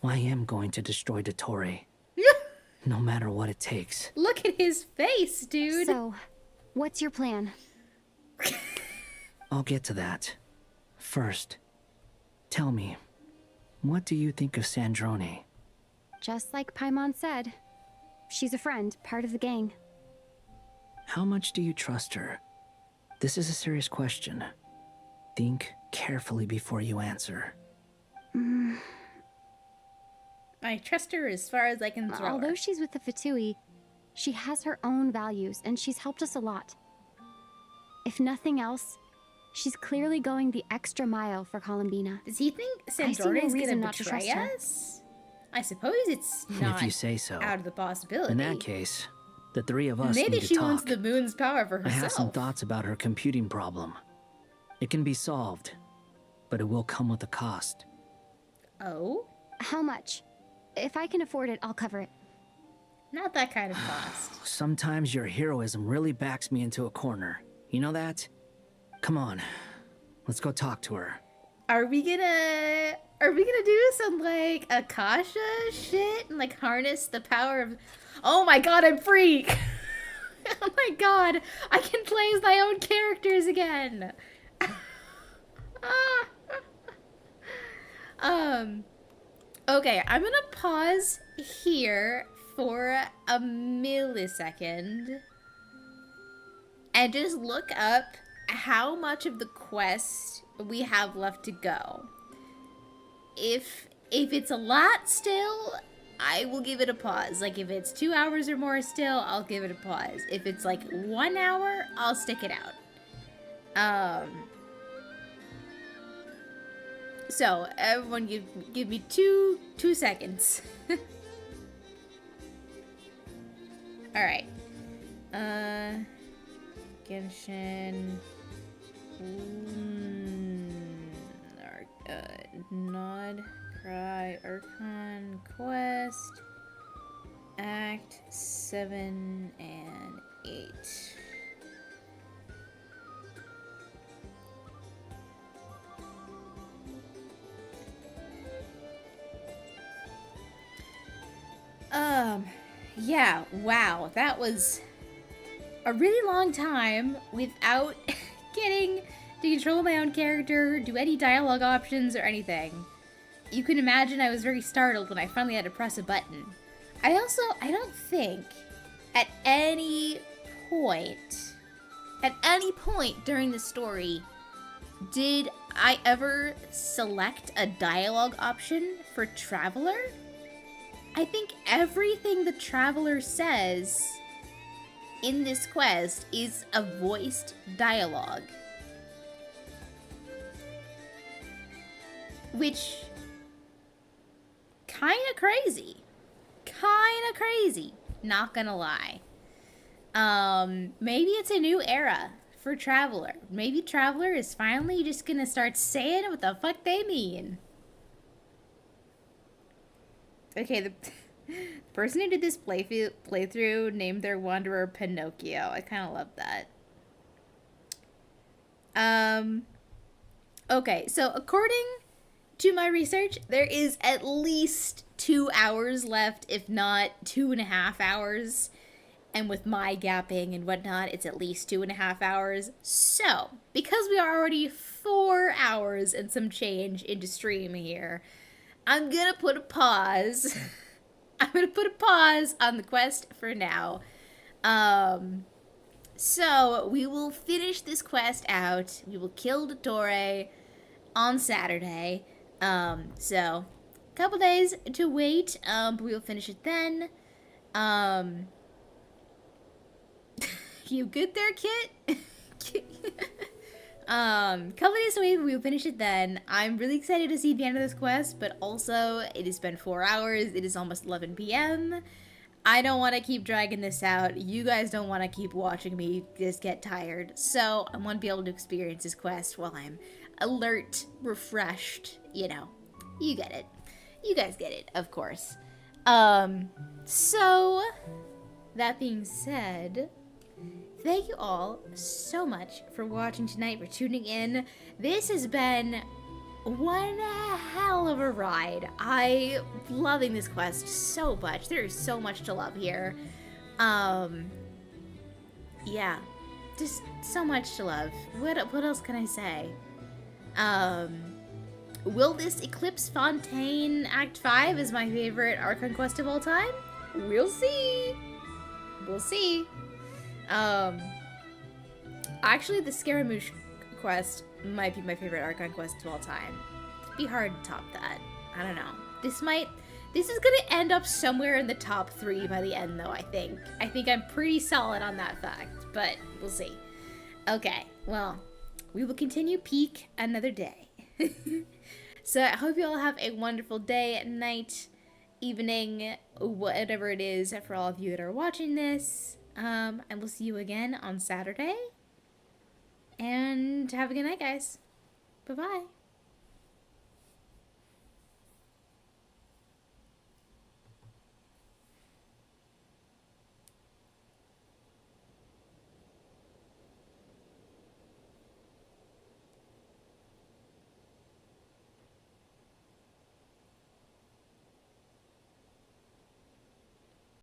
I am going to destroy DOTTORE.
No matter what it takes.
Look at his face, dude.
So, what's your plan?
I'll get to that. First, tell me, what do you think of Sandrone?
Just like Paimon said, she's a friend, part of the gang.
How much do you trust her? This is a serious question. Think carefully before you answer.
I trust her as far as I can throw
Although
her.
she's with the Fatui, she has her own values, and she's helped us a lot. If nothing else, she's clearly going the extra mile for Columbina.
Does he think
I see no
Sandrone's
reason
gonna
not to
betray
trust her.
us? I suppose it's not
If you say so.
out of the possibility.
In that case, the three of us
Maybe
need to
she
talk.
wants the moon's power for
I
herself.
have some thoughts about her computing problem. It can be solved, but it will come with a cost.
Oh?
How much? If I can afford it, I'll cover it.
Not that kind of cost.
Sometimes your heroism really backs me into a corner. You know that? Come on, let's go talk to her.
Are we gonna do some like Akasha shit and like harness the power of? Oh my god, I'm free! Oh my god, I can play as my own characters again. Okay, I'm gonna pause here for a millisecond and just look up how much of the quest we have left to go. If it's a lot still, I will give it a pause. Like if it's 2 hours or more still, I'll give it a pause. If it's like 1 hour, I'll stick it out. So everyone give me two seconds. All right. Genshin. Nod, KRAI, ARCHON, Quest, Act 7 and 8. Yeah, wow, that was a really long time without getting to control my own character, do any dialogue options or anything. You can imagine I was very startled when I finally had to press a button. I don't think at any point during the story did I ever select a dialogue option for Traveler. I think everything the Traveler says in this quest is a voiced dialogue. Which, kinda crazy. Not gonna lie. Maybe it's a new era for Traveler. Maybe Traveler is finally just gonna start saying what the fuck they mean. Okay, the person who did this playthrough named their wanderer Pinocchio. I kind of love that. Okay, so according to my research, there is at least 2 hours left, if not 2.5 hours. And with my gapping and whatnot, it's at least 2.5 hours. So, because we are already 4 hours and some change into stream here, I'm gonna put a pause. I'm gonna put a pause on the quest for now. So we will finish this quest out. We will kill DOTTORE on Saturday. So a couple days to wait, but we will finish it then. You good there, Kit? Couple days to wait, but we will finish it then. I'm really excited to see the end of this quest, but also it has been 4 hours. It is almost 11 p.m. I don't want to keep dragging this out. You guys don't want to keep watching me just get tired. So I want to be able to experience this quest while I'm alert, refreshed, you know. You get it. You guys get it, of course. So that being said, thank you all so much for watching tonight, for tuning in. This has been one hell of a ride. I'm loving this quest so much. There is so much to love here. Yeah, just so much to love. What else can I say? Will this eclipse Fontaine Act 5 is my favorite Archon quest of all time? We'll see. We'll see. Actually, the Scaramouche quest might be my favorite Archon quest of all time. It'd be hard to top that. I don't know. This is gonna end up somewhere in the top 3 by the end, though, I think. I think I'm pretty solid on that fact, but we'll see. Okay, well, we will continue peak another day. So I hope you all have a wonderful day, night, evening, whatever it is for all of you that are watching this. And we'll see you again on Saturday. And have a good night, guys. Bye-bye.